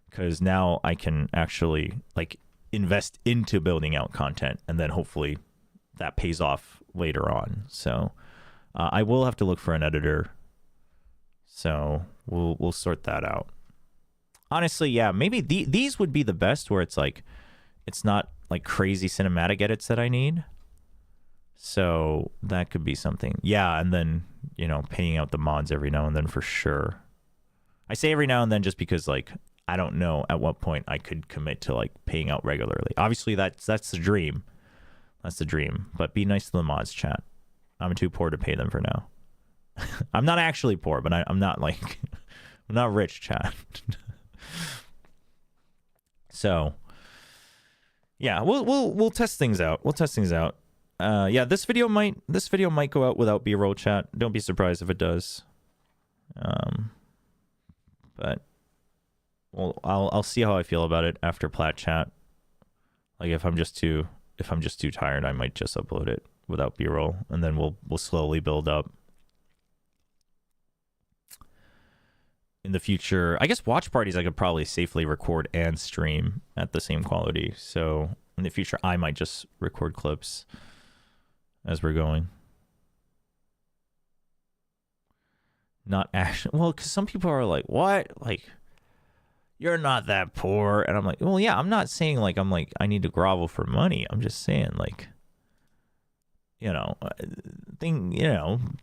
because now I can actually like invest into building out content, and then hopefully that pays off later on. So I will have to look for an editor. So we'll sort that out. Honestly, yeah, maybe these would be the best where it's like it's not like crazy cinematic edits that I need. So that could be something. Yeah, and then, you know, paying out the mods every now and then for sure. I say every now and then just because like I don't know at what point I could commit to like paying out regularly. Obviously, that's the dream. That's the dream. But be nice to the mods, chat. I'm too poor to pay them for now. I'm not actually poor, but I'm not like I'm not rich, chat. So yeah, we'll test things out. Yeah, this video might go out without B-roll, chat. Don't be surprised if it does. But well, I'll see how I feel about it after plat chat. Like if I'm just too tired, I might just upload it without B-roll, and then we'll slowly build up. In the future, I guess watch parties I could probably safely record and stream at the same quality. So in the future, I might just record clips as we're going. Not actually, well, because some people are like, what? Like, you're not that poor. And I'm like, well, yeah, I'm not saying like, I need to grovel for money. I'm just saying like, you know,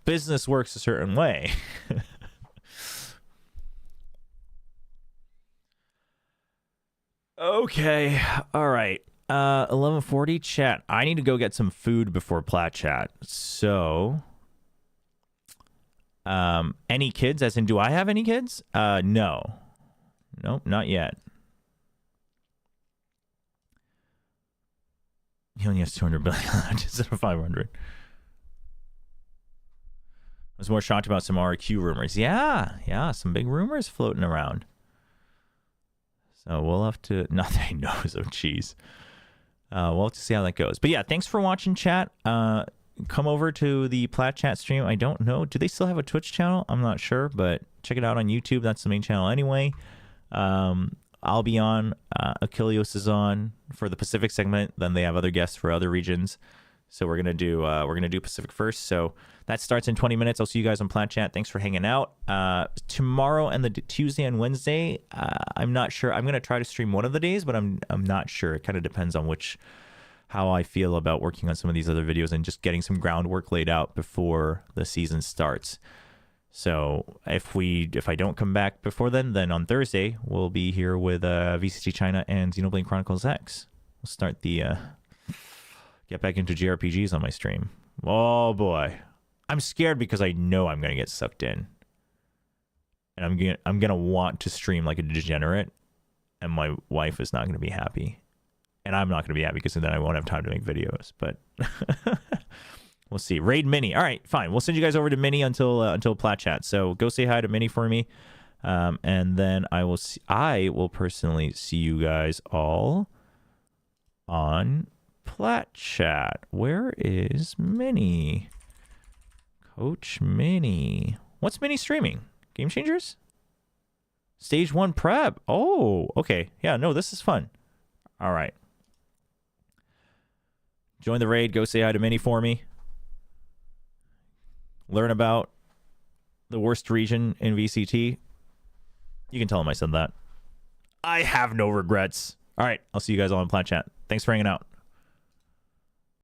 business works a certain way. Okay, all right. 11:40 chat. I need to go get some food before plat chat. So, any kids? As in, do I have any kids? No. Nope, not yet. He only has 200 billion instead of 500. I was more shocked about some RQ rumors. Yeah, some big rumors floating around. So we'll have to, nothing knows of cheese. We'll have to see how that goes. But yeah, thanks for watching, chat. Come over to the Plat Chat stream. I don't know. Do they still have a Twitch channel? I'm not sure, but check it out on YouTube. That's the main channel anyway. I'll be on. Achilleos is on for the Pacific segment. Then they have other guests for other regions. So we're gonna do Pacific first. So that starts in 20 minutes. I'll see you guys on Plat Chat. Thanks for hanging out. Tomorrow and the Tuesday and Wednesday, I'm not sure. I'm gonna try to stream one of the days, but I'm not sure. It kind of depends on how I feel about working on some of these other videos and just getting some groundwork laid out before the season starts. So if I don't come back before then on Thursday we'll be here with VCT China and Xenoblade Chronicles X. We'll start the get back into JRPGs on my stream. Oh boy. I'm scared because I know I'm going to get sucked in. And I'm going to want to stream like a degenerate, and my wife is not going to be happy. And I'm not going to be happy because then I won't have time to make videos, but we'll see. Raid Mini. All right, fine. We'll send you guys over to Mini until Plat Chat. So go say hi to Mini for me. And then I will personally see you guys all on Plat Chat. Where is Mini? Coach Mini. What's mini streaming? Game Changers? Stage 1 prep. Oh, okay. Yeah, no, this is fun. All right. Join the raid. Go say hi to Mini for me. Learn about the worst region in VCT. You can tell him I said that. I have no regrets. All right. I'll see you guys all in Plat Chat. Thanks for hanging out.